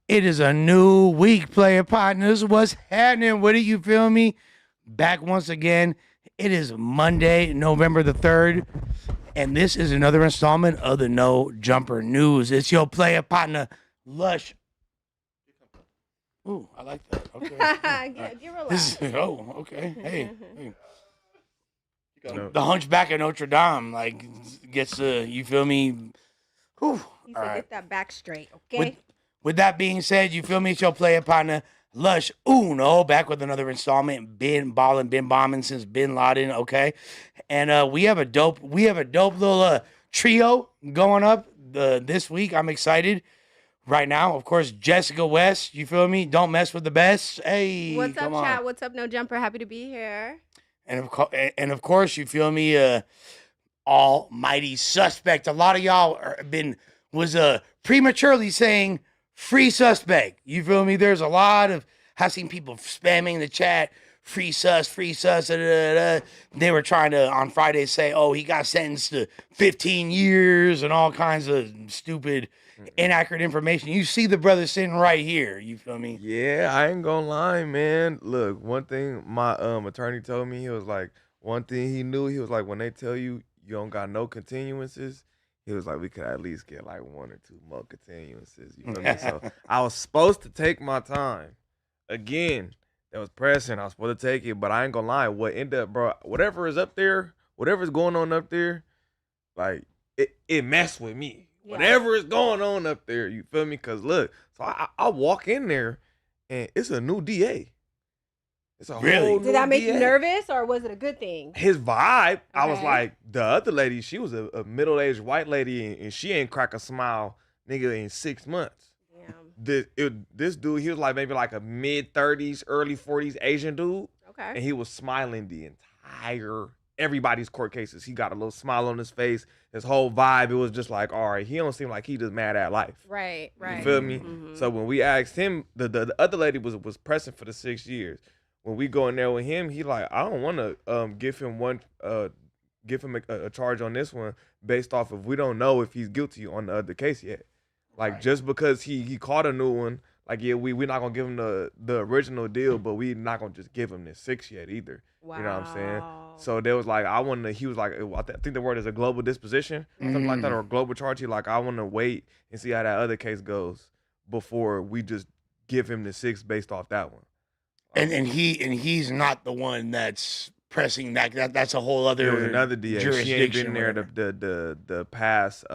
It is a new week, player partners. What's happening with it? You feel me? Back once again. It is Monday, November the 3rd, and this is another installment of the No Jumper News. It's your player partner, Lush. Ooh, I like that. Okay. You're relaxed. Okay. Hey. The Hunchback of Notre Dame, gets you feel me? Whew. He All said, right. get that back straight, okay? With that being said, you feel me? It's your player partner, Lush Uno, back with another installment. Been bombing since Bin Laden, okay? And we have a dope little trio going up this week. I'm excited. Right now, of course, Jessica West, you feel me? Don't mess with the best. Hey, What's up, come on. chat? What's up, No Jumper? Happy to be here. And of course, you feel me? Almighty suspect. A lot of y'all was prematurely saying free suspect. You feel me? There's a lot of I've seen people spamming the chat. Free sus. Da, da, da. They were trying to on Friday say, oh, he got sentenced to 15 years and all kinds of stupid, inaccurate information. You see the brother sitting right here. You feel me? Yeah, I ain't gonna lie, man. Look, one thing my attorney told me, he was like, one thing he knew, he was like, when they tell you you don't got no continuances, he was like, we could at least get like one or two more continuances. You feel me? So I was supposed to take my time. Again, that was pressing. I was supposed to take it, but I ain't gonna lie. What ended up, bro, whatever is up there, whatever's going on up there, like, it messed with me. Yeah. Whatever is going on up there, you feel me? Because look, so I walk in there, and it's a new DA. It's a whole new Did that make DA. you nervous, or was it a good thing? His vibe, Okay. I was like, the other lady, she was a middle-aged white lady, and she ain't crack a smile, nigga, in 6 months. This dude, he was like maybe like a mid-30s, early 40s Asian dude. Okay. And he was smiling everybody's court cases. He got a little smile on his face. His whole vibe, it was just like, all right, he don't seem like he just mad at life. Right. You feel me? Mm-hmm. So when we asked him, the other lady was pressing for the 6 years. When we go in there with him, he like, I don't want to give him a charge on this one based off of we don't know if he's guilty on the other case yet. Like, right. Just because he caught a new one, like, yeah, we're not going to give him the original deal, but we not going to just give him the 6 yet either. Wow. You know what I'm saying? So there was like, he was like, I think the word is a global disposition, something like that, or a global charge. He like, I want to wait and see how that other case goes before we just give him the 6 based off that one. And he's not the one that's pressing that. That's a whole other. There was another DA. She ain't been there the past.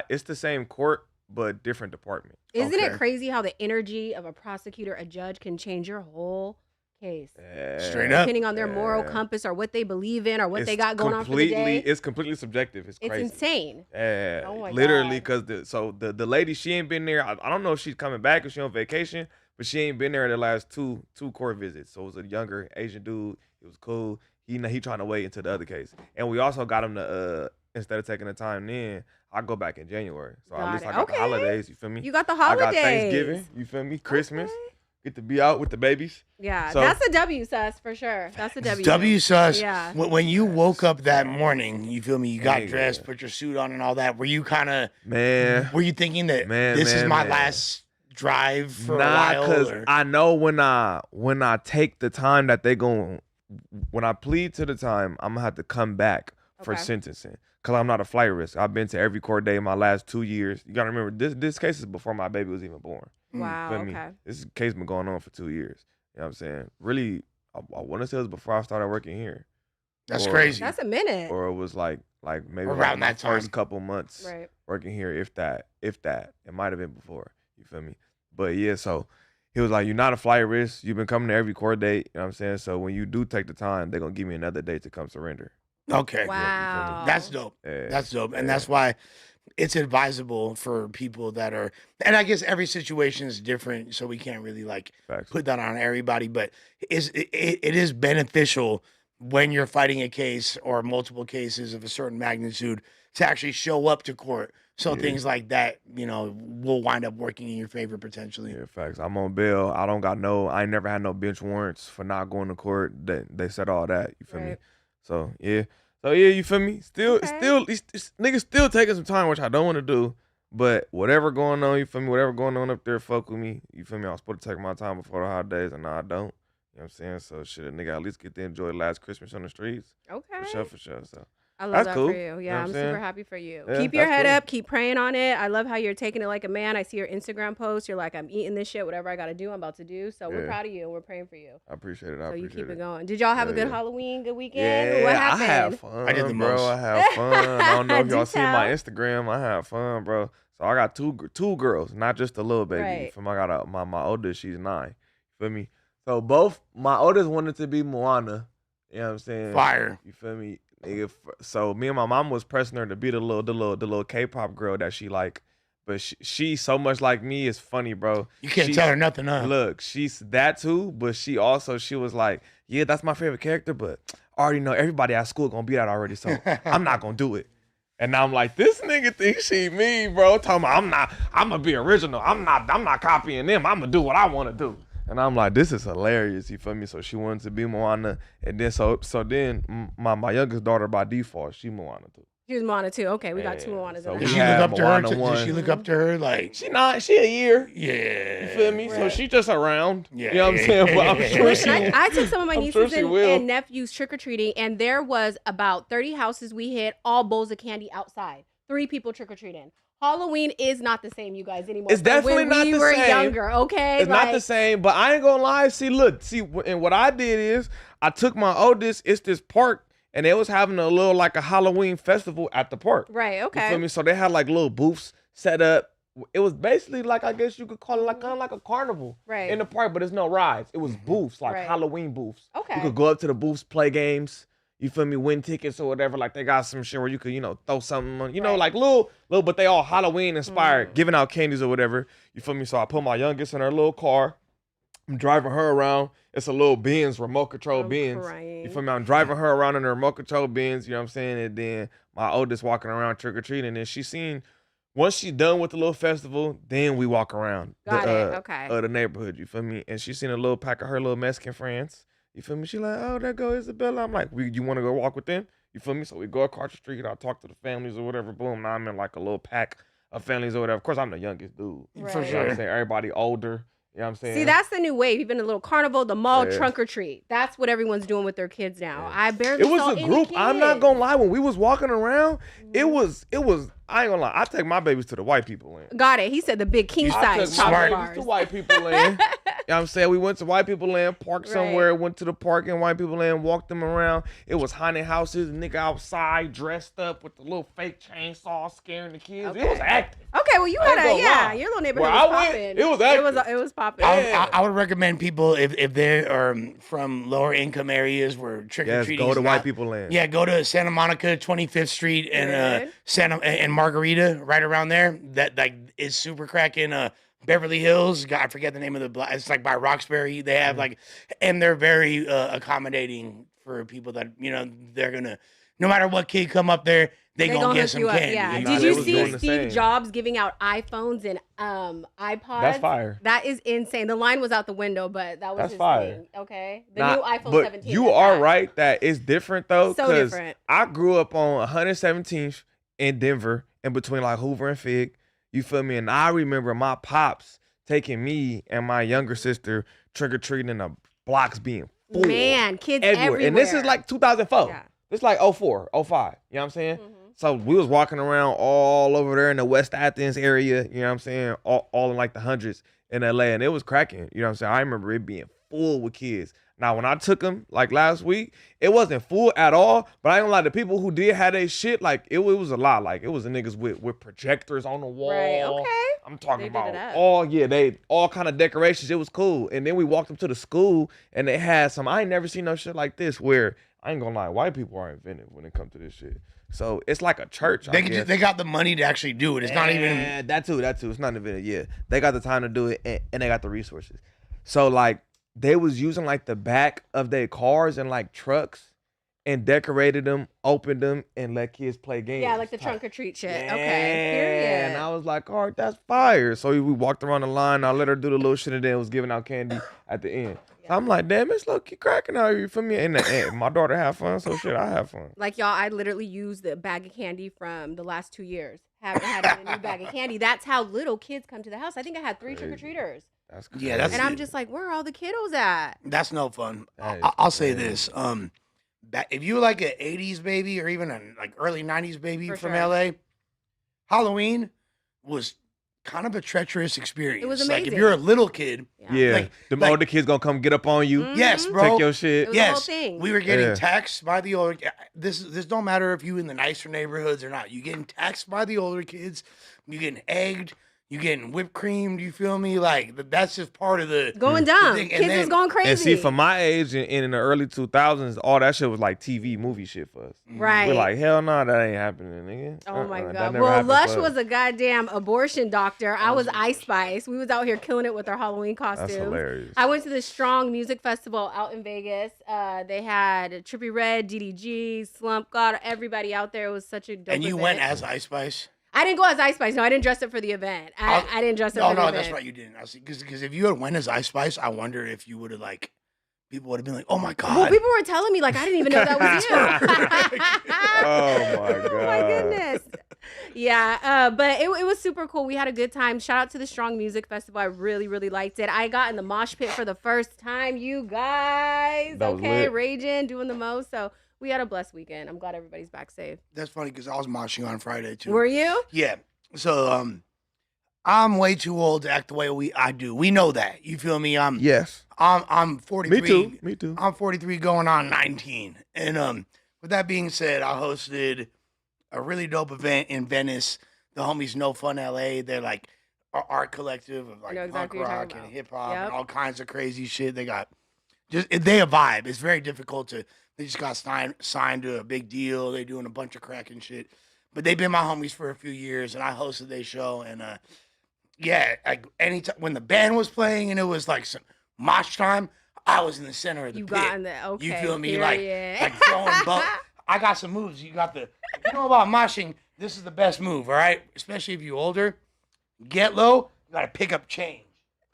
It's the same court but different department. Isn't it crazy how the energy of a prosecutor, a judge, can change your whole case? Straight up, depending on their moral compass or what they believe in or what they got going on for the day. It's completely subjective. It's crazy. It's insane. Yeah, oh my literally, God. because the lady, she ain't been there. I don't know if she's coming back or she on vacation. But she ain't been there the last two court visits. So it was a younger Asian dude. It was cool. He trying to wait into the other case. And we also got him to, instead of taking the time then, I'll go back in January. So at least I got the holidays, you feel me? You got the holidays. I got Thanksgiving, you feel me? Christmas. Okay. Get to be out with the babies. Yeah, so, that's a W sus for sure. That's a W. W sus. Yeah. When you woke up that morning, you feel me? You got dressed, put your suit on and all that. Were you kind of, were you thinking that this is my last drive for a while? Because I know when I take the time that when I plead to the time, I'm gonna have to come back for sentencing. Cause I'm not a flight risk. I've been to every court day in my last 2 years. You gotta remember this case is before my baby was even born. Wow. Feel me? This case been going on for 2 years. You know what I'm saying? Really, I want to say it was before I started working here. That's crazy. That's a minute. Or it was like maybe around that time. First couple months working here, if that. It might have been before. You feel me? But yeah, so he was like, you're not a flight risk. You've been coming to every court date. You know what I'm saying? So when you do take the time, they're going to give me another date to come surrender. Okay. Wow. That's dope. That's dope. And that's why it's advisable for people that are, and I guess every situation is different, so we can't really put that on everybody, but it is beneficial when you're fighting a case or multiple cases of a certain magnitude to actually show up to court. So things like that, will wind up working in your favor potentially. Yeah, facts. I'm on bail. I ain't never had no bench warrants for not going to court. They said all that. You feel me? So yeah, you feel me? Still, niggas still taking some time, which I don't want to do. But whatever going on, you feel me? Whatever going on up there, fuck with me. You feel me? I was supposed to take my time before the holidays, and now I don't. You know what I'm saying? So shit, a nigga at least get to enjoy last Christmas on the streets. Okay. For sure. So I love that's that cool. for you. You know Yeah, what I'm I'm super saying? happy for you. Yeah, Keep your that's head cool. up. Keep praying on it. I love how you're taking it like a man. I see your Instagram posts. You're like, I'm eating this shit. Whatever I got to do, I'm about to do. So we're Yeah. proud of you and we're praying for you. I appreciate it. So you appreciate keep it it. going. Did y'all have a good Yeah. Halloween, good weekend? Yeah, What I happened? have fun. I did the bro. most. I have fun. I don't know if Do y'all seen my tell. Instagram. I have fun, bro. So I got two girls, not just a little baby. You Right. feel me? I got my oldest, she's 9. You feel me? So both my oldest wanted to be Moana. You know what I'm saying? Fire. You feel me? Nigga, so me and my mom was pressing her to be the little K-pop girl that she like, but she so much like me. It's funny, bro. You can't She's- tell her nothing, huh? Look, she's that too, but she was like, yeah, that's my favorite character, but I already know everybody at school gonna be that already, so I'm not gonna do it. And I'm like, this nigga thinks she me, bro. Talking about I'm gonna be original. I'm not copying them. I'm gonna do what I want to do. And I'm like, this is hilarious. You feel me? So she wanted to be Moana, and then so then my youngest daughter by default, she Moana too. She was Moana too. Okay, we got two Yeah, Moanas so in we the Did she house. had look up to her? Moana Did one. she look up to her? Like, She a year. yeah. You feel me? So Right. she just around. Yeah, You know what I'm yeah, saying? But yeah, I'm yeah, sure yeah. she Listen, I took some of my I'm nieces sure she will. and nephews trick-or-treating, and there was about 30 houses we hit, all bowls of candy outside. 3 people trick-or-treating. Halloween is not the same, you guys, anymore. It's from definitely when not we the were same. younger, okay? It's not the same, but I ain't gonna lie. See, and what I did is I took my oldest. It's this park, and they was having a little like a Halloween festival at the park. Right, You feel okay. me? So they had like little booths set up. It was basically like, I guess you could call it like kind of like a carnival Right. in the park, but it's no rides. It was booths, like Right. Halloween booths. Okay. You could go up to the booths, play games. You feel me? Win tickets or whatever. Like they got some shit where you could, throw something on, Right. like little, but they all Halloween inspired, giving out candies or whatever. You feel me? So I put my youngest in her little car. I'm driving her around. It's a little Benz, remote control I'm Benz. crying. You feel me? I'm driving her around in a remote control Benz, you know what I'm saying? And then my oldest walking around trick-or-treating. And she seen, once she done with the little festival, then we walk around Got it, okay. the neighborhood, you feel me? And she seen a little pack of her little Mexican friends. You feel me? She like, oh, there go Isabella. I'm like, you want to go walk with them? You feel me? So we go across the street. I talk to the families or whatever. Boom. Now I'm in like a little pack of families or whatever. Of course, I'm the youngest dude. For Right. You know what I'm sure. saying? Everybody older. You know what I'm saying? See, that's the new wave. Even a little carnival, the mall Yeah. trunk or treat. That's what everyone's doing with their kids now. Yeah. I barely It was saw a any group. I'm not kids. gonna lie. When we was walking around, it was. I ain't gonna lie. I take my babies to the white people land. Got it. He said the big king I size took my chocolate babies bars. to white people land. You know what I'm saying? We went to white people land, parked Right. somewhere, went to the park in white people land, walked them around. It was haunted houses, nigga outside, dressed up with the little fake chainsaw, scaring the kids. It was Okay. active. Okay, well, you I had ain't a gonna lie. your little neighborhood Where was I went, popping. it was active. It was popping. I would recommend people if they are from lower income areas where trick or Yes, treating. go to white people land. Yeah, go to Santa Monica, 25th Street, and Good. and Margarita, right around there. That like is super cracking. Beverly Hills, I forget the name of it's like by Roxbury. They have like, and they're very accommodating for people that they're gonna, no matter what kid come up there, they gonna get hook some you up. candy. Yeah. you Nah, Did they you was see doing the Steve same. Jobs giving out iPhones and iPods? That's fire. That is insane. The line was out the window, but that was That's his fire. thing. Okay, the Nah, new iPhone but 17. you that's are that. right that it's different though. So 'cause different. I grew up on 117th in Denver, in between like Hoover and Fig. You feel me? And I remember my pops taking me and my younger sister trick or treating, and the blocks being full Man, kids everywhere. And this is everywhere. like 2004. Yeah. This like 04, 05. You know what I'm saying? Mhm. So we was walking around all over there in the West Athens area, you know what I'm saying? All in like the hundreds in LA, and it was cracking. You know what I'm saying? I remember it being full with kids. Now, when I took them like last week, it wasn't full at all, but I ain't gonna lie, the people who did have their shit, like it was a lot. Like it was the niggas with projectors on the wall. Right. Okay. I'm talking They did it about up. they all kind of decorations. It was cool. And then we walked up to the school and they had some, I ain't never seen no shit like this where, I ain't gonna lie, white people are inventive when it comes to this shit. So it's like a church. They got the money to actually do it. It's not even. That too. It's not invented. Yeah, they got the time to do it, and they got the resources. So like they was using like the back of their cars and like trucks, and decorated them, opened them, and let kids play games. Yeah, like the type. trunk or treat shit. Yeah, Okay. Period. and I was like, all right, that's fire. So we walked around the line. I let her do the little shit, and then was giving out candy at the end. So I'm like, damn, it's low key cracking out here for me. And my daughter have fun, so shit, I have fun. Like y'all, I literally used the bag of candy from the last 2 years. haven't had a new bag of candy. That's how little kids come to the house. I think I had 3 Crazy. trick-or-treaters. That's crazy. Yeah, that's And I'm just like, where are all the kiddos at? That's no fun. That is I'll say crazy. this. If you were like an 80s baby or even a like early 90s baby For from sure. LA, Halloween was kind of a treacherous experience. was Like if amazing. you're a little kid, Yeah, Like- them like- older kids gonna come get up on you, Mhm. yes, bro. take your It shit. was a whole Yes, thing. we were getting Yeah. taxed by the older. This don't matter if you in the nicer neighborhoods or not. You getting taxed by the older kids. You getting egged. You getting whipped cream. Do you feel me? Like that's just part of the Going dumb. thing. And Kids was then- going crazy. And see, for my age in the early 2000s, all that shit was like TV movie shit for us. right. We're like, hell no, that ain't happening, nigga. Oh my That god! never Well, happened Lush for us. was a goddamn abortion doctor. I was was an Ice abortion. Spice. We was out here killing it with our Halloween That's costumes. hilarious. I went to the Strong Music Festival out in Vegas. They had Trippie Redd, DDG, Slump God, everybody out there. It was such a dope And you event. went as Ice Spice. I didn't go as Ice Spice. No, I didn't dress up for the event. I didn't dress up No, for the no, event. that's right. You didn't. I see. Because if you had went as Ice Spice, I wonder if you would have like people would have been like, "Oh my god." Well, people were telling me like I didn't even know that was you. Oh my Oh my God. goodness. Yeah, but it was super cool. We had a good time. Shout out to the Strong Music Festival. I really, really liked it. I got in the mosh pit for the first time, you guys. That was Okay, lit. raging, doing the most. So we had a blessed weekend. I'm glad everybody's back safe. That's funny because I was moshing on Friday too. Were you? Yeah. So I'm way too old to act the way I do. We know that. You feel me? Yes. I'm 43. Me too. Me too. I'm 43 going on 19. And with that being said, I hosted a really dope event in Venice. The homies No Fun LA. They're like our art collective of like know exactly punk what you're rock talking and about. hip hop Yep. and all kinds of crazy shit. They got they a vibe. It's very difficult to. They just got signed to a big deal. They doing a bunch of cracking shit. But they've been my homies for a few years, and I hosted their show. And yeah, like anytime when the band was playing and it was like some mosh time, I was in the center of the You pit. got in the okay. You feel me? Period. Like throwing I got some moves. You got if you know about moshing, this is the best move, all right? Especially if you're older. Get low, you gotta pick up change.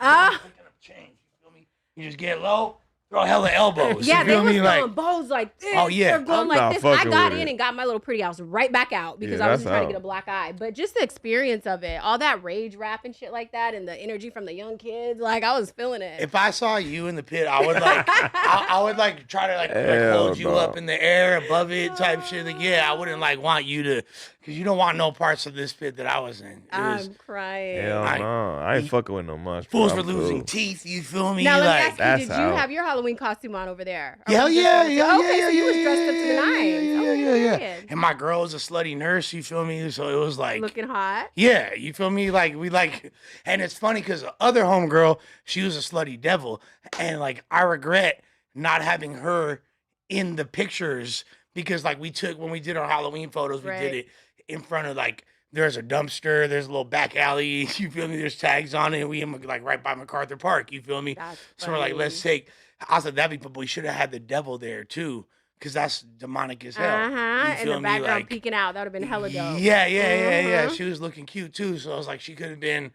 Ah. Picking up change. You feel me? You just get low, throw hella elbows. Yeah, you they feel was me? throwing Like bows like this. Oh, yeah. They're going I'm like not this. I fucking got with in it. and got my little pretty house right back out because Yeah, I was that's just trying to get out. a black eye. But just the experience of it, all that rage rap and shit like that, and the energy from the young kids, like I was feeling it. if I saw you in the pit, I would like I would like try to like Hell hold you no. up in the air above it type shit. Like, yeah, I wouldn't like want you to because you don't want no parts of this pit that I was in. It was, I'm crying. Hell I- no. I ain't fucking with no much. fools bro. were I'm losing cool. teeth. You feel me? Now let me like ask you: that's did you out. have your Halloween costume on over there? Or Hell was it yeah, just- yeah, okay, yeah, so you yeah, was dressed up to the yeah, nines. yeah, Okay, yeah, yeah. period. And my girl was a slutty nurse. You feel me? So it was like Looking hot. yeah, you feel me? Like we like, and it's funny because the other homegirl, she was a slutty devil, and like I regret not having her in the pictures because like we took when we did our Halloween photos, we Right. did it in front of like there's a dumpster, there's a little back alley, you feel me? There's tags on it, and we in like right by MacArthur Park, you feel me? That's So we're like, funny. let's take. I was like, that'd be, but we should have had the devil there too, because that's demonic as hell. Uh-huh. You In feel the me? background Like, peeking out. That would have been hella dope. yeah, yeah. Mhm. She was looking cute too. So I was like, she could have been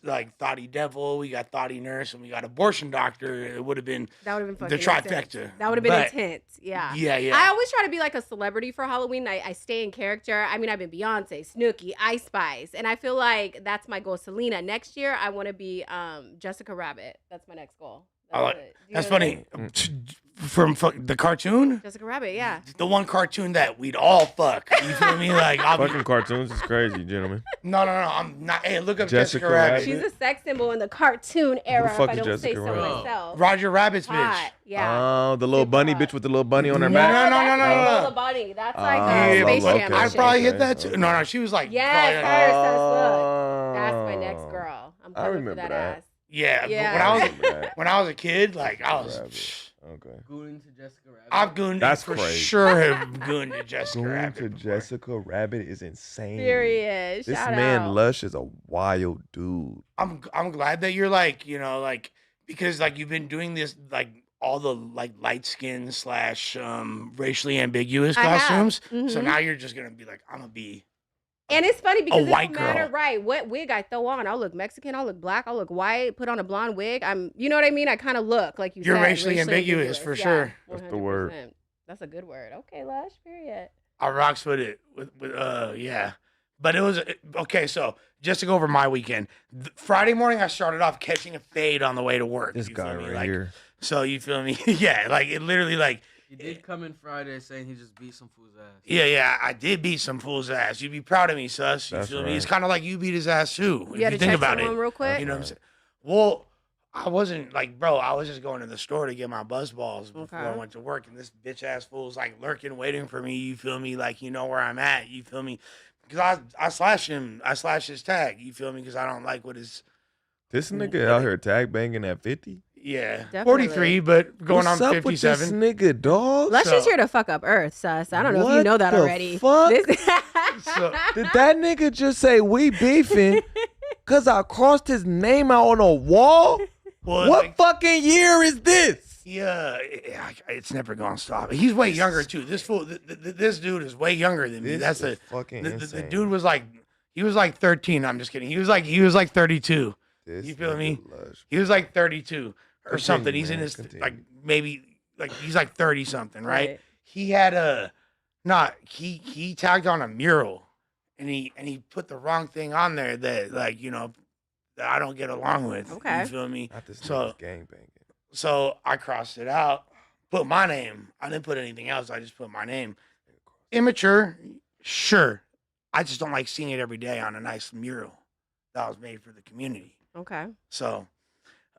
like Thoughty Devil. We got Thoughty Nurse, and we got Abortion Doctor. It would have been That would have been the fucking intense. trifecta. That would have been But- intense. Yeah. Yeah. I always try to be like a celebrity for Halloween. I stay in character. I mean, I've been Beyonce, Snooki, Ice Spice, and I feel like that's my goal. Selena. Next year, I want to be Jessica Rabbit. That's my next goal. I like- it. Do you That's know what I funny. mean? From the cartoon, Jessica Rabbit. Yeah. the one cartoon that we'd all fuck. You feel me? Like, I'll be, Fucking cartoons is crazy, gentlemen. no. I'm not. Hey, look up Jessica Jessica Rabbit. Rabbit. She's a sex symbol in the cartoon era. fuck If I is don't say Jessica so Rabbit? myself. Roger Rabbit's bitch. Hot. Yeah. Oh, the little Super bunny hot. bitch with the little bunny on her No, back. no, no, no, no. Lola Bunny. That's like Yeah, Space but Jam. okay. I'd shit. probably hit Okay, that too. okay. No, she was like, Yes, probably, her. That's my next Oh. girl. I'm I coming for remember that that. ass. yeah. Yeah. But Right. when I was a kid, like I was. Rabbit. Okay. Gooning to Jessica Rabbit. I've gooned That's for crazy. sure have gooned to Jessica Going Rabbit. to before. Jessica Rabbit is insane. Period. This Shout man out. Lush is a wild dude. I'm glad that you're like, you know, like because like you've been doing this like all the like light skin slash racially ambiguous I have. costumes. So Mhm. now you're just gonna be like, I'm gonna be And it's funny because it white don't matter, girl. right? What wig I throw on, I'll look Mexican, I'll look black, I'll look white. Put on a blonde wig, you know what I mean? I kind of look like you You're said, racially ambiguous, for Yeah, sure. That's the word. 100%. That's a good word. Okay, Lush. Period. I rocks with it. With yeah. But it was okay. So just to go over my weekend, Friday morning I started off catching a fade on the way to work. This you feel guy me? right Like, here. so you feel me? Yeah, like it literally like. He did come in Friday saying he just beat some fool's ass. Yeah, I did beat some fool's ass. You'd be proud of me, sus. You That's feel me? right. It's kind of like you beat his ass too. You If got you to think check about it, someone real quick. you know what I'm saying? Well, I wasn't like, bro. I was just going to the store to get my buzz balls before I Okay. went to work, and this bitch ass fool's like lurking, waiting for me. You feel me? Like you know where I'm at. You feel me? Because I slashed him. I slashed his tag. You feel me? Because I don't like what his. This nigga out here tag banging at 50. Yeah, Definitely. 43, but going What's on up with this 57. nigga, dog? Lester's So- here to fuck up Earth, sus. I don't know if you What know that the already. fuck? So- Did that nigga just say we beefing because I crossed his name out on a wall? Well, What like, fucking year is this? yeah, it's never gonna stop. He's way younger too. This fool, this dude is way younger than me. That's is a fucking the insane. dude was like, he was like 13. I'm just kidding. He was like 32. This You feel me? nigga lush. He was like 32 or Continue, something. He's in man, his continue. like maybe like he's like 30 something, right? Right. He had he tagged on a mural, and he put the wrong thing on there that like that I don't get along with. Okay. You feel me? Not this So- nigga's gangbanging. So I crossed it out, put my name. I didn't put anything else. I just put my name. Immature, sure. I just don't like seeing it every day on a nice mural that was made for the community. Okay. So,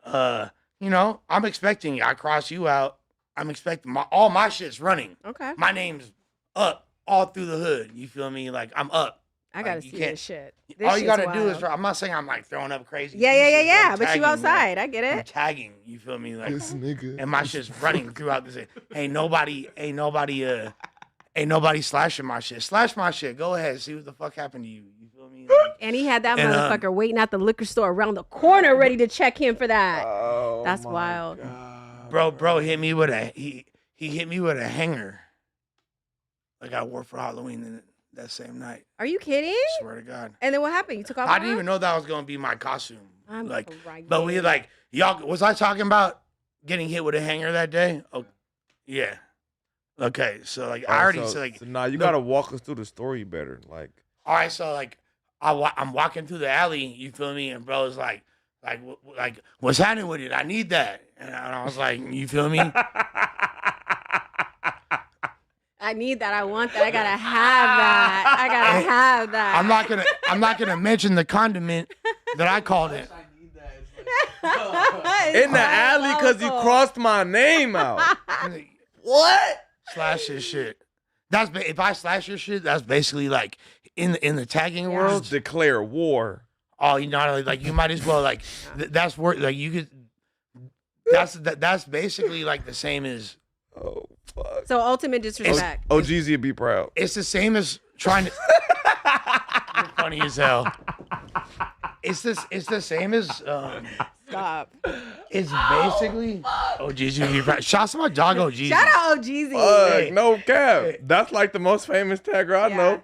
I'm expecting I cross you out. I'm expecting all my shit's running. Okay. My name's up all through the hood. You feel me? Like I'm up. I gotta Like, you see can't- this shit. all you shit's gotta do is. wild. I'm not saying I'm like throwing up crazy. Yeah. pieces. I'm But tagging, you outside. I get I'm it. tagging. You feel me? Like This nigga. and my shit's running throughout this. Ain't nobody slashing my shit. Slash my shit. Go ahead. See what the fuck happened to you. You feel me? Like, And he had that And, motherfucker waiting at the liquor store around the corner, ready to check him for that. Oh, That's my wild. God. bro hit me with he hit me with a hanger. Like I wore for Halloween that same night. Are you kidding? Swear to God. And then what happened? You took off. I didn't even know that was gonna be my costume. I'm Like, crying. but we like y'all. Was I talking about getting hit with a hanger that day? Oh, yeah. Okay, so like I already said like so now you no. gotta walk us through the story better. Like, all right, so like I'm walking through the alley, you feel me? And bro's like what's happening with it? I need that, and I was like, you feel me? I need that. I want that. I gotta have that. I gotta have that. I'm not gonna mention the condiment that I called it. I need that. It's in the alley because you local. crossed my name out. What? Slash his shit. If I slash your shit, that's basically like in the tagging Yeah. world. Just declare war. Oh, you know, like you might as well like that's worth like you could. That's basically like the same as Oh fuck. So ultimate disrespect. Oh, Jeezy would be proud. it's the same as trying to. You're funny as hell. It's the same as Stop. it's basically oh Jeezy. Shout to my dog Jeezy. Shout out Jeezy. Fuck, no cap. That's like the most famous tagger I Yeah. know.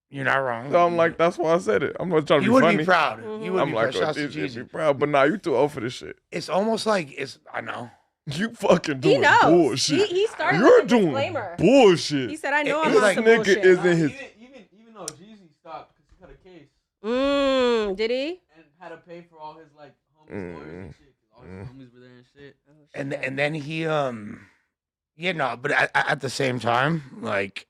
You're not wrong. So I'm like, that's why I said it. I'm not trying to you be would funny. be proud. Mhm. You would I'm be like, proud. oh, Shout to Jeezy would be Jeezy. proud. But nah, you too old for this shit. It's almost like I know. You fucking He doing knows. bullshit. He started You're with a doing disclaimer. bullshit. He said, "I know It's I'm on like some nigga bullshit." is in his. even though Jeezy stopped because he cut a case Did he? and had to pay for all his like homies lawyers and shit. 'Cause all his homies were there and shit. And then he but at the same time like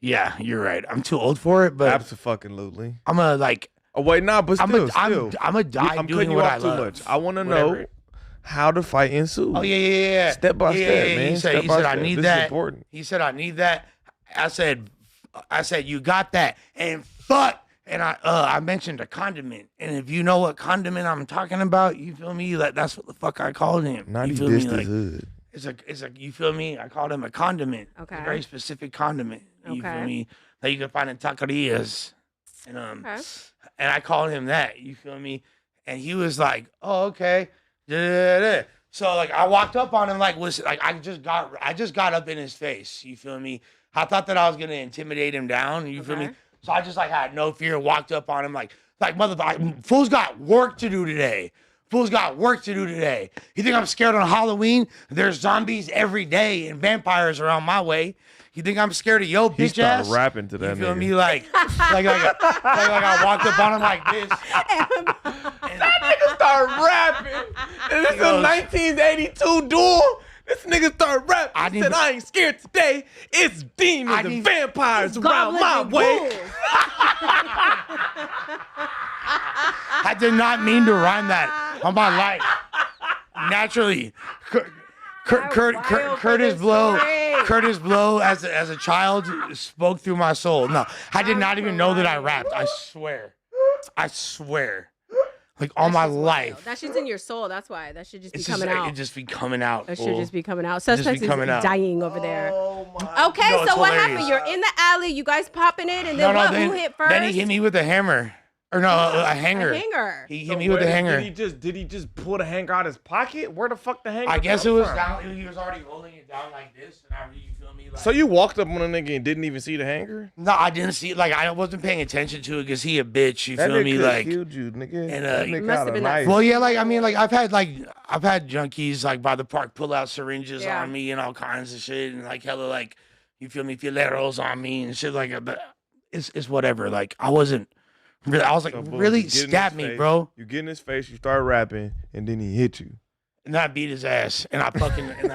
yeah, you're right. I'm too old for it, but Absolutely. I'm a like Oh wait, nah, but I'm still, a die I'm doing cutting you what off I too love. much. I want to Whatever. know how the fight ensued. Oh yeah. Step by Yeah, step, yeah, man. He said, Step he by said I step. need This that. is important. He said I need that. I said you got that. And fuck. And I mentioned a condiment. And if you know what condiment I'm talking about, you feel me? Like that's what the fuck I called him. Not you he feel me? dissed his Like hood. it's a you feel me? I called him a condiment. It's Okay. a very specific condiment. You feel Okay. me? That you can find in taquerias. And Okay. and I called him that. You feel me? And he was like, "Oh, okay." Da-da-da-da. So like I walked up on him like was like I just got up in his face. You feel me? I thought that I was gonna intimidate him down. You feel me? Okay. So I just like had no fear. Walked up on him like motherfucker. Fool's got work to do today. Fool's got work to do today. You think I'm scared on Halloween? There's zombies every day and vampires around my way. You think I'm scared of yo He bitch started ass? rapping to that You feel nigga. me? Like I walked up on him like this. That nigga started rapping. And this is a 1982 duel. This nigga started rapping. He said, I ain't scared today. It's demons and vampires around my way. I did not mean to rhyme that on my life. Naturally. Curtis Blow as a child spoke through my soul. No, I did not even know that I rapped. I swear. Like all my life. That shit's in your soul. That's why. That should just be coming out. It just be coming out. That should just be coming out. Suspect is dying over there. Oh my. Okay, no, so what hilarious. happened? You're in the alley. You guys popping it, and then who hit first? Then he hit me with a hammer. Or no, a hanger. A hanger. He hit me with a hanger. Did he just pull the hanger out of his pocket? Where the fuck the hanger? I guess it was down. He was already holding it down like this, and you feel me? Like, so you walked up on a nigga and didn't even see the hanger? No, I didn't see it. Like I wasn't paying attention to it because he a bitch. You that feel nigga me? Like killed you, nigga. And that nigga must have been nice. well, yeah, like I mean, like I've had junkies like by the park pull out syringes on me and all kinds of shit, and like hella like you feel me, fileros on me and shit like that. But it's whatever. Like I wasn't. Really, I was like, really stab me, bro. You get in his face, you start rapping, and then he hit you. And I beat his ass, and I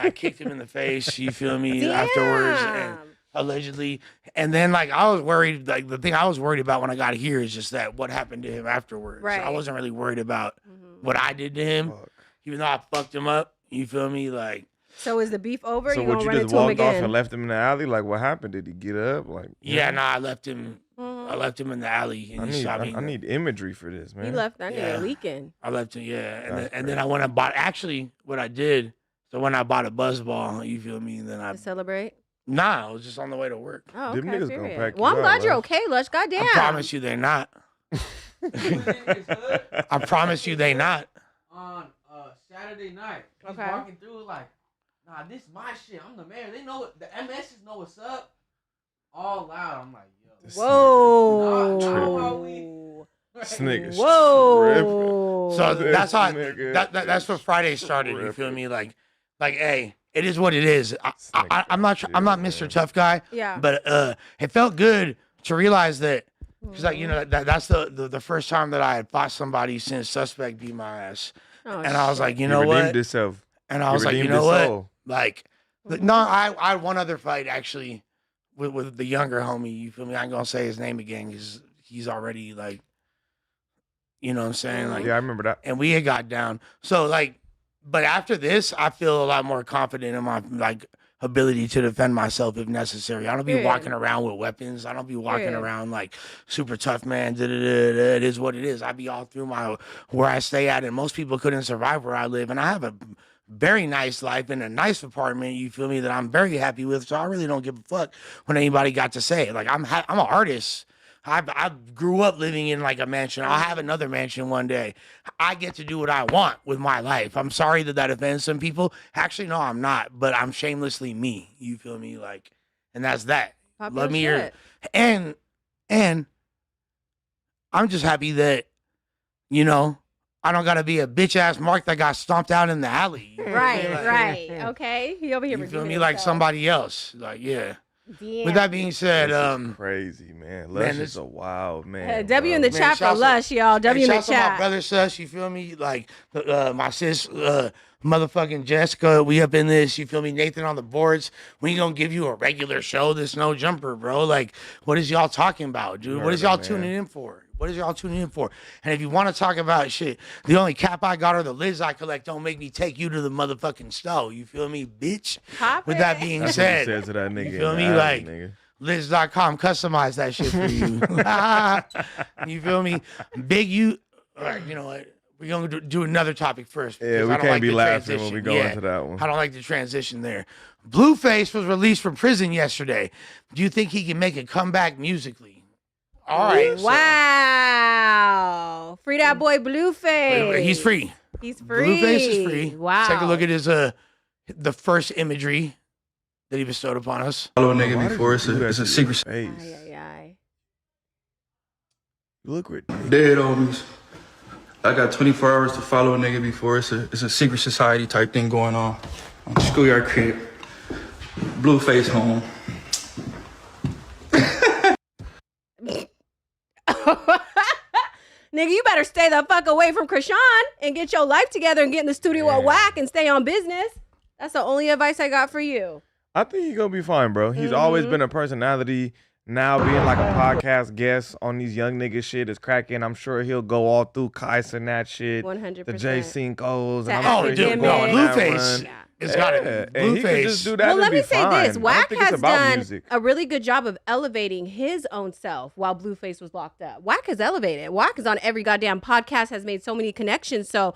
kicked him in the face. You feel me? Afterwards, and allegedly, and then like I was worried. Like the thing I was worried about when I got here is just that what happened to him afterwards. Right. I wasn't really worried about what I did to him, even though I fucked him up. You feel me? Like. So is the beef over? So you what? gonna You run just into him walked off again? and left him in the alley? Like what happened? Did he get up? Like yeah, no, I left him. I left him in the alley. And I need imagery for this, man. He left that nigga leaking. I left him, and then I went and bought. Actually, what I did. So when I bought a buzz ball, you feel me? And then I To celebrate. Nah, I was just on the way to work. Oh, Them okay. niggas gonna pack you Well, I'm up, glad you're Lush. okay, Lush. Goddamn. I promise you, they're not. I promise you, they not. On Saturday night, he's Okay. walking through like, nah, this my shit. I'm the mayor. They know it. The MSs know what's up. All loud. I'm like, yo. Whoa. This nigga's Whoa. So This that's how nigga that's what Friday started. You feel me? Like, hey, it is what it is. nigga I'm not Mr. man. Tough Guy. Yeah. But it felt good to realize that. Cause like that's the first time that I had fought somebody since Suspect beat my ass, Oh, and I was like, you He know redeemed what? himself. And I He was like, you redeemed know his what? soul. Like, no, I had one other fight actually with the younger homie. You feel me? I ain't gonna say his name again because he's already like, you know what I'm saying? Like, Yeah, I remember that. and we had got down. So like, but after this, I feel a lot more confident in my like ability to defend myself if necessary. I don't be walking around with weapons. I don't be walking around like super tough man. It is what it is. I be all through where I stay at, and most people couldn't survive where I live, and I have a very nice life in a nice apartment. You feel me? That I'm very happy with. So I really don't give a fuck when anybody got to say it. Like I'm an artist. I grew up living in like a mansion. I'll have another mansion one day. I get to do what I want with my life. I'm sorry that offends some people. Actually, no, I'm not. But I'm shamelessly me. You feel me? Like, and that's that. Pop Love your me shit. and I'm just happy that, you know, I don't gotta be a bitch ass Mark that got stomped out in the alley. You feel me? Right, Like, right. Okay. He over here. You feel redeeming me? Like himself. somebody else. Like, yeah. Damn. With that being said, This is crazy, man. Lush this- is a wild man. W in the Man, chat for shouts Lush, y'all. W in the shouts to my chat. brother Sus, you feel me? Like my sis, motherfucking Jessica, we up in this. You feel me? Nathan on the boards. We ain't gonna give you a regular show. There's no jumper, bro. Like, what is y'all talking about, dude? What is y'all tuning in for? What is y'all tuning in for? And if you want to talk about shit, the only cap I got or the lids I collect don't make me take you to the motherfucking stove. You feel me, bitch? Pop With it. that being That's what he said, said to that nigga. you feel in the me? alley, Like, nigga. Liz.com, customize that shit for you. You feel me? Big you. All right, you know what? We're going to do another topic first. Yeah, because we I don't can't like be the laughing when we transition. go into that one. I don't like the transition there. Blueface was released from prison yesterday. Do you think he can make a comeback musically? All right. Wow. Free that boy Blueface. He's free. He's free. Blueface is free. Wow. Take a look at his the first imagery that he bestowed upon us. Follow a Why nigga did before you it's do that a to secret. your face? Ay, ay, ay. You look ridiculous. Dead homies. I got 24 hours to follow a nigga before it's a secret society type thing going on. Schoolyard crib. Blueface home. Nigga, you better stay the fuck away from Krishan and get your life together and get in the studio at Whack and stay on business. That's the only advice I got for you. I think he's gonna be fine, bro. He's always been a personality. Now being like a podcast guest on these young niggas shit is cracking. I'm sure he'll go all through Kais and that shit. 100%. The J Cinco's. And To I'm sure he'll academic. go on that Blueface. run. It's got it. Yeah, and he could just Blueface. do that. Well, and let be me say fine. this. I don't Whack think it's has about done music. a really good job of elevating his own self while Blueface was locked up. Whack has elevated. Whack is on every goddamn podcast, has made so many connections. So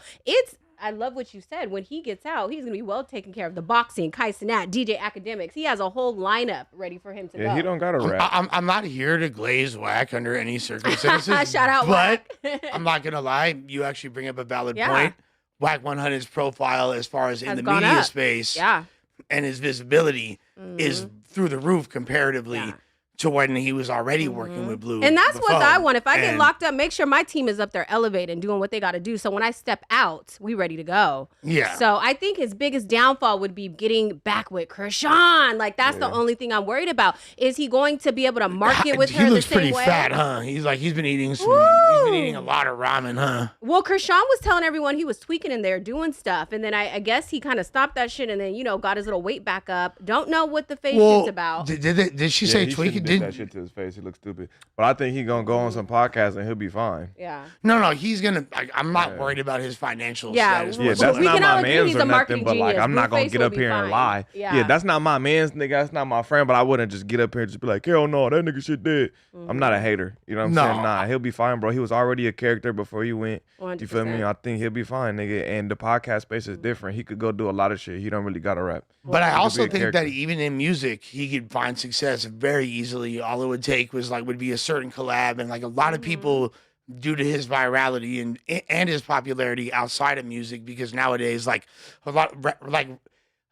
I love what you said. When he gets out, he's going to be well taken care of. The boxing, Kai Cenat, DJ Academics. He has a whole lineup ready for him to go. Yeah, he don't got to rap. I'm not here to glaze Whack under any circumstances. Shout out but Whack. I'm not gonna lie. You actually bring up a valid Yeah. point. Whack 100's profile, as far as in Has the gone media up. space, Yeah. and his visibility is through the roof comparatively Yeah. to when he was already working with Blue. And that's the what I phone. want. If I get And- locked up, make sure my team is up there elevated and doing what they got to do. So when I step out, we ready to go. Yeah. So I think his biggest downfall would be getting back with Krishan. Like that's the only thing I'm worried about. Is he going to be able to market with he her the looks same pretty way? fat, huh? He's been eating he's been eating a lot of ramen, huh? Well, Krishan was telling everyone he was tweaking in there, doing stuff, and then I guess he kind of stopped that shit, and then got his little weight back up. Don't know what the face shit's about. Did she Yeah, say he tweak shouldn't it? did that shit to his face. He looks stupid. But I think he gonna go on some podcast and he'll be fine. Yeah. No, he's gonna. I'm not worried about his financial Yeah, status. Yeah, Well, that's we not can all my agree man's he's or a marketing nothing, but like genius. I'm not gonna Blueface get will up be here and fine. lie. Yeah. Yeah, that's not my man's nigga. That's not my friend. But I wouldn't just get up here and just be like, hell no, that nigga shit dead. I'm not a hater. You know what I'm No. saying? Nah, he'll be fine, bro. He was already a character before he went. You feel me? 100%. I think he'll be fine, nigga. And the podcast space is different. He could go do a lot of shit. He don't really gotta rap. But I He could also be a think character. that even in music, he could find success very easily. All it would take would be a certain collab, and like a lot of people, due to his virality and his popularity outside of music, because nowadays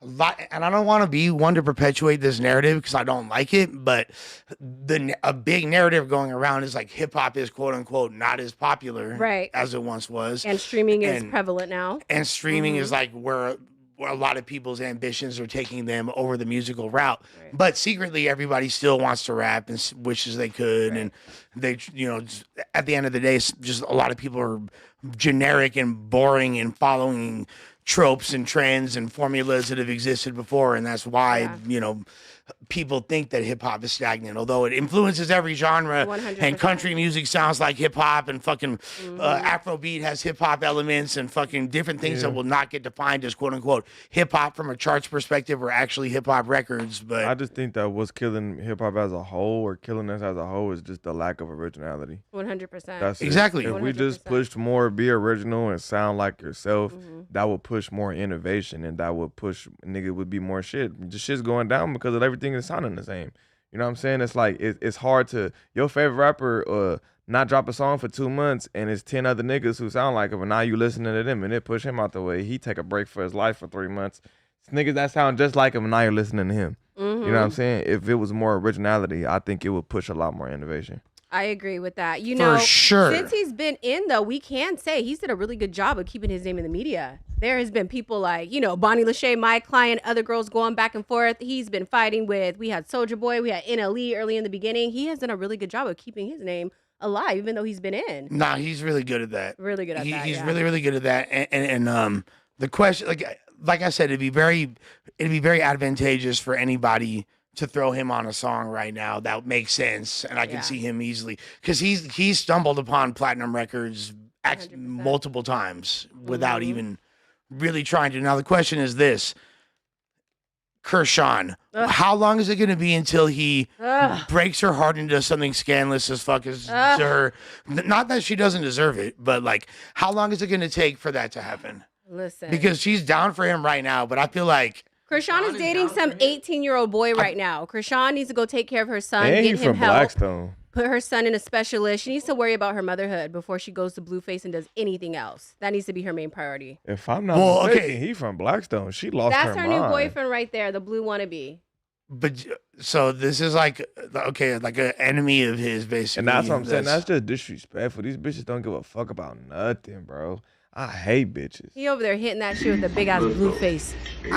a lot, and I don't want to be one to perpetuate this narrative because I don't like it, but a big narrative going around is like hip hop is quote unquote not as popular Right. as it once was, And streaming is And- prevalent now. and streaming is like where a lot of people's ambitions are taking them over the musical route. Right. But secretly, everybody still wants to rap and wishes they could. And they, at the end of the day, just a lot of people are generic and boring and following tropes and trends and formulas that have existed before. And that's why, people think that hip hop is stagnant, although it influences every genre. 100%. And country music sounds like hip hop, and fucking Afrobeat has hip hop elements, and fucking different things that will not get defined as quote unquote hip hop from a charts perspective or actually hip hop records. But I just think that what's killing hip hop as a whole or killing us as a whole is just the lack of originality. 100%. That's it. Exactly. If we just 100%. pushed more, be original and sound like yourself, that would push more innovation and that would push nigga would be more shit. The shit's going down because of everything is sounding the same. You know what I'm saying? It's like it's hard to your favorite rapper not drop a song for 2 months and it's 10 other niggas who sound like him and now you listening to them and it push him out the way. He take a break for his life for 3 months. It's niggas that sound just like him and now you're listening to him. You know what I'm saying? If it was more originality, I think it would push a lot more innovation. I agree with that. For sure. Since he's been in, though, we can say he's did a really good job of keeping his name in the media. There has been people like, Bonnie Lachey, my client, other girls going back and forth. He's been fighting we had Soulja Boy, we had NLE early in the beginning. He has done a really good job of keeping his name alive, even though he's been in. nah, he's really good at that. Really good at that, He's yeah. really, really good at that. And the question, like I said, it'd be very advantageous for anybody to throw him on a song right now that makes sense, and I can Yeah. see him easily because he's stumbled upon platinum records 100%. multiple times without Mm-hmm. even really trying to. Now the question is this: Krishan, how long is it going to be until he Ugh. breaks her heart into something scandalous as fuck as to her? Not that she doesn't deserve it, but like, how long is it going to take for that to happen? Listen. Because she's down for him right now, but I feel like Krishan is is dating down some for him. 18-year-old boy right now. Krishan needs to go take care of her son, And get he's him from help, Blackstone. put her son in a specialist. She needs to worry about her motherhood before she goes to Blueface and does anything else. That needs to be her main priority. If I'm not Well, mistaken, okay. he from Blackstone. She lost That's her new mind. boyfriend right there, the blue wannabe. But so this is like like an enemy of his basically. And that's what I'm saying. That's just disrespectful. These bitches don't give a fuck about nothing, bro. I hate bitches. He over there hitting that shit with a big ass Blueface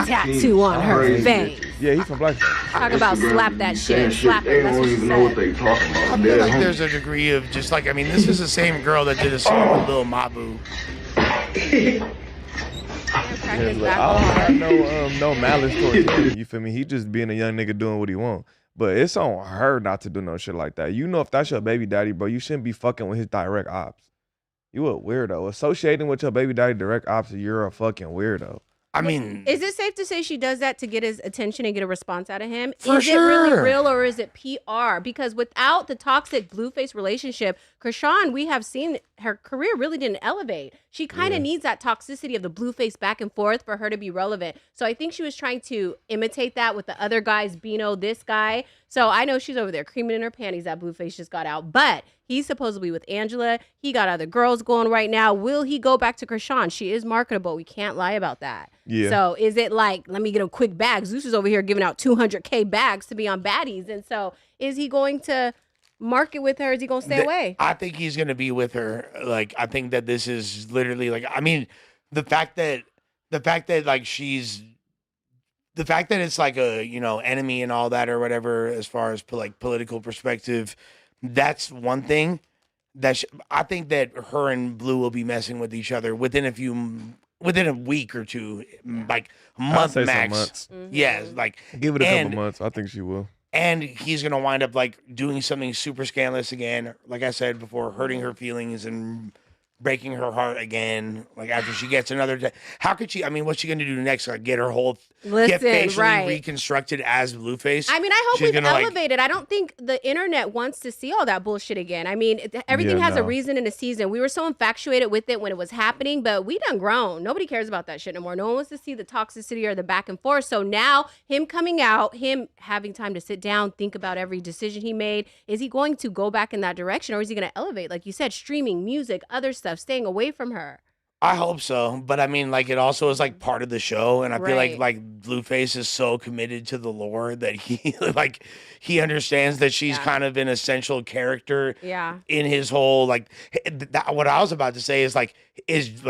tattoo on her face. Yeah, he from Blackface. Talk about slap that shit, slap it. That's what she said. I feel like there's a degree of just like, I mean, this is the same girl that did a song with Lil Mabu. Practice Look, back I don't hard. have no malice towards him. You feel me? He just being a young nigga doing what he want. But it's on her not to do no shit like that. You know, if that's your baby daddy, bro, you shouldn't be fucking with his direct ops. You a weirdo. Associating with your baby daddy direct ops, you're a fucking weirdo. I mean, Is it safe to say she does that to get his attention and get a response out of him? For Is it really sure. real or is it PR? Because without the toxic Blueface relationship, Krishan, we have seen her career really didn't elevate. She kind of needs that toxicity of the Blueface back and forth for her to be relevant. So I think she was trying to imitate that with the other guys, Bino, this guy. So I know she's over there creaming in her panties that Blueface just got out. But he's supposedly with Angela. He got other girls going right now. Will he go back to Krishan? She is marketable. We can't lie about that. Yeah. So is it like, let me get a quick bag? Zeus is over here giving out 200K bags to be on baddies. And so is he going to market with her? Is he going to stay away? I think he's gonna be with her. Like, I think that this is literally like, I mean, the fact that like the fact that it's like a, you know, enemy and all that or whatever, as far as like political perspective, that's one thing. I think that her and Blue will be messing with each other within a week or two, like a I'd month say some max. months. Yeah, like Give it a and- couple months. I think she will. and he's gonna wind up like doing something super scandalous again, like I said before, hurting her feelings and breaking her heart again. Like after she gets another, how could she? I mean, what's she gonna do next? Like get her whole get Listen, facially right. reconstructed as Blueface? I mean, I hope She's we've gonna, like- elevated. I don't think the internet wants to see all that bullshit again. I mean, everything Yeah, has a no. reason and a season. We were so infatuated with it when it was happening, but we done grown. Nobody cares about that shit no more. No one wants to see the toxicity or the back and forth. So now him coming out, him having time to sit down, think about every decision he made. Is he going to go back in that direction or is he going to elevate? Like you said, streaming, music, other stuff, staying away from her. I hope so, but I mean, like it also is like part of the show, and I feel Right. like Blueface is so committed to the lore that he like he understands that she's Yeah. kind of an essential character Yeah. in his whole like. What I was about to say is like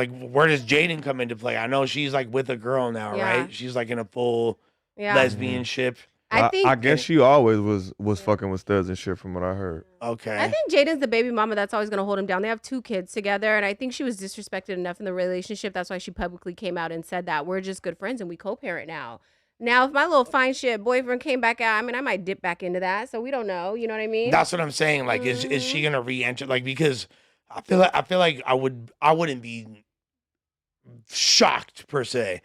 where does Jaden come into play? I know she's like with a girl now, Yeah. right? She's like in a full Yeah. lesbianship. I think I guess she always was fucking with studs and shit from what I heard. Okay, I think Jaden's the baby mama that's always going to hold him down. They have 2 kids together, and I think she was disrespected enough in the relationship. That's why she publicly came out and said that we're just good friends and we co-parent now. Now, if my little fine shit boyfriend came back out, I mean, I might dip back into that. So we don't know. You know what I mean? that's what I'm saying. Like, is she gonna re-enter? Like, because I feel like I wouldn't be shocked per se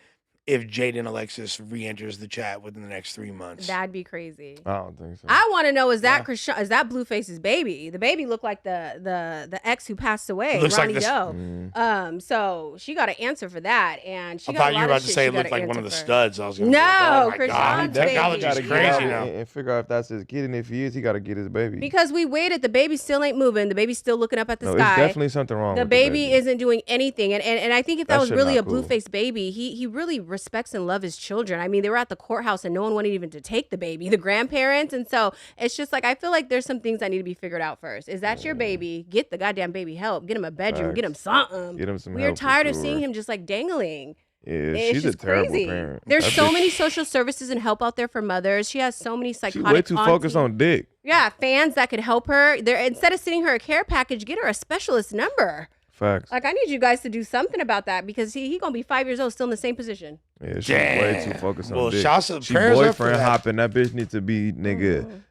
if Jaden Alexis re-enters the chat within the next 3 months. That'd be crazy. I don't think so. I want to know, is that Krishan, is that Blueface's baby? The baby looked like the ex who passed away, Looks like Ronnie this- Doe. So she got to answer for that, and she I got thought a you lot were about of to shit say she it looked gotta like one of the answer for. studs. I was gonna No, be like, oh my Krishan's God, baby. technology's Gotta crazy get out now. and figure out if that's his kid, and if he is, he got to get his baby. Because we waited, the baby still ain't moving. The baby's still looking up at the no, sky. it's definitely something wrong. The with baby isn't doing anything, and I think if that That was shit really a not cool. Blueface baby, he really respects and loves his children. I mean, they were at the courthouse and no one wanted even to take the baby, the grandparents, and so it's just like I feel like there's some things that need to be figured out first. Is that your baby? Get the goddamn baby help. Get him a bedroom. Get him something. Get him some We are help for tired of sure. seeing him just like dangling. Yeah, It's she's a just terrible crazy. parent. There's That so bitch- many social services and help out there for mothers. She has so many She psychotic. way too focused aunties. on dick. Yeah, fans that could help her. There, instead of sending her a care package, get her a specialist number. Facts. Like I need you guys to do something about that because he gonna be 5 years old still in the same position. Yeah, she's way too Damn. focused on Well, dick. shouts to She prayers up for boyfriend that. hopping. That bitch needs to be nigga.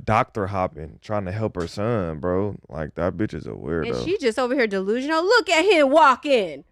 Doctor hopping, trying to help her son, bro. Like that bitch is a weirdo. And she just over here delusional. Look at him walking.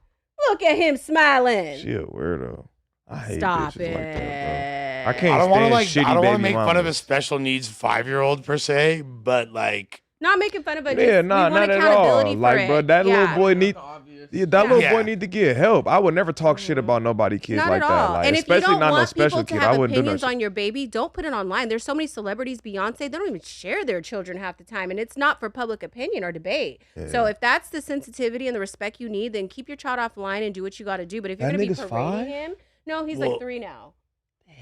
Look at him smiling. She a weirdo. I hate Stop bitches it. like that, bro. I can't I don't want to stand like. shitty I don't want to baby make fun of a mamas. special needs 5-year-old per se, but like, Not making fun of it. Yeah, we nah, want not at accountability all. for Like, it. bro, that Yeah. little boy need. Obvious. Yeah, that Yeah. little Yeah. boy need to get help. I would never talk shit about nobody kids Not like at that. all. Like, And if you especially don't not no want special people to kid. I have wouldn't do no opinions shit. on your baby, don't put it online. There's so many celebrities, Beyonce, they don't even share their children half the time, and it's not for public opinion or debate. So if that's the sensitivity and the respect you need, then keep your child offline and do what you got to do. But if you're That gonna be nigga's parading 5? him, no, he's Well- like 3 now.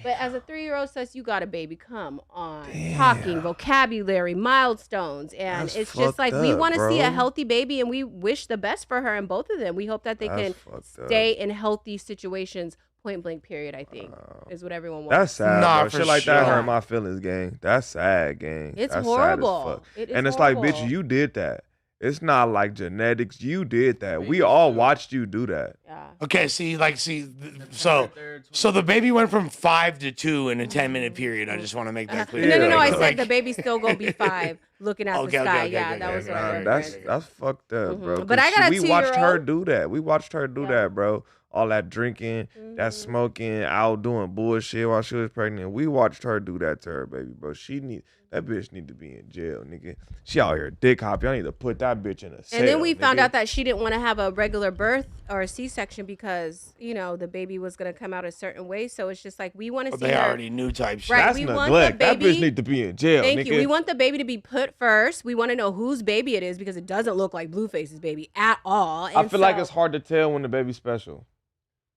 But as a 3-year-old sus, you got a baby. Come on. Talking, vocabulary, milestones. And That's it's just like fucked we up, want to see a bro. healthy baby, and we wish the best for her and both of them. We hope that they That's can fucked up. stay in healthy situations, point blank, period, I think, is what everyone wants. That's sad, Nah, bro. for Shit like that sure. hurt my feelings, gang. That's sad, gang. It's That's horrible. Sad as fuck. It is And it's horrible. like, bitch, you did that. It's not like genetics. You did that. We Babies all too. watched you do that. Yeah. Okay, so the baby went from 5 to 2 in a 10-minute period. I just want to make that clear. No, Yeah, I like- said the baby's still gonna be 5, looking at Okay, the sky. okay, Yeah, okay, that okay, was okay. what I Nah, referenced. that's fucked up, bro. Mhm. But I 'Cause got a we watched her 2-year-old. do that. We watched her do Yeah. that, bro. All that drinking, that Mhm. smoking, out doing bullshit while she was pregnant. We watched her do that to her baby, bro. That bitch need to be in jail, nigga. She out here dick hopping. I need to put that bitch in a cell. And then we found nigga. out that she didn't want to have a regular birth or a C-section because, the baby was going to come out a certain way. So it's just like, we want to Well, see they her. already knew type shit. Right, That's we want the neglect. That baby- bitch need to be in jail, Thank nigga. you. We want the baby to be put first. We want to know whose baby it is because it doesn't look like Blueface's baby at all. I And feel like so- it's hard to tell when the baby's special.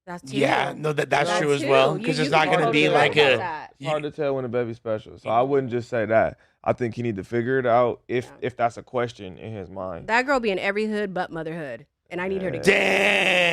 That's too. Yeah, no, that's That's true as too. well. You- Because you it's not can going to be totally like right a. about that. It's hard to tell when the baby's special. So I wouldn't just say that. I think he need to figure it out if that's a question in his mind. That girl be in every hood but motherhood. And I need her to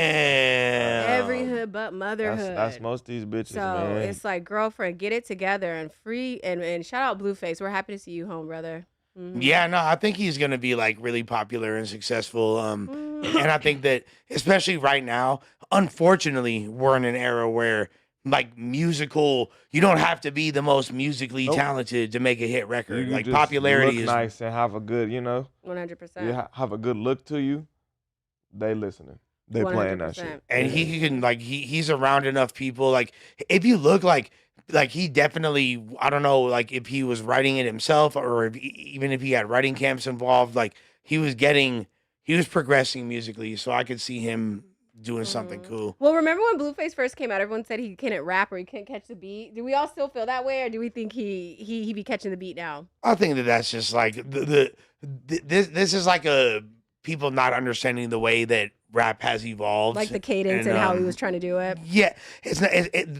Damn. every hood but motherhood. That's most of these bitches, So man. it's like, girlfriend, get it together and free and shout out Blueface. We're happy to see you home, brother. Mhm. Yeah, no, I think he's gonna be like really popular and successful. Mhm. And I think that especially right now, unfortunately, we're in an era where like musical, you don't have to be the most musically Nope. talented to make a hit record. You Like just popularity look is nice and have a good, 100%. you have a good look to you. They listening. They playing that 100%. shit. and he can like he's around enough people. Like if you look like he definitely, I don't know, like if he was writing it himself or even if he had writing camps involved, like he was progressing musically. So I could see him doing something cool. Well, remember when Blueface first came out, everyone said he couldn't rap or he couldn't catch the beat. Do we all still feel that way, or do we think he be catching the beat now? I think that's just like this is like a people not understanding the way that rap has evolved, Like the cadence and how he um, was trying to do it. Yeah, it's not.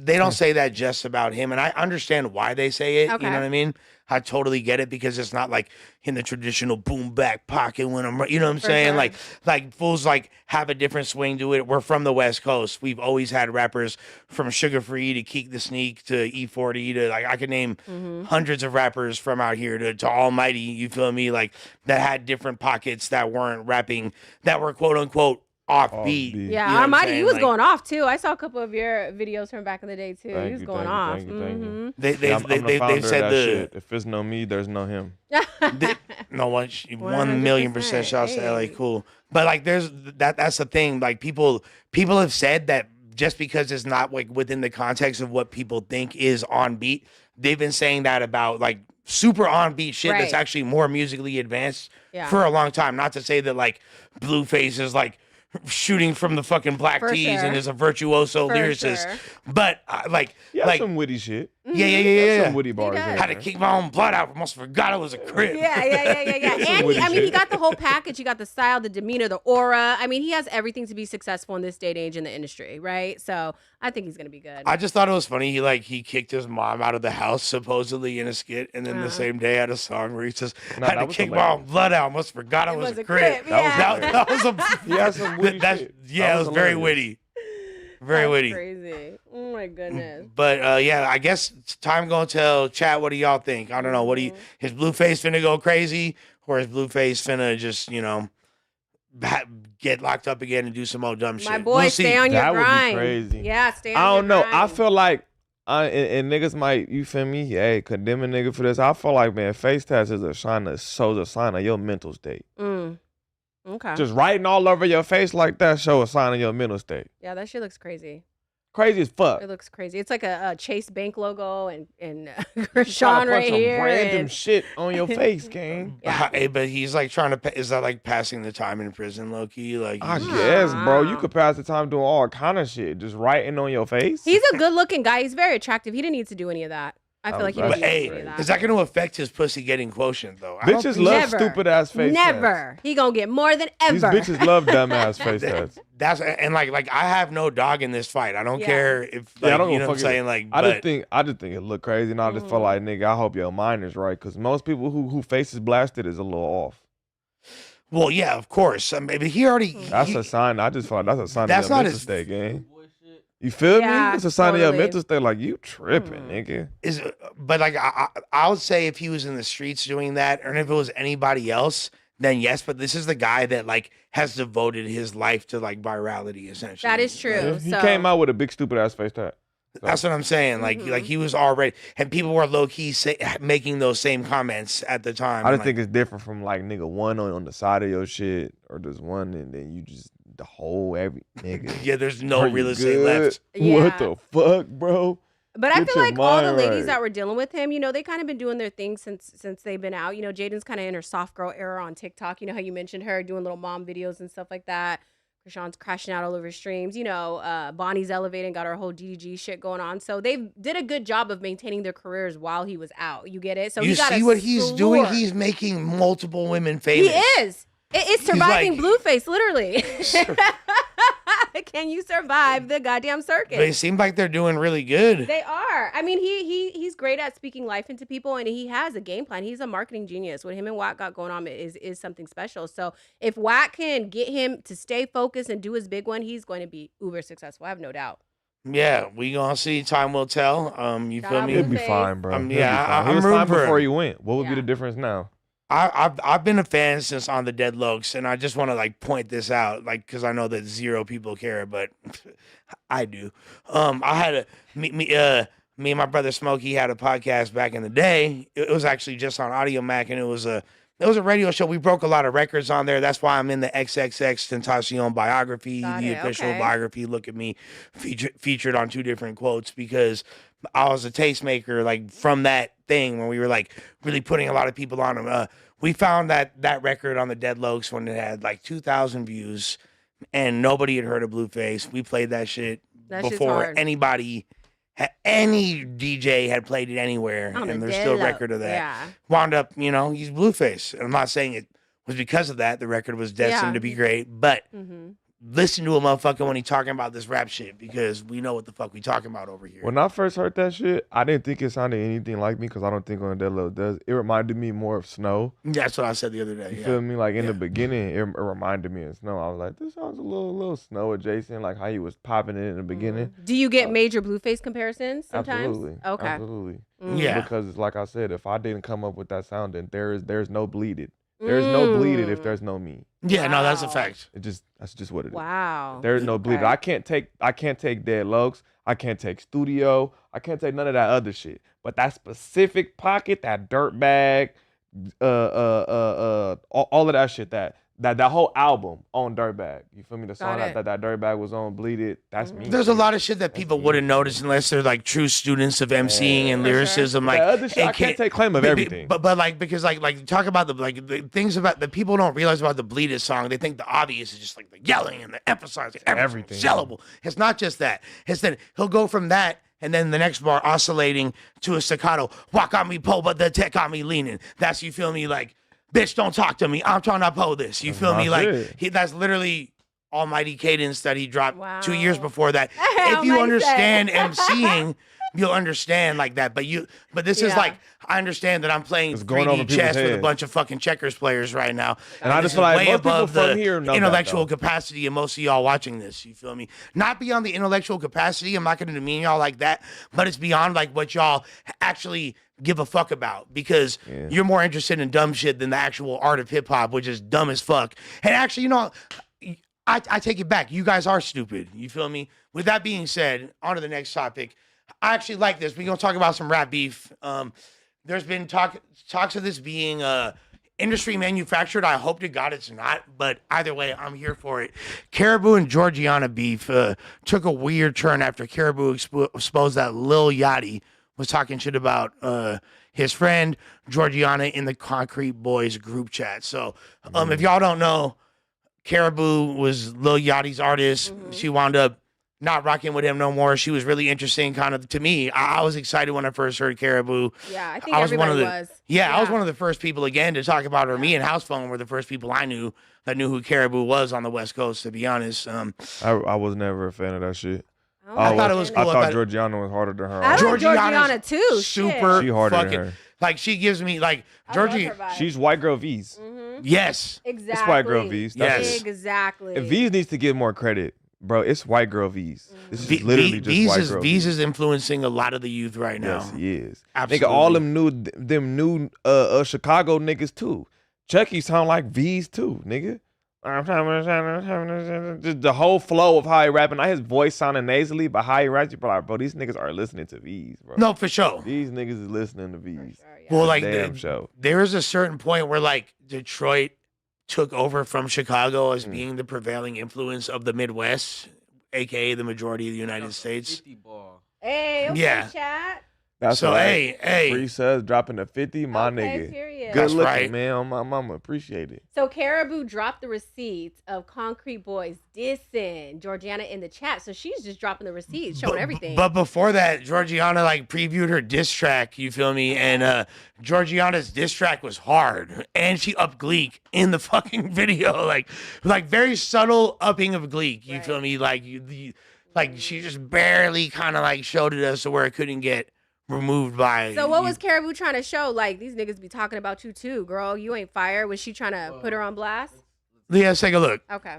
They don't say that just about him, and I understand why they say it. Okay. You know what I mean? I totally get it because it's not like in the traditional boom back pocket when I'm, you know what I'm For saying? sure. Like fools like have a different swing to it. We're from the West Coast. We've always had rappers from Sugar Free to Keek the Sneak to E40 to like I could name hundreds of rappers from out here to Almighty. You feel me? Like that had different pockets that weren't rapping, that were quote unquote offbeat. Offbeat. Yeah, You know what I'm Armani, saying? he was Like, going off too. I saw a couple of your videos from back in the day too. Thank He was you, going thank you, off. thank you, thank you. Mhm. They I'm the they've founder of said that the shit. If it's no me, there's no him. no one 1,000,000% shouts to LA Hey. cool. But like there's that's the thing. Like people have said that just because it's not like within the context of what people think is on beat, they've been saying that about like super on beat shit that's Right. actually more musically advanced Yeah. for a long time. Not to say that like Blueface is like shooting from the fucking black For tees sure. and is a virtuoso For lyricist. sure. But like Yeah, like some witty shit. yeah. There's some witty bars. does. in Had to there. kick my own blood out. Almost forgot it was a crib. Yeah. Some And witty he shit. got the whole package. He got the style, the demeanor, the aura. I mean, he has everything to be successful in this day and age in the industry, right? So I think he's gonna be good. I just thought it was funny. He kicked his mom out of the house supposedly in a skit, and then the same day had a song where he says, Nah, "Had that to was kick my hilarious. own blood out. Almost forgot it was a crib." Yeah. That was a He had some witty that- shit. Yeah, That it was was very hilarious. witty, very That's witty. Crazy. Oh my goodness. But yeah, I guess it's time gonna tell chat. What do y'all think? I don't know. What do you? Is Blueface finna go crazy, or is Blueface finna just get locked up again and do some old dumb shit? My boy, We'll see. stay on your That would be grind. crazy. Yeah, stay on I don't your know. grind. I feel like and niggas might, you feel me? Hey, condemn a nigga for this. I feel like, man, face tats is a sign of your mental state. Okay. Just writing all over your face like that show a sign of your mental state. Yeah, that shit looks crazy. Crazy as fuck. It looks crazy. It's like a Chase Bank logo and Trying Krishan to right put some here. random and- shit on your face, gang. Yeah. Hey, but he's like trying to. Is that like passing the time in prison, low key? Like, I he's- guess, bro. You Wow. could pass the time doing all kind of shit. Just writing on your face. He's a good looking guy. He's very attractive. He didn't need to do any of that. I feel was like he actually But didn't hey, do that. is that going to affect his pussy getting quotient though? I don't Bitches think love Never. stupid ass face tats. Never. He gonna get more than ever. These bitches love dumb ass face tats. that's and like I have no dog in this fight. I don't Yeah. care if Yeah, I like don't you give know a what I'm fuck saying like. I But just think it look crazy, and I just feel like nigga, I hope your mind is right, because most people who face is blasted is a little off. well, yeah, of course. I mean, he already. That's he- a sign. I just feel like that's a sign That's of your not mental his- state, gang. Boy shit. You feel Yeah, me? It's a sign of your totally. mental state. Like you tripping, nigga. is but like I would say if he was in the streets doing that, or if it was anybody else, then yes. But this is the guy that like has devoted his life to like virality, essentially. That is true. Yeah, he so came out with a big stupid ass face tat. That's what I'm saying. Like he was already, and people were low key making those same comments at the time. I I'm just like, think it's different from like nigga one on the side of your shit, or just one and then you just the whole every nigga. yeah, there's no Are you real estate good? left. What Yeah. the fuck, bro? But I Get feel your like all the mind ladies right. that were dealing with him, you know, they kind of been doing their thing since they've been out. You know, Jaden's kind of in her soft girl era on TikTok. You know how you mentioned her doing little mom videos and stuff like that. Krishan's crashing out all over streams. You know, Bonnie's elevating, got her whole DDG shit going on. So they did a good job of maintaining their careers while he was out. You get it? So You he got see a what he's doing? slew. He's making multiple women He famous. is. It's surviving like- Blueface, literally. Can you survive the goddamn circus? They seem like they're doing really good. They are. I mean, he's great at speaking life into people, and he has a game plan. He's a marketing genius. What him and Watt got going on is something special. So if Watt can get him to stay focused and do his big one, he's going to be uber successful. I have no doubt. Yeah, we gonna see. Time will tell. You Shout feel out me? He'll be Blueface. fine, bro. He'll be yeah, fine. He I'm was rooting fine for before him. you went. What would be Yeah. the difference now? I've been a fan since On the Dead Lokes, and I just want to like point this out, like because I know that zero people care, but I do. I had me and my brother Smokey had a podcast back in the day. It was actually just on Audio Mac, and it was a radio show. We broke a lot of records on there. That's why I'm in the XXX Tentacion biography, Got the it, official okay. biography. Look at me, featured on 2 different quotes because I was a tastemaker, like from that thing when we were like really putting a lot of people on them. We found that record on the Dead Lokes when it had like 2,000 views, and nobody had heard of Blueface. We played that shit That shit's before hard. anybody, any DJ had played it anywhere, On the and there's Dead still a Lokes, record of that. yeah. Wound up, he's Blueface. And I'm not saying it was because of that. The record was destined Yeah. to be great, but Mm-hmm. listen to a motherfucker when he talking about this rap shit because we know what the fuck we talking about over here. When I first heard that shit, I didn't think it sounded anything like me, because I don't think On Dead Low does. It reminded me more of Snow. That's what I said the other day. You Yeah. feel me? Like in the Yeah. beginning, it reminded me of Snow. I was like, this sounds a little Snow adjacent, like how he was popping it in the beginning. Do you get major Blueface comparisons sometimes? Absolutely. Okay. Absolutely. Yeah. Because like I said, if I didn't come up with that sound, then there's no bleeded. There's no bleeded if there's no me. Yeah, no, that's a Wow. fact. That's just what it is. Wow. There's no bleeded. Okay. I can't take Dead Lokes. I can't take Studio. I can't take none of that other shit. But that specific pocket, that dirt bag, all of that shit, that whole album on Dirtbag. You feel me? The song Got it. that Dirtbag was on, Bleeded. That's me. There's a lot of shit that people me. wouldn't notice unless they're like true students of emceeing and For sure. lyricism. Like That other shit, I it can't take claim of everything. But like because like talk about the things about the people don't realize about the Bleed It song. They think the obvious is just like the yelling and the emphasizing everything. Everything. Sellable. It's not just that. It's that he'll go from that. And then the next bar oscillating to a staccato. Walk on me, pull, but the tech on me leaning. That's, you feel me, like, bitch, don't talk to me. I'm trying to pull this. You That's feel me? my Like, shit. that's literally Almighty Cadence that he dropped Wow. 2 years before that. If you Almighty understand said. MCing, you'll understand like that. But this is Yeah. like, I understand that I'm playing It's going over 3D people's chess with a heads. bunch of fucking checkers players right now. And I this just feel is like way most people above from the here know that, intellectual though. capacity of most of y'all watching this. You feel me? Not beyond the intellectual capacity. I'm not going to demean y'all like that, but it's beyond like what y'all actually give a fuck about because you're more interested in dumb shit than the actual art of hip hop, which is dumb as fuck. And actually, I take it back. You guys are stupid. You feel me? With that being said, on to the next topic. I actually like this. We're going to talk about some rap beef. There's been talks of this being industry manufactured. I hope to God it's not, but either way, I'm here for it. Caribou and Georgiana beef took a weird turn after Caribou exposed that Lil Yachty was talking shit about his friend Georgiana in the Concrete Boys group chat. So if y'all don't know, Caribou was Lil Yachty's artist. She wound up not rocking with him no more. She was really interesting, kind of to me. I was excited when I first heard Caribou. Yeah, I think I was one everybody of the was. I was one of the first people again to talk about her. Me and House Phone were the first people I knew that knew who Caribou was on the West Coast. To be honest, I was never a fan of that shit. I thought it was cool. I thought Georgiana was harder than her. I like Georgiana's Georgiana too. super She harder than fucking her. like she gives me like Georgie. She's white girl V's. Yes, Exactly. It's white girl V's. That's Yes. it. Exactly. If V's needs to get more credit, bro, it's white girl V's. This is literally just V's white is girl V's is influencing a lot of the youth right now. Yes, he is. Absolutely. Nigga, all them new Chicago niggas too. Chucky sound like V's too, nigga. Just the whole flow of how he rapping, not his voice sounding nasally, but how he raps, you like, bro, these niggas are listening to V's, bro. No, for sure. These niggas is listening to V's. Well, like Damn show. there is a certain point where like Detroit took over from Chicago as being the prevailing influence of the Midwest, aka the majority of the United States. 50 ball. Hey, okay, Yeah. chat. That's So right. hey, Free subs dropping to 50, my Okay, nigga. period. Good That's looking, right. man. On my mama, appreciate it. So Caribou dropped the receipts of Concrete Boys dissing Georgiana in the chat. So she's just dropping the receipts, showing everything. But before that, Georgiana like previewed her diss track, you feel me? And Georgiana's diss track was hard. And she upped Gleek in the fucking video. Like very subtle upping of Gleek, you feel me? Like she just barely kind of like showed it us to where it couldn't get removed by. So what was Caribou trying to show? Like, these niggas be talking about you too, girl. You ain't fire. Was she trying to put her on blast? Let's take a look. Okay.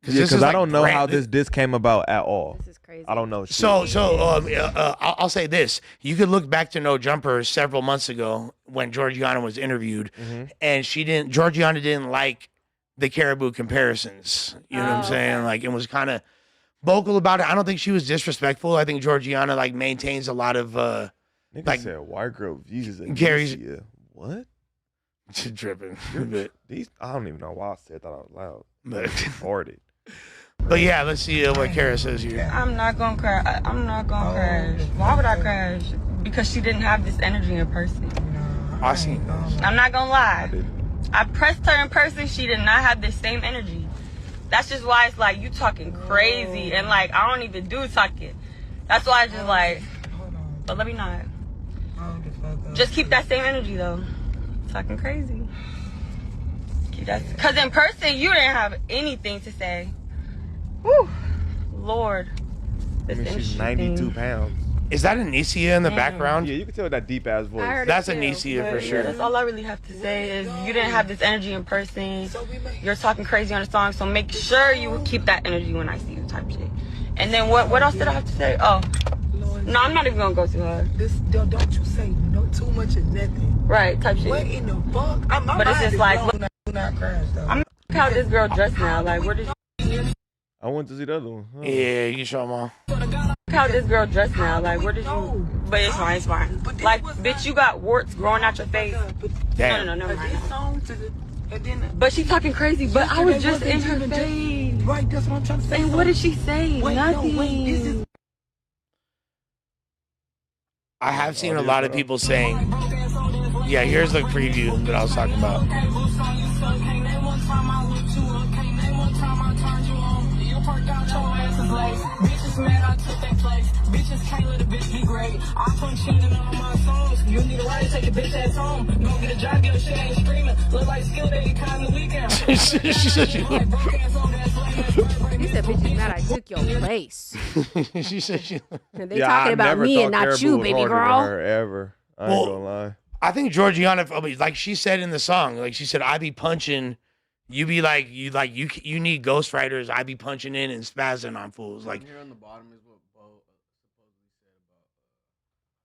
Because I don't know how this diss came about at all. This is crazy. I don't know. Shit. I'll say this. You could look back to No Jumper several months ago when Georgiana was interviewed, and Georgiana didn't like the Caribou comparisons. You know what I'm saying? Okay. Like, it was kind of vocal about it. I don't think she was disrespectful. I think Georgiana like maintains a lot of Nigga like said white girl views and Gary's- what? dripping a bit. These I don't even know why I said that out loud. But, Retarded. but yeah, let's see what Kara says here. I'm not gonna cry. I'm not gonna crash. Why would I crash? Because she didn't have this energy in person. I seen. I'm not gonna lie. didn't. I pressed her in person. She did not have the same energy. That's just why it's like you talking crazy and like I don't even do talking. That's why I just like. But let me not. Just keep that same energy though. Talking crazy. Keep that. Cause in person you didn't have anything to say. Whew. Lord. I This mean, she's industry 92 thing. pounds. Is that Anicia in the background? Yeah, you can tell that deep ass voice. I heard That's it too. Anicia for But sure. yeah, that's all I really have to say is you didn't have this energy in person. You're talking crazy on the song, so make sure you keep that energy when I see you type shit. And then what else did I have to say? Oh, no, I'm not even gonna go too hard. Don't you say no too much of nothing. Right, type What shit. in the fuck? But it's just like, look not crash though. I'm how this girl dressed now. Like, where did you I went to see the other one. Huh. Yeah, you can show them all. how this girl dressed now? Like, where did you? But it's fine, it's fine. Like, bitch, you got warts growing out your face. Damn. No, never mind. This song to the, and then But she talking crazy. But I was just in her face. right. That's what I'm trying to say. And what did she say? Wait, Nothing. no, wait. This is I have seen a lot of people saying, yeah, here's the preview that I was talking about. She said she looked. You said, bitch, is mad I took your place. She said she. And they Yeah, talking I about never me thought and not Caribou you, was baby harder than girl. her ever. I ain't Well, gonna lie. I think Georgiana, like she said in the song, like she said, I be punching, you be like you need ghostwriters. I be punching in and spazzing on fools. Like Here on the bottom is what Bo supposedly said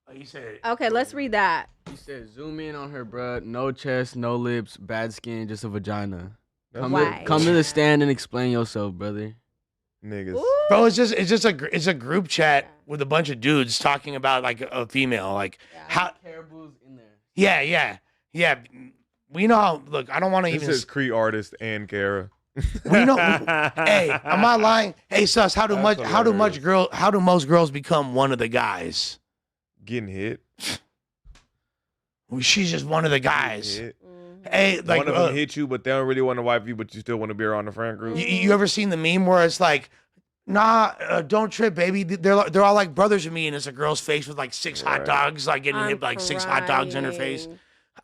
about. he said. Okay, let's read that. He said, "Zoom in on her, bruh. No chest, no lips, bad skin, just a vagina. Come Why? to, come to the stand and explain yourself, brother." Niggas. Ooh. Bro, it's just a group chat with a bunch of dudes talking about like a female. Like how? Caribou's in there. Yeah. We know how. Look, I don't want to This even. is Cree artist and Kara. We know. Hey, am I lying? Hey, sus, how do most girls become one of the guys? Getting hit. Well, she's just one of the guys. Hit. Hey, like One of them hit you, but they don't really want to wipe you, but you still want to be around the friend group. you ever seen the meme where it's like Nah, don't trip, baby. They're all like brothers to me, and it's a girl's face with like 6 hot dogs, like getting hit like 6 hot dogs in her face. crying.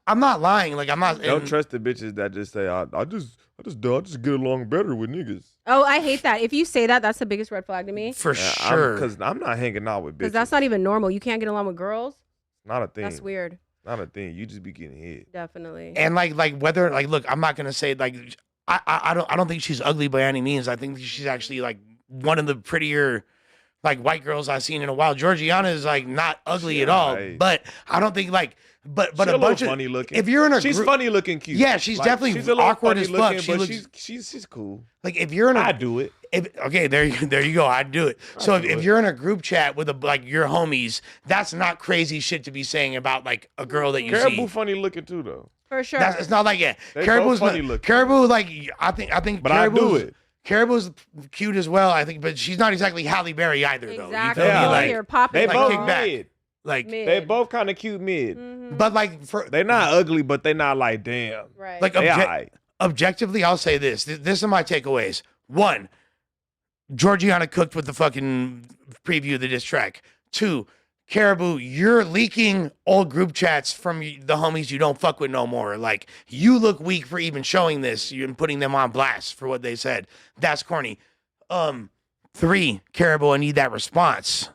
I'm not lying. Like I'm not. Don't and- trust the bitches that just say, I just get along better with niggas. Oh, I hate that. If you say that, that's the biggest red flag to me. For sure. Because I'm not hanging out with bitches. Because that's not even normal. You can't get along with girls. not a thing. That's weird. Not a thing. You just be getting hit. Definitely. And like whether like look, I'm not gonna say like I don't think she's ugly by any means. I think she's actually like one of the prettier like white girls I've seen in a while. Georgiana is like not ugly at all, Right. but I don't think like but She's a bunch of funny looking. if you're in a she's group, funny looking, cute. Yeah, she's definitely she's a little awkward funny as fuck. looking, She but looks- she's cool. like if you're in a I do it. okay, there you go. I'd do it. So if you're in a group chat with like your homies, that's not crazy shit to be saying about like a girl that you Caribou see. funny looking too though. For sure. It's not like yeah. They Caribou's both funny not, looking. Caribou like I think. But I do Caribou's- it. Caribou's cute as well, I think, but she's not exactly Halle Berry either, though. Exactly. You feel me? Yeah. Like, You're popping. They like, both kick back. mid. like, Mid. They both kind of cute mid. Mhm. but like for They not ugly, but they not like damn. Right. like They obje- alright. objectively, I'll say this. This are my takeaways. One, Georgiana cooked with the fucking preview of the diss track. Two, Caribou, you're leaking old group chats from the homies you don't fuck with no more. Like, you look weak for even showing this and putting them on blast for what they said. That's corny. Three, Caribou, I need that response.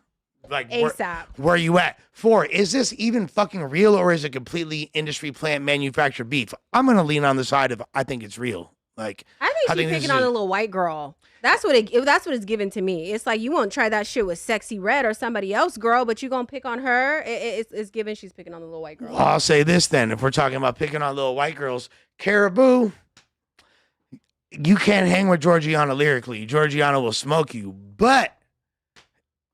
Like, ASAP. where you at? Four, is this even fucking real or is it completely industry plant manufactured beef? I'm gonna lean on the side of I think it's real. Like, I think I she's think this picking is on a- a little white girl. That's what it's given to me. It's like you won't try that shit with Sexy Red or somebody else, girl, but you gonna pick on her. It's given she's picking on the little white girl. well, I'll say this then. If we're talking about picking on little white girls, Caribou, you can't hang with Georgiana lyrically. Georgiana will smoke you. But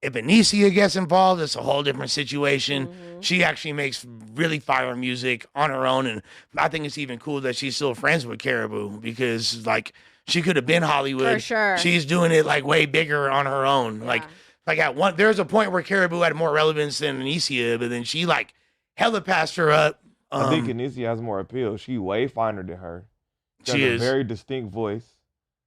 if Anicia gets involved, it's a whole different situation. Mhm. She actually makes really fire music on her own. And I think it's even cool that she's still friends with Caribou because, like, she could have been Hollywood. For sure. She's doing it, like, way bigger on her own. Yeah. Like at one, there's a point where Caribou had more relevance than Anicia, but then she, like, hella passed her up. I think Anicia has more appeal. She way finer than her. She has is. a very distinct voice.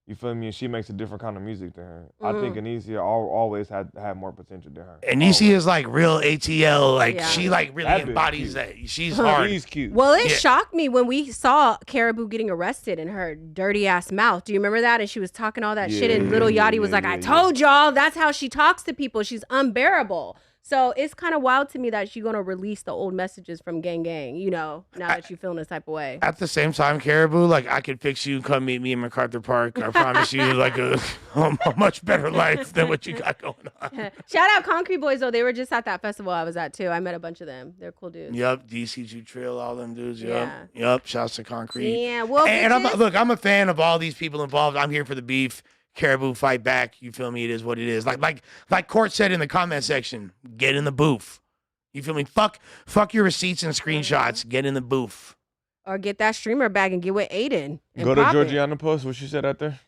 You feel me? And she makes a different kind of music than her. I Mm-hmm. think Anicia always had more potential than her. Anicia is like real ATL. Like Yeah. she like really That bitch embodies cute. that. She's Huh. hard. She's cute. Well, it Yeah. shocked me when we saw Caribou getting arrested in her dirty ass mouth. Do you remember that? And she was talking all that shit, and Little Yachty was like, "I told y'all, that's how she talks to people. She's unbearable." So it's kind of wild to me that she's gonna release the old messages from Gang Gang. You know, now that you're feeling this type of way. At the same time, Caribou, like I could fix you. Come meet me in MacArthur Park. I promise you, like a much better life than what you got going on. Shout out Concrete Boys though. They were just at that festival I was at too. I met a bunch of them. They're cool dudes. Yup, DCG Trail, all them dudes. Yup, Yeah. yup. Shouts to Concrete. Yeah. Well, And bitches- I'm a fan of all these people involved. I'm here for the beef. Caribou fight back. You feel me? It is what it is. Like Court said in the comment section, get in the booth. You feel me? Fuck your receipts and screenshots. Get in the booth. or get that streamer bag and get with Aiden. And Go to pop it. Georgiana post. What she said out there?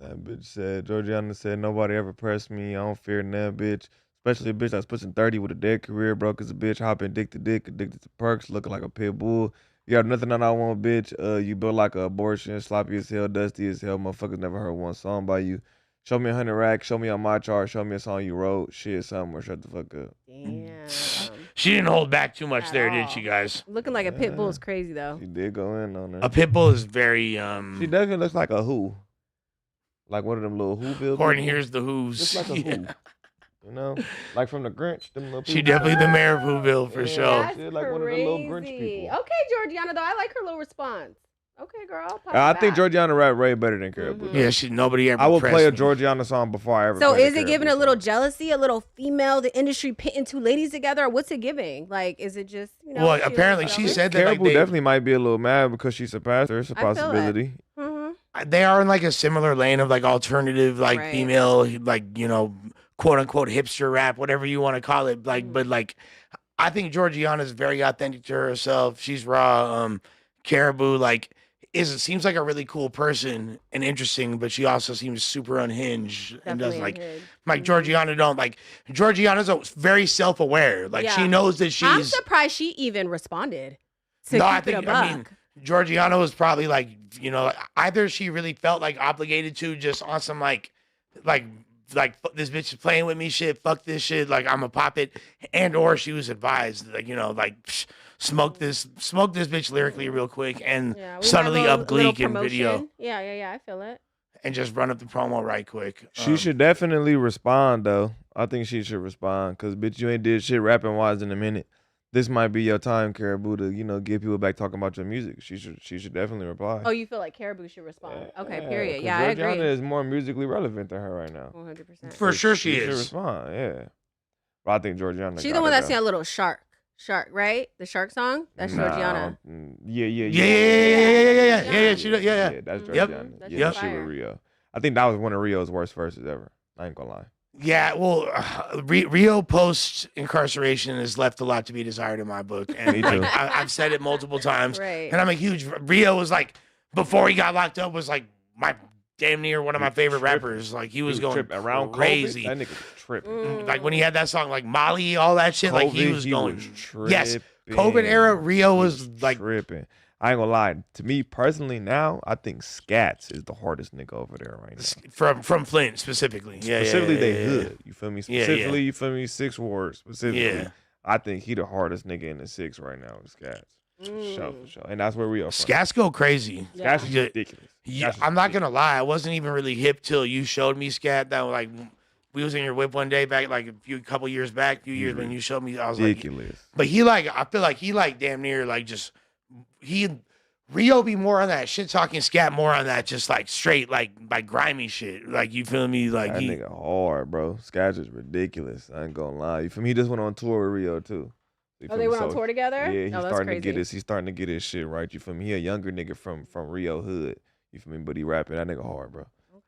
That bitch said, Georgiana said, nobody ever pressed me. I don't fear none, bitch. Especially a bitch that's pushing 30 with a dead career, broke as a bitch, hopping dick to dick, addicted to perks, looking like a pit bull. You have nothing that I want, bitch. You built like an abortion, sloppy as hell, dusty as hell. Motherfuckers never heard one song by you. Show me 100 racks, show me on my chart, show me a song you wrote. Shit, something, or shut the fuck up. Damn. She didn't hold back too much At there, all. did she, guys? Looking like a pit bull is crazy though. She did go in on her. A pit bull is very She definitely looks like a who. Like one of them little Whoville. Horn people. hears the who's. Looks like a Yeah. who. You know? Like from the Grinch. Them little She people. definitely the mayor of Whoville for Yeah. sure. That's Shit like one of the little Grinch crazy. people. Okay, Georgiana though, I like her little response. Okay, girl. pop I it think back. Georgiana rap way better than Caribou. Mhm. Yeah, nobody ever. I will play a pressed me. Georgiana song before I ever. So play the is it giving Caribou a little song. jealousy, a little female, the industry pitting two ladies together, or what's it giving? Like, is it just Well, apparently she said that like Caribou they, definitely might be a little mad because she surpassed her. It's a I feel that. possibility. Mm-hmm. they are in like a similar lane of like alternative, like Right. female, like quote unquote hipster rap, whatever you want to call it. Like, but like, I think Georgiana is very authentic to herself. She's raw. Caribou seems like a really cool person and interesting, but she also seems super unhinged and does Georgiana's very self aware. Like she Yeah. knows that I'm she's. surprised she even responded. To No, keep I it think a buck. Georgiana was probably like, either she really felt like obligated to just on some like this bitch is playing with me shit, fuck this shit, like I'm a pop it, and or she was advised like, smoke this bitch lyrically real quick and Yeah, we subtly might go up a little Gleek in video promotion. Yeah, I feel it. and just run up the promo right quick. She should definitely respond though. I think she should respond because bitch, you ain't did shit rapping wise in a minute. This might be your time, Caribou, to get people back talking about your music. She should definitely reply. Oh, you feel like Caribou should respond? Okay, period. 'cause Yeah, I Georgiana agree. is more musically relevant than her right now. 100%. For sure she should is. respond, yeah. But I think Georgiana. She's got the one it, that though. sang a little shark, right? The shark song. That's Georgiana. Yeah. Yeah. She does, yeah. That's Yep. Georgiana. That's Yeah, just she fire. with Rio. I think that was one of Rio's worst verses ever. I ain't gonna lie. Yeah, well, Rio post incarceration has left a lot to be desired in my book, and Me too. like, I've said it multiple times. Right. And I'm a huge Rio was like before he got locked up was like my damn near one of my favorite rappers. Like he was going tripping around crazy. COVID, that nigga was tripping. Like when he had that song like Molly, all that shit. Like he COVID, was going. tripping. Yes, COVID era Rio He was like tripping. I ain't gonna lie. To me personally, now I think Scats is the hardest nigga over there right now. from Flint specifically. Yeah, Specifically, they yeah. hood. You feel me? Yeah, yeah. Specifically, you feel me? 6 Ward specifically. Yeah. I think he the hardest nigga in the 6 right now with Scats. For sure. And that's where we are from. Scats go crazy. Scats is Yeah. ridiculous. Yeah, Scats is I'm not ridiculous. gonna lie. I wasn't even really hip till you showed me Scat. That was like we was in your whip one day back like couple years back, few years when you showed me. I was ridiculous. like, but I feel like he like damn near like just Rio be more on that shit talking, Scat more on that just like straight like grimy shit. Like you feel me? Like That nigga hard, bro. Scats is ridiculous. I ain't gonna lie. You feel me? He just went on tour with Rio too. You Oh, feel they me? went on So, tour together? Yeah, he's Oh, that's starting to crazy. get his. He's starting to get his shit right. You feel me? He a younger nigga from Rio hood. You feel me? But he rapping. That nigga hard, bro.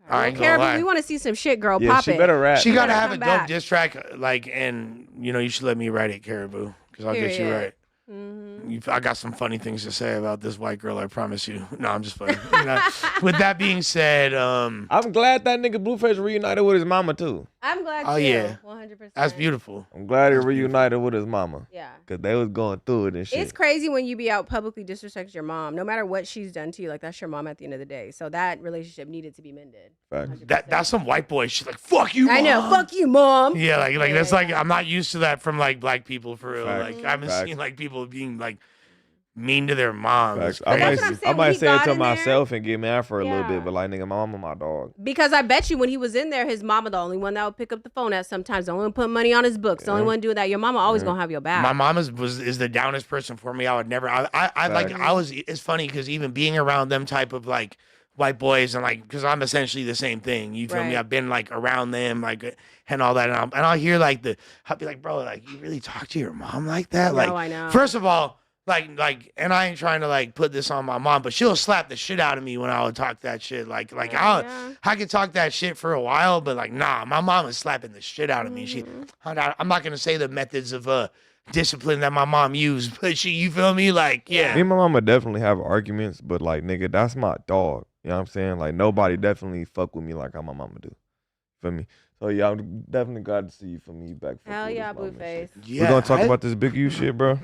I ain't gonna Caribou, lie. we want to see some shit, girl. Yeah, Pop she it. better rap. she man. gotta gotta have a come dope back. diss track. Like, and you should let me write it, Caribou, because I'll get you Period. right. I got some funny things to say about this white girl. I promise you. No, I'm just playing. With that being said, I'm glad that nigga Blueface reunited with his mama too. I'm glad. Oh, too. yeah. 100%. that's beautiful. I'm glad he reunited with his mama. Yeah. Cause they was going through it and shit. It's crazy when you be out publicly disrespect your mom, no matter what she's done to you. Like that's your mom at the end of the day. So that relationship needed to be mended. Facts. 100%. That's some white boy shit. Like fuck you. I know. Mom. Fuck you, mom. Yeah, like Yeah, that's yeah, like yeah. I'm not used to that from like black people for real. Facts. Like I haven't Facts. seen like people being like mean to their mom. Facts. It's I crazy. That's what I'm might, saying, I when might he say it got to in there- myself and get mad for a little Yeah. bit, but like nigga, my mama, my dog. Because I bet you when he was in there, his mama the only one that would pick up the phone at sometimes, the only one put money on his books, the only one doing that. Your mama always gonna have your back. My mom is the downest person for me. I would never. I like. Facts. I was. It's funny because even being around them type of like white boys and like because I'm essentially the same thing. You feel me? Right. I've been like around them like and all that, and I'll hear like I'll be like, bro, like you really talk to your mom like that? No, Like, I know. first of all. Like, and I ain't trying to like put this on my mom, but she'll slap the shit out of me when I would talk that shit. Like, Yeah. I could talk that shit for a while, but like, nah, my mom is slapping the shit out of me. I'm not gonna say the methods of discipline that my mom used, but you feel me? Like, yeah, Me and my mama definitely have arguments, but like nigga, that's my dog. You know what I'm saying? Like nobody definitely fuck with me like how my mama do. Feel me? So yeah, I'm definitely glad to see you for me back. Hell yeah, Blueface. yeah. We're gonna talk about this big U shit, bro.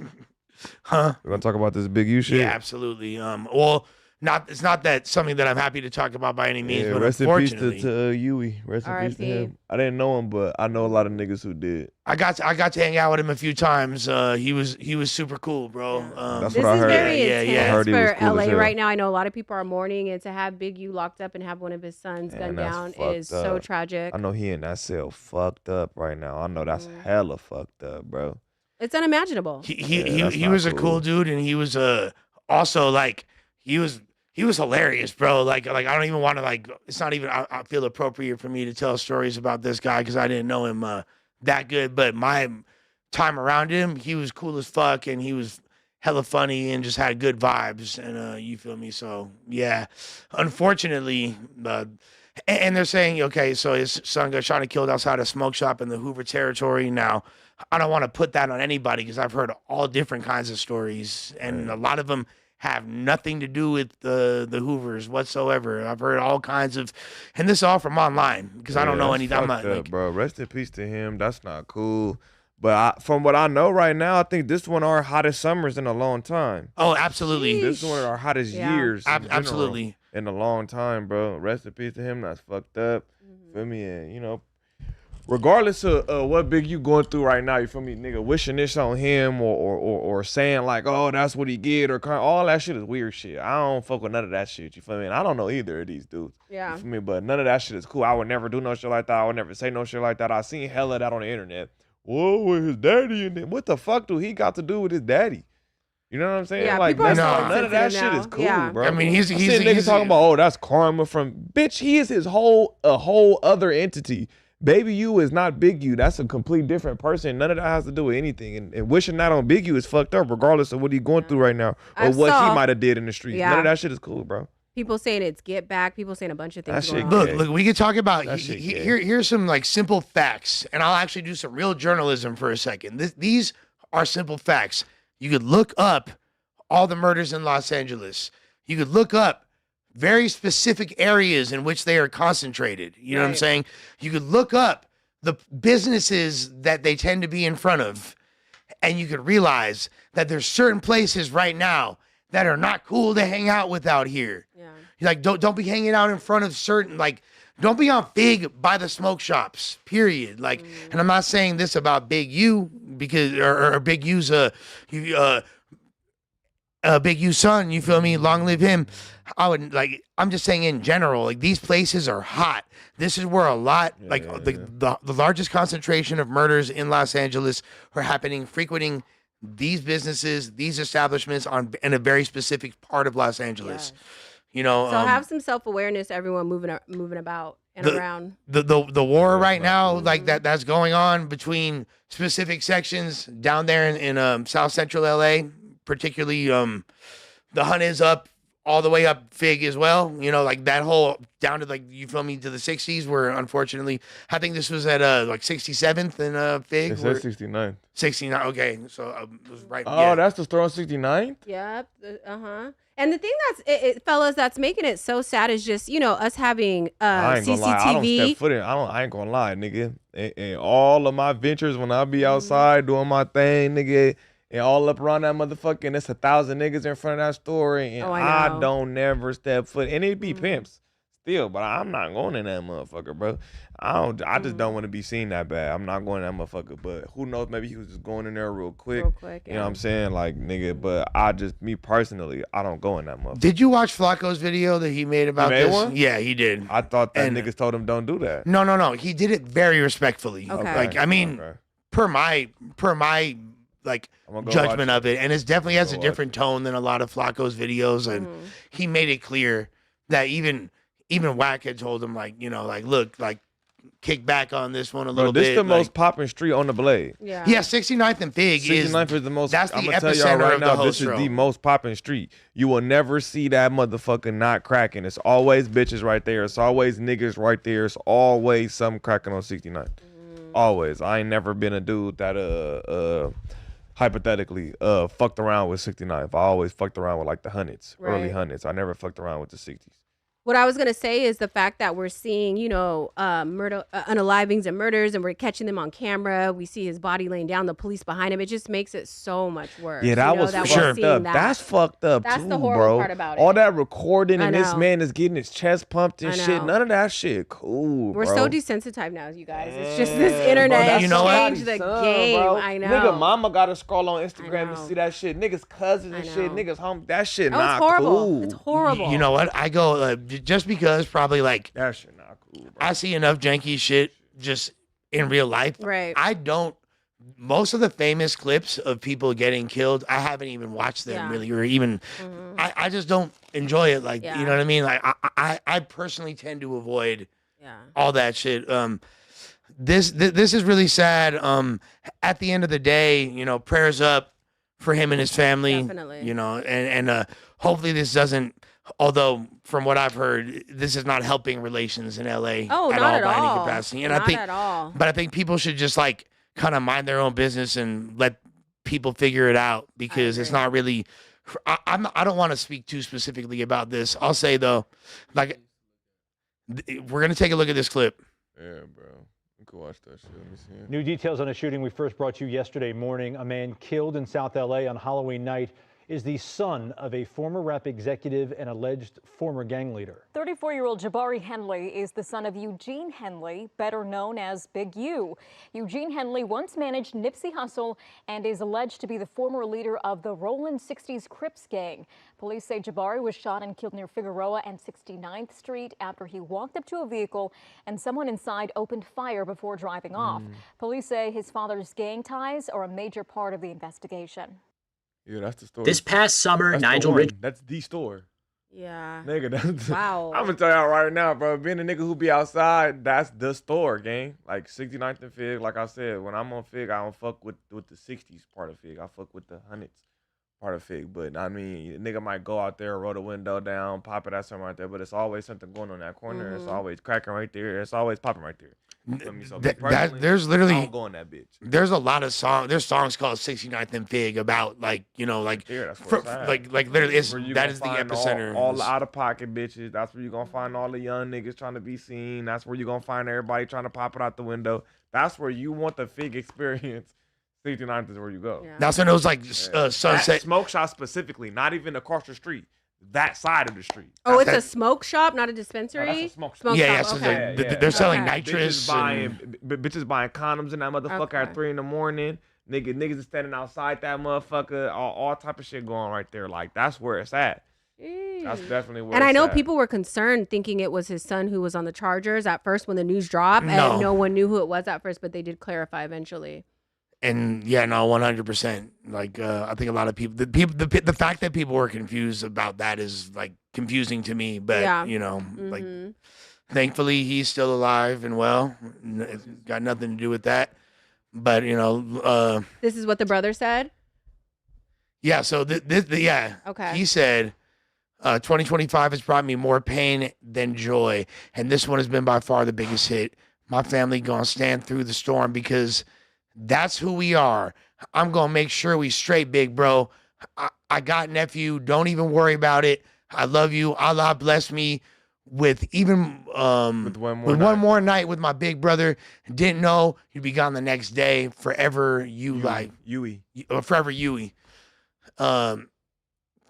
huh? We're gonna talk about this big U shit. Yeah, absolutely. Well, it's not that something that I'm happy to talk about by any means, Yeah, but rest in peace unfortunately, to Yui. Rest in peace to R.I.P. him. I didn't know him, but I know a lot of niggas who did. I got to hang out with him a few times. He was super cool, bro. That's This what I is heard. very Yeah, intense yeah. I heard he was for cool as LA hell. right now. I know a lot of people are mourning, and to have Big U locked up and have one of his sons Man, gunned that's down fucked is so up. tragic. I know he in that cell fucked up right now. I know that's hella fucked up, bro. It's unimaginable. That's He not was a cool. cool dude, and he was also like he was hilarious, bro. Like I don't even want to like. It's not even. I feel appropriate for me to tell stories about this guy because I didn't know him that good. But my time around him, he was cool as fuck, and he was hella funny and just had good vibes. And you feel me? So yeah, unfortunately, and they're saying okay, so his son got shot and killed outside a smoke shop in the Hoover territory. Now I don't want to put that on anybody because I've heard all different kinds of stories, and a lot of them have nothing to do with the Hoovers whatsoever. I've heard all kinds of, and this is all from online because I don't know that's anything. I'm fucked not up, like, bro. Rest in peace to him. That's not cool. But from what I know right now, I think this one our hottest summers in a long time. Oh, absolutely. This one of our hottest years. In general, Absolutely. in a long time, bro. Rest in peace to him. That's fucked up. Feel me? And regardless of what Big U going through right now, you feel me, nigga, wishing this on him or saying like, oh, that's what he get or all that shit is weird shit. I don't fuck with none of that shit. You feel me? And I don't know either of these dudes. Yeah. You feel me? But none of that shit is cool. I would never do no shit like that. I would never say no shit like that. I seen hella that on the internet. Whoa, with his daddy and then what the fuck do he got to do with his daddy? You know what I'm saying? Yeah, like people are none of that sensitive shit is now. cool, Yeah. bro. I mean, he's niggas talking about, oh, that's karma from bitch. He is a whole other entity. Baby U is not Big U. That's a complete different person. None of that has to do with anything. And wishing that on Big U is fucked up, regardless of what he's going through right now or I what saw- he might have did in the streets. Yeah. None of that shit is cool, bro. People saying it's get back. People saying a bunch of things. That going shit on. gay. Look, we could talk about That shit gay. here's some like simple facts, and I'll actually do some real journalism for a second. These are simple facts. You could look up all the murders in Los Angeles. You could look up very specific areas in which they are concentrated. You know what I'm Right. saying? You could look up the businesses that they tend to be in front of, and you could realize that there's certain places right now that are not cool to hang out with out here. Yeah. Like don't be hanging out in front of certain like don't be on Fig by the smoke shops. Period. Like, and I'm not saying this about Big U because or Big U's Big U's son. You feel me? Long live him. I would like. I'm just saying in general. Like these places are hot. This is where a lot the largest concentration of murders in Los Angeles are happening, frequenting these businesses, these establishments in a very specific part of Los Angeles. Yes. You know, So have some self-awareness, everyone moving about and around. the war right now, like that's going on between specific sections down there in South Central LA, particularly the hunt is up all the way up Fig as well. You know, like that whole down to like you feel me to the 60s, where unfortunately I think this was at like 67th in Fig. It says 69. 69. Okay, so it was right. Oh, yeah. that's the store on 69th? Yep. And the thing fellas, that's making it so sad is just us having I ain't gonna lie. I don't CCTV. step foot in. I ain't gonna lie, nigga. In all of my ventures, when I be outside doing my thing, nigga, and all up around that motherfucker, it's 1,000 niggas in front of that store, and Oh, I I know. don't never step foot. And it be pimps still, but I'm not going in that motherfucker, bro. I just don't want to be seen that bad. I'm not going in that motherfucker. But who knows? Maybe he was just going in there real quick. Real quick, You know yeah. what I'm saying? Like, nigga, but me personally, I don't go in that motherfucker. Did you watch Flacco's video that he made about made this? one? Yeah, he did. I thought that And- niggas told him don't do that. No. He did it very respectfully. Okay. Like I mean, Okay. per my like I'm gonna go judgment watch of it, and it definitely has a Go watch different tone than a lot of Flacco's videos, and he made it clear that even Wack had told him like look, like kick back on this one a Bro, little this bit. the like, most popping street on the blade. Yeah. yeah, 69th and Fig 69th is the most. that's the I'm gonna tell y'all epicenter right of the now. whole This is the stroke. most popping street. You will never see that motherfucker not cracking. It's always bitches right there. It's always niggas right there. It's always something cracking on 69th. Always. I ain't never been a dude that hypothetically fucked around with 69th. I always fucked around with like the hundreds, early Right. hundreds. I never fucked around with the 60s. What I was gonna say is the fact that we're seeing, murder, unalivings and murders, and we're catching them on camera. We see his body laying down, the police behind him. It just makes it so much worse. Yeah, that you know, was that we're fucked seeing up. that. That's fucked up That's too, the horrible bro. part about All it. that recording and I this know. man is getting his chest pumped and I shit. know. None of that shit cool, We're bro. so desensitized now, you guys. It's just this internet that's You know what? changed the somebody's son, game. bro. I know. Nigga, mama gotta scroll on Instagram I to know. see that shit. Niggas cousins and I shit. know. Niggas home. That shit Oh, not it's horrible. cool. It's horrible. You know what? I go just because probably like That shit not cool, bro. I see enough janky shit just in real life. Right. I don't. Most of the famous clips of people getting killed, I haven't even watched them Yeah. really, or even. I just don't enjoy it. Like Yeah. you know what I mean. Like I personally tend to avoid Yeah. all that shit. This is really sad. At the end of the day, prayers up for him and his family. Definitely. And hopefully this doesn't. Although from what I've heard, this is not helping relations in LA Oh, at not all at by all. any capacity. And Not I think, at all. but I think people should just like kind of mind their own business and let people figure it out because it's agree. not really. I don't want to speak too specifically about this. I'll say though, like we're gonna take a look at this clip. Yeah, bro. You can watch that shit. Let me see. New details on a shooting we first brought you yesterday morning. A man killed in South LA on Halloween night is the son of a former rap executive and alleged former gang leader. 34-year-old Jabari Henley is the son of Eugene Henley, better known as Big U. Eugene Henley once managed Nipsey Hussle and is alleged to be the former leader of the Rollin' 60s Crips gang. Police say Jabari was shot and killed near Figueroa and 69th Street after he walked up to a vehicle and someone inside opened fire before driving off. Police say his father's gang ties are a major part of the investigation. Yeah, that's the story. This past summer, That's Nigel Rich. That's the store. Yeah. Nigga, that's Wow. I'm gonna tell y'all right now, bro. Being a nigga who be outside, that's the store, gang. Like 69th and Fig, like I said, when I'm on Fig, I don't fuck with the 60s part of Fig. I fuck with the hundreds part of Fig. But I mean, a nigga might go out there, roll the window down, pop it at something right there. But it's always something going on in that corner. It's always cracking right there. It's always popping right there. You feel me? So me personally, There's I literally don't go in that bitch. there's a lot of songs. There's songs called 69th and Fig about like like There, that's where it's at. like literally it's Where you that gonna is the find epicenter. All the out of pocket bitches. That's where you gonna find all the young niggas trying to be seen. That's where you gonna find everybody trying to pop it out the window. That's where you want the Fig experience. 69th is where you go. Yeah. That's when it was like That Sunset. smoke shop specifically, not even across the street. That side of the street. Oh, it's That- a smoke shop, not a No, dispensary. that's a smoke shop. Smoke Yeah, shop. so Okay. they're selling Okay. nitrous. Bitches buying condoms in that motherfucker Okay. at 3 a.m. Niggas is standing outside that motherfucker. All type of shit going right there. Like that's where it's at. That's definitely where. And I it's know at. people were concerned, thinking it was his son who was on the Chargers at first when the news dropped, No. and no one knew who it was at first, but they did clarify eventually. And yeah, no, 100%. Like I think a lot of people, the fact that people were confused about that is like confusing to me. But Yeah. like Mhm. thankfully he's still alive and well. It's got nothing to do with that. But This is what the brother said. yeah. So yeah. Okay. He said, 2025 has brought me more pain than joy, and this one has been by far the biggest hit. My family gonna stand through the storm because that's who we are. I'm gonna make sure we straight, big bro. I got nephew. Don't even worry about it. I love you. Allah bless me with even With one more night with my big brother. Didn't know you'd be gone the next day. Forever you like Yui. forever Yui.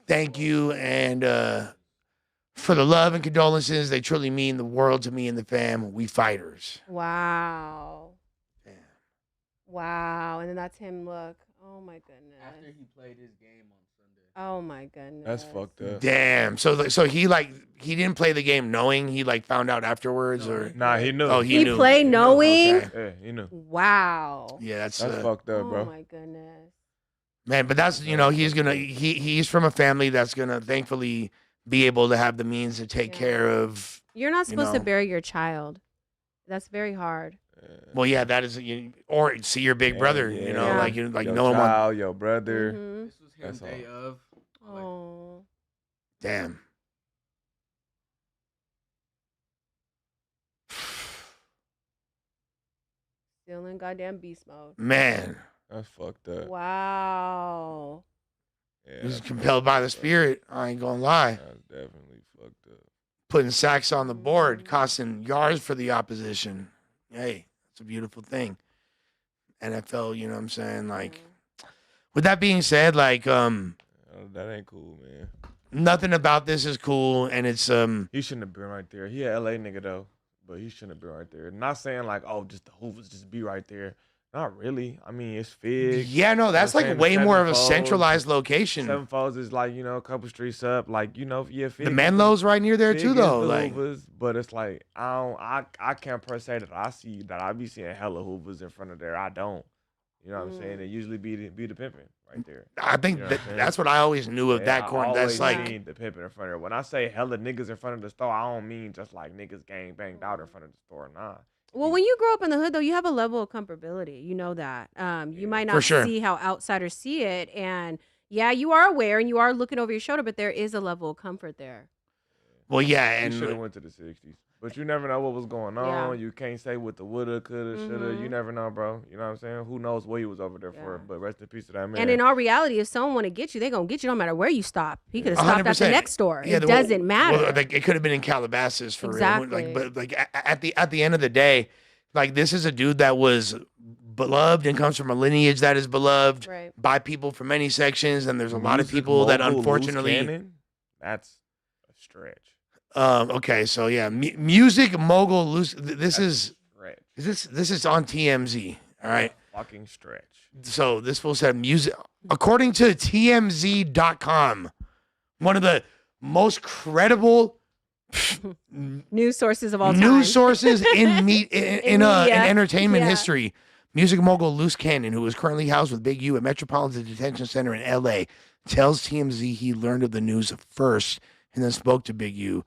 Thank you and for the love and condolences. They truly mean the world to me and the fam. We fighters. Wow. Damn. Wow. And then that's him. Look. Oh my goodness. After he played his game on Sunday. Oh my goodness. That's fucked up. Damn. So he didn't play the game knowing, he like found out afterwards or Nah, he knew. Oh, He knew. played knowing. Okay. Yeah, he knew. Wow. Yeah, that's Fucked up, Oh bro. my goodness. man, but that's he's from a family that's gonna thankfully be able to have the means to take Yeah. care of. You're not supposed to know. bury your child. That's very hard. Well, yeah, that is or see your big brother, Yeah. like your no one. child, your brother. Mhm. This was him That's day of. Like, Oh. Damn. Still in goddamn beast mode. Man, That's fucked up. Wow. Yeah, he's that's compelled by the spirit. I ain't gonna lie. That's definitely fucked up. Putting sacks on the board, costing yards for the opposition. Hey, it's a beautiful thing. NFL, you know what I'm saying? Like, with that being said, like, That ain't cool, man. nothing about this is cool, and it's He shouldn't have been right there. He a LA nigga though, but he shouldn't have been right there. Not saying like, oh, just the Hoovers just be right there. Not really. I mean, it's Fig. yeah, no, that's I'm like saying way more of a Sevenfold. centralized location. Seven Falls is like, a couple streets up. Like, yeah, Fig. The Menlo's right near there Fig too, is though. the Like, Hoovers, but it's like I can't per se that I be seeing hella Hoovers in front of there. I don't. You know what I'm saying? They usually be the pimping right there. I think You know what I'm saying? that's what I always knew of that I corner. That's always like, seen the pimping in front of there. When I say hella niggas in front of the store, I don't mean just like niggas gang banged out in front of the store. Nah. Well, when you grow up in the hood, though, you have a level of comfortability. You know that. You might For not sure. see how outsiders see it, and yeah, you are aware and you are looking over your shoulder, but there is a level of comfort there. well, yeah, You and should have went to the 60s. But you never know what was going on. Yeah. You can't say what the woulda, coulda, shoulda. You Mhm. never know, bro. You know what I'm saying? Who knows what he was over there for? Yeah. But rest in peace to that man. And in all reality, if someone want to get you, they're going to get you no matter where you stop. He could have stopped at the 100%. next store. Yeah, It doesn't matter. Well, like, it could have been in Calabasas for real. Exactly. Like, but like at the end of the day, Like, this is a dude that was beloved and comes from a lineage that is beloved Right. by people from many sections, and there's a lot of Music people that mogul, loose unfortunately. cannon? That's a stretch. Okay, so yeah, music mogul loose. This That's is a stretch. this is on TMZ. All right. Fucking stretch. So this fool said music, according to TMZ.com, one of the most credible News sources of all time. news sources in In entertainment Yeah. history. Music mogul Loose Cannon, who is currently housed with Big U at Metropolitan Detention Center in LA, tells TMZ he learned of the news first and then spoke to Big U.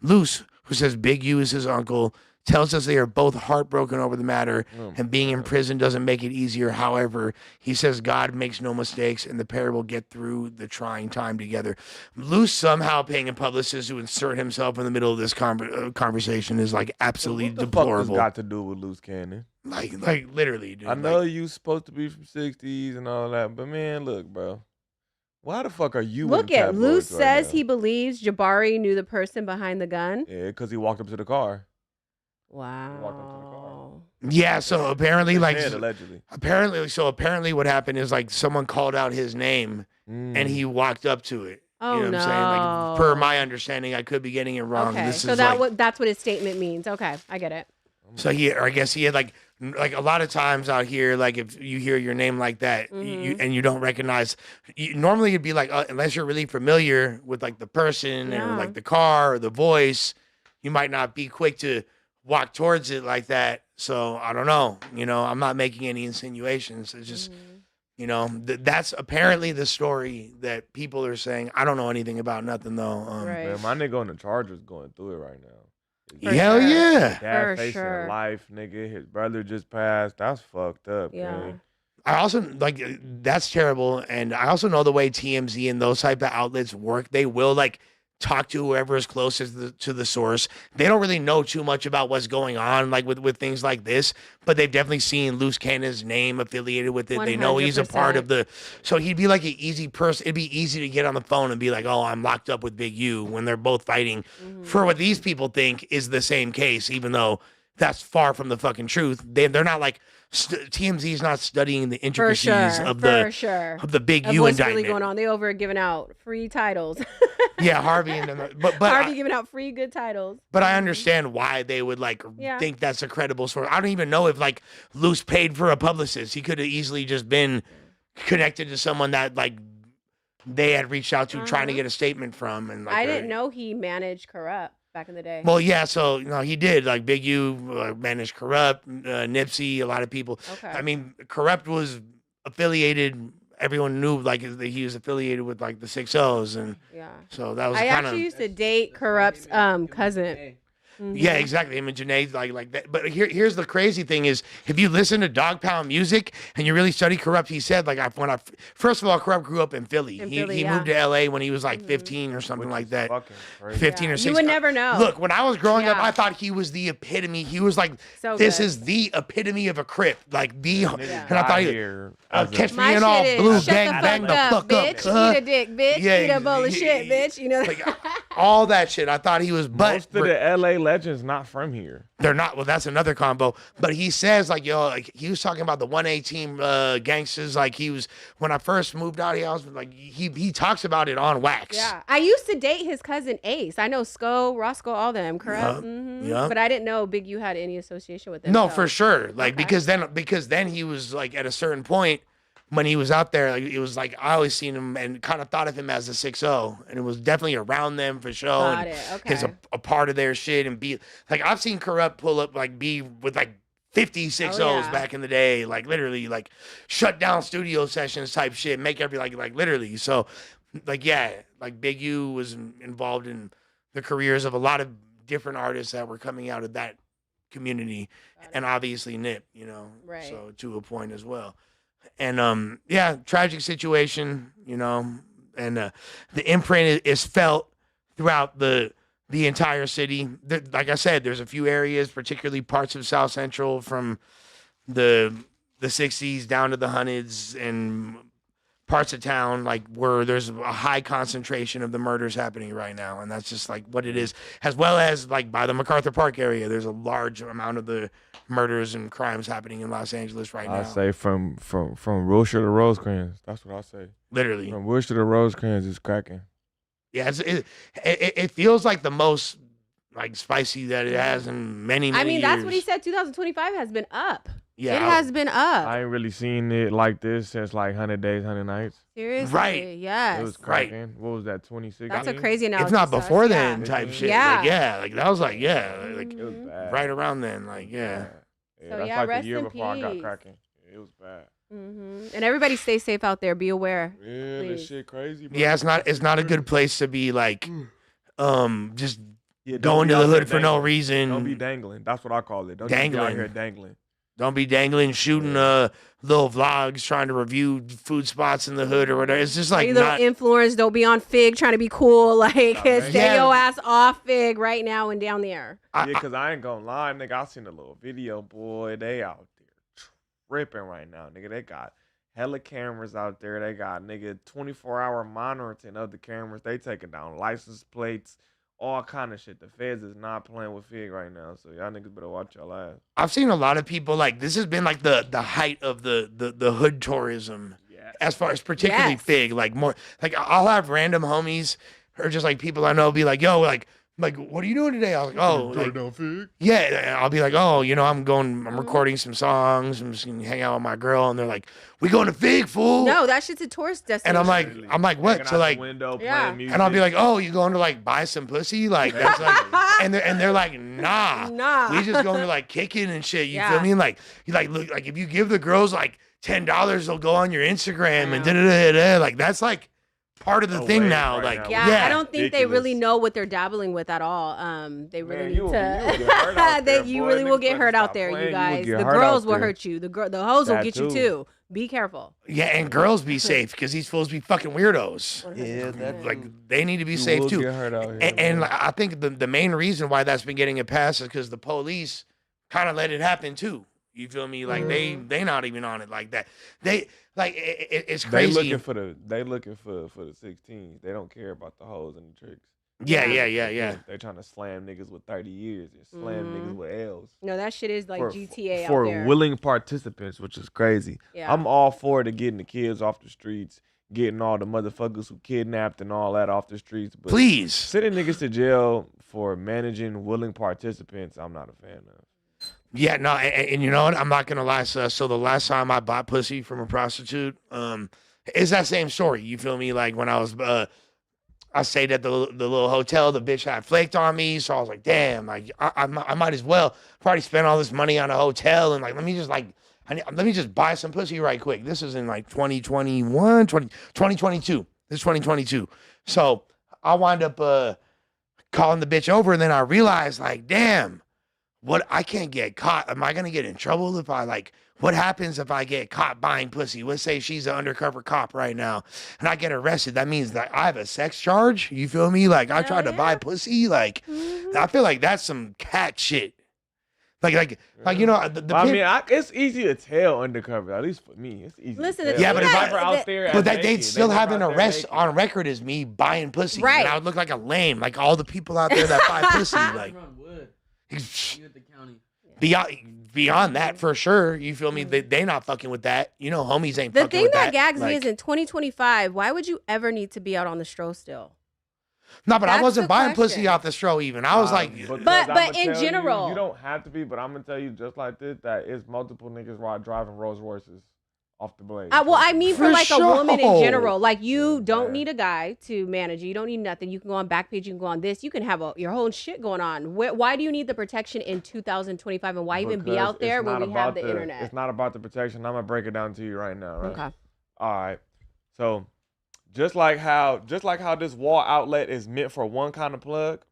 Loose, who says Big U is his uncle, tells us they are both heartbroken over the matter, and being in prison doesn't make it easier. However, he says God makes no mistakes, and the pair will get through the trying time together. Loose somehow paying a publicist to insert himself in the middle of this conversation is like absolutely What the fuck deplorable. this got to do with loose cannon? Like literally, dude. I know you supposed to be from '60s and all that, but man, look, bro. Why the fuck are you? Look in at tabloids Luce right says now? he believes Jabari knew the person behind the gun. Yeah, because he walked up to the car. Wow. Yeah, so apparently, like, Said allegedly. apparently, what happened is like someone called out his name and he walked up to it. Oh, you know what I'm saying? Like, no. per my understanding, I could be getting it wrong. Okay, This so is that's what his statement means. Okay, I get it. so I guess he had like a lot of times out here, like if you hear your name like that, and you don't recognize, normally it'd be like unless you're really familiar with like the person or Yeah. like the car or the voice, you might not be quick to walk towards it like that. So I don't know. I'm not making any insinuations. It's just. That's apparently the story that people are saying. I don't know anything about nothing though. Right. Man, my nigga on the Chargers going through it right now. For Hell sure. yeah. Dad For facing sure. life, nigga. His brother just passed. That's fucked up, Yeah. man. I also like that's terrible. And I also know the way TMZ and those type of outlets work. They will like talk to whoever is closest to the source. They don't really know too much about what's going on, like with things like this, but they've definitely seen Loose Cannon's name affiliated with it. They know he's a part of so he'd be like an easy person. It'd be easy to get on the phone and be like, oh, I'm locked up with Big U when they're both fighting for what these people think is the same case, even though that's far from the fucking truth. They're not like, TMZ is not studying the For intricacies sure. of For the Big Of U what's indictment. really going on? They over giving out free titles. Yeah, Harvey and them. But Harvey giving out free good titles. But I understand why they would like Yeah. think that's a credible source. I don't even know if like Luce paid for a publicist. He could have easily just been connected to someone that like they had reached out to trying to get a statement from. And like, I didn't know he managed Corrupt back in the day. Well, yeah, so he did. Like Big U managed Corrupt, Nipsey, a lot of people. Okay. I mean, Corrupt was affiliated. Everyone knew like that he was affiliated with like the 6-0s, and yeah. so that was I kind actually of. used to date Corrupt's cousin. Yeah, exactly. Him and Janae like that. But here's the crazy thing is, if you listen to Dog Pound music and you really study Corrupt, he said like first of all, Corrupt grew up in Philly. He moved to LA when he was like 15 or something like that. 15 or 16. You would never know. Look, when I was growing up, Yeah. I thought he was the epitome. He was like, So this good. is the epitome of a Crip. Like the, and I Got thought here catch me My in all shit is blue, shut gang, bang the fuck bitch. up. Eat a dick, bitch. Yeah, Eat a bowl of shit, bitch. You know. Like, all that shit. I thought he was, but Most of the LA legends not from here. they're not. Well, that's another combo. But he says like, like he was talking about the 1A team gangsters. Like he was when I first moved out here. I was like, he talks about it on wax. Yeah, I used to date his cousin Ace. I know Sco, Roscoe, all them, correct? yeah. But I didn't know Big U had any association with them. No, so- for sure. Like Okay. because then he was like at a certain point when he was out there, like it was like I always seen him and kind of thought of him as a 6-0, and it was definitely around them for sure. Got and it, He's okay. a part of their shit and be like I've seen Corrupt pull up like be with like 50 6-0s yeah. back in the day, like literally like shut down studio sessions type shit, make every like literally. So like yeah, like Big U was involved in the careers of a lot of different artists that were coming out of that community, and obviously Nip, Right. so to a point as well. And yeah, tragic situation, and the imprint is felt throughout the entire city. Like I said, there's a few areas, particularly parts of South Central from the 60s down to the hundreds and parts of town like where there's a high concentration of the murders happening right now, and that's just like what it is. As well as like by the MacArthur Park area, there's a large amount of the murders and crimes happening in Los Angeles right now. I say from Wilshire to Rosecrans. That's what I say. Literally, From Wilshire to Rosecrans is cracking. yeah, it feels like the most like spicy that it has in many I mean, years. that's what he said. 2025 has been up. Yeah, it has been up. I ain't really seen it like this since like 100 Days, 100 Nights. Seriously, Right. yes. It was cracking. What was that, 2016? That's a crazy analogy. if not Sus. before Yeah. then type shit. Yeah. Like, yeah, like that was like like It was bad. right around then, like yeah. Yeah, So, that's yeah, like rest the year in before I got peace. cracking. It was bad. And everybody stay safe out there. Be aware. Yeah, Please. this shit crazy, bro. Yeah, it's not a good place to be like just Yeah, don't going be to the out there hood for no dangling. reason. Don't be dangling. That's what I call it. Don't just be out Dangling. here dangling. Don't be dangling, shooting little vlogs, trying to review food spots in the hood or whatever. It's just like you little not. influence. Don't be on Fig trying to be cool. Like, stay Yeah. your ass off Fig right now and down there. Yeah, because I ain't gonna lie, nigga. I seen a little video, boy. They out there tripping right now, nigga. They got hella cameras out there. They got, nigga, 24-hour monitoring of the cameras. They taking down license plates, all kind of shit. The feds is not playing with Fig right now, so y'all niggas better watch y'all ass. I've seen a lot of people like this has been like the height of the hood tourism. Yeah. As far as particularly Yes. Fig, like more like I'll have random homies or just like people I know be like, yo, like what are you doing today? I was like, oh, like, yeah. I'll be like, oh, I'm recording some songs. I'm just gonna hang out with my girl, and they're like, we going to Fig, fool. No, that shit's a tourist destination. And I'm like, what? Hanging So out like, the window, Yeah. playing music. and I'll be like, oh, you going to like buy some pussy? Like that's like, and they're like, nah, Nah. we just going to like kick it and shit. You Yeah. feel me? And like, you like look like if you give the girls like $10, they'll go on your Instagram and da. Like that's like part of the A thing wave now. right Like, now. Yeah, I don't think they really ridiculous. know what they're dabbling with at all. They really Man, need you will to. get hurt out there, You boy. really will Niggas get better hurt out stop there, playing. you You will guys. get The hurt girls out will there. hurt you. The hoes will That get you too. too. Be careful. Yeah, and girls be safe because these fools be fucking weirdos. Yeah, that Like they need to be you safe will too. get hurt out here, And man. I think the main reason why that's been getting a pass is because the police kind of let it happen too. You feel me? Like they not even on it like that. They like it's They crazy. looking for the 16s. They don't care about the hoes and the tricks. Yeah. They trying to slam niggas with 30 years and slam niggas with L's. No, that shit is like For- GTA for out there. willing participants, which is crazy. Yeah. I'm all for the getting the kids off the streets, getting all the motherfuckers who kidnapped and all that off the streets. But Please. sending niggas to jail for managing willing participants, I'm not a fan of. Yeah, no, and you know what? I'm not gonna lie. So the last time I bought pussy from a prostitute, it's that same story. You feel me? Like when I was, I stayed at the little hotel. The bitch had flaked on me, so I was like, damn, like I might as well probably spend all this money on a hotel and like let me just buy some pussy right quick. This is in like 2022. This is 2022. So I wind up calling the bitch over, and then I realized like, damn. What I can't get caught. Am I gonna get in trouble if I like? What happens if I get caught buying pussy? Let's say she's an undercover cop right now, and I get arrested. That means that I have a sex charge. You feel me? Like I tried to buy pussy. Like I feel like that's some cat shit. Like you know the I pimp- mean, it's easy to tell undercover. At least for me, it's easy. Listen, to the tell. Yeah, but if I- Never out there, But naked. they'd still never have an out there arrest naked. on record as me buying pussy. Right. And I would look like a lame. Like all the people out there that buy pussy. Like Run wood. You at the county. beyond that for sure. You feel me? They not fucking with that. You know, homies ain't The fucking thing with that that. gags me Like, is in 2025, why would you ever need to be out on the stroll still? no, but I That's wasn't the buying question. pussy off the stro even. I was like, Because But I'ma in tell you, general. you don't have to be. But I'm gonna tell you just like this that it's multiple niggas driving Rolls Royces off the blade. Well, I mean for For like a woman in sure. general. Like you don't Yeah. need a guy to manage you. You don't need nothing. You can go on Backpage. You can go on this. You can have your whole shit going on. Why do you need the protection in 2025? And why even be Because out there it's when not we have about the internet? It's not about the protection. I'm gonna break it down to you right now. Right? Okay. All right. So, just like how this wall outlet is meant for one kind of plug,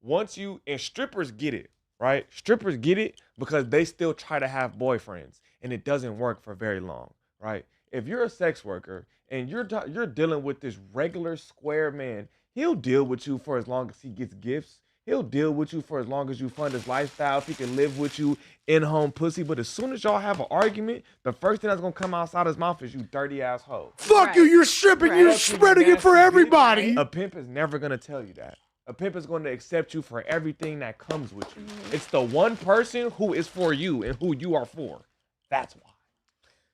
and strippers get it, right? Strippers get it because they still try to have boyfriends, and it doesn't work for very long, right? If you're a sex worker and you're dealing with this regular square man, he'll deal with you for as long as he gets gifts. He'll deal with you for as long as you fund his lifestyle. If he can live with you in-home pussy. But as soon as y'all have an argument, the first thing that's going to come outside his mouth is you dirty asshole. Fuck you, you're stripping, you're spreading it for everybody. A pimp is never going to tell you that. A pimp is going to accept you for everything that comes with you. It's the one person who is for you and who you are for. That's why.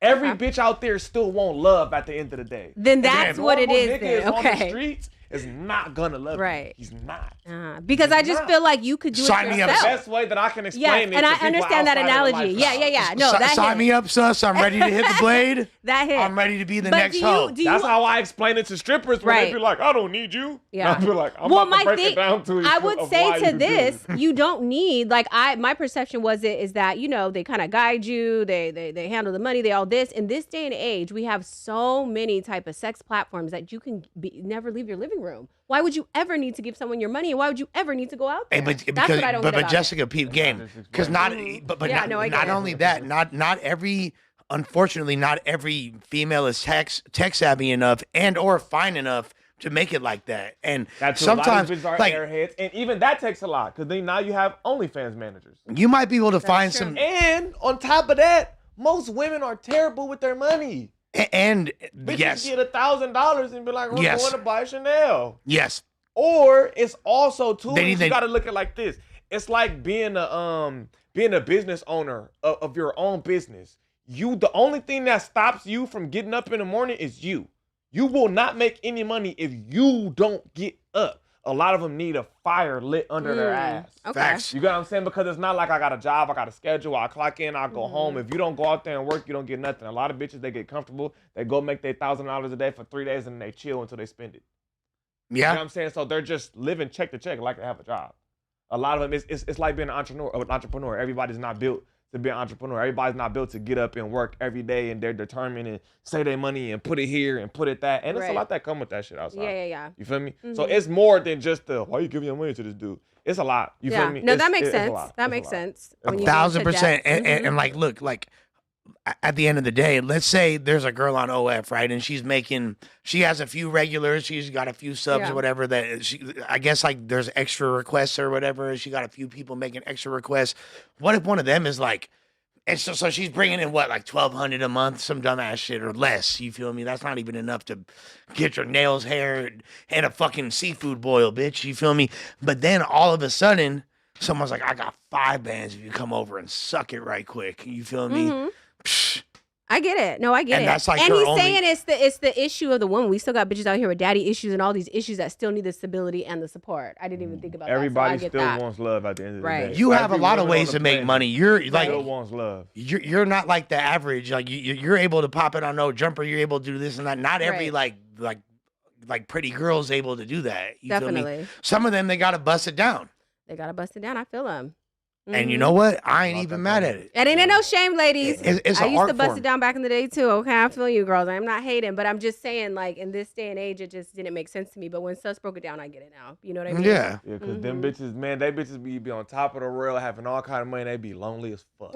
Every bitch out there still won't love at the end of the day. Then that's what it is then. On the Okay. streets is not gonna love you. He's not. Because I just feel like you could do it yourself. The best way that I can explain it. And to I people understand that outside of the analogy. lifestyle. Yeah. No, that Sign hit. me up, sus. I'm ready to hit the blade. That hit. I'm ready to be the But next do you- hoe. do you- That's how I explain it to strippers when they be like, I don't need you. Yeah. I be like, I'm well, about to my break it down to you. I would of say why to you do this, you don't need my perception is that they kind of guide you, they handle the money, they all this. In this day and age, we have so many type of sex platforms that you can never leave your living room. Why would you ever need to give someone your money, and why would you ever need to go out there? But, That's what I don't get about Jessica, peep game, because not only that, not every. Unfortunately, not every female is tech savvy enough and or fine enough to make it like that. And sometimes, a lot of bitches are like, airheads, and even that takes a lot because then now you have OnlyFans managers. you might be able to find some. And on top of that, most women are terrible with their money. And Bitches yes, get $1,000 and be like, we're Yes. going to buy Chanel. yes, Or it's also too, They you need- got to look at it like this. It's like being a business owner of your own business. The only thing that stops you from getting up in the morning is you. You will not make any money if you don't get up. A lot of them need a fire lit under their ass. Okay. facts. You got what I'm saying? Because it's not like I got a job, I got a schedule, I clock in, I go home. If you don't go out there and work, you don't get nothing. A lot of bitches, they get comfortable. They go make their $1,000 a day for 3 days and they chill until they spend it. You know what Yeah, I'm saying? So they're just living check to check like they have a job. A lot of them, it's like being an entrepreneur. Everybody's not built to be an entrepreneur. Everybody's not built to get up and work every day and they're determined and save their money and put it here and put it that. And it's a Right. lot that come with that shit outside. Yeah. You feel me? So it's more than just why you giving your money to this dude? It's a lot. You feel me? No, that It's- makes it's a sense. lot. That It's makes lot. sense. a When you go 1,000%. to depth. And like, look, like at the end of the day, let's say there's a girl on OF, right? And she has a few regulars, she's got a few subs Yeah. or whatever I guess like there's extra requests or whatever. She got a few people making extra requests. What if one of them is like, and so she's bringing in what, like $1,200 a month, some dumbass shit or less. You feel me? That's not even enough to get your nails, hair, and a fucking seafood boil, bitch. You feel me? But then all of a sudden, someone's like, I got 5 bands if you come over and suck it right quick. You feel me? Psh, I get it. No, I get And it. that's like and her he's only- saying it's the issue of the woman. We still got bitches out here with daddy issues and all these issues that still need the stability and the support. I didn't even think about Everybody that. So I get still that. wants love at the end of the Right. day. You have a Every lot of woman ways on to the make planet money. You're like, still wants love. you're not like the average. Like you're able to pop it on no jumper. You're able to do this and that. Not every Right. like pretty girl's able to do that. You feel me? Definitely. Some of them they gotta bust it down. They gotta bust it down. I feel them. And you know what? I ain't even mad at it. It ain't no shame, ladies. It's I an used to art bust form. it down back in the day too. Okay, I feel you, girls. I'm not hating, but I'm just saying, like in this day and age, it just didn't make sense to me. But when Sus broke it down, I get it now. You know what I mean? Yeah. Yeah, because them bitches, man, they bitches be on top of the world, having all kind of money. They be lonely as fuck.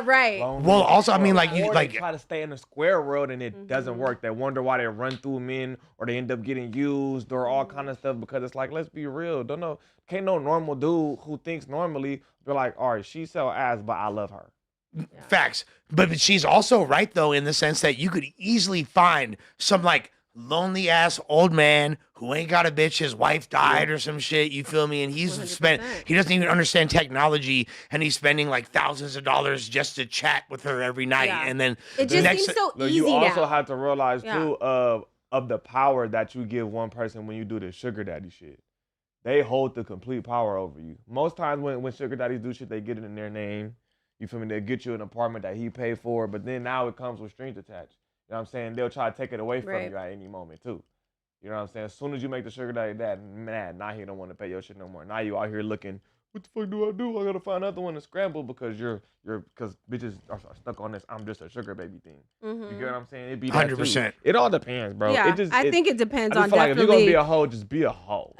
Right. Lonely Well, as also, I mean, fuck. like, you- Or like- they try to stay in the square world and it doesn't work. They wonder why they run through men or they end up getting used or all kind of stuff because it's like, let's be real. Can't no normal dude who thinks normally be like, all right, she sell ass, but I love her. Facts. But she's also right though in the sense that you could easily find some like lonely ass old man who ain't got a bitch, his wife died or some shit, you feel me? And he doesn't even understand technology and he's spending like thousands of dollars just to chat with her every night. Yeah. And then It just next- seems so Look, easy you also now. have to realize Yeah. too of the power that you give one person when you do the sugar daddy shit. They hold the complete power over you. Most times when sugar daddies do shit, they get it in their name. You feel me? They get you an apartment that he paid for, but then now it comes with strings attached. You know what I'm saying? They'll try to take it away from Right. you at any moment too. You know what I'm saying? As soon as you make the sugar daddy dad mad, now he don't want to pay your shit no more. Now you out here looking, what the fuck do? I gotta find another one to scramble because because bitches are stuck on this I'm just a sugar baby thing. You get what I'm saying? It be 100%. It all depends, bro. Yeah, I think it depends I just on feel like if you're gonna definitely. be a hoe, just be a hoe.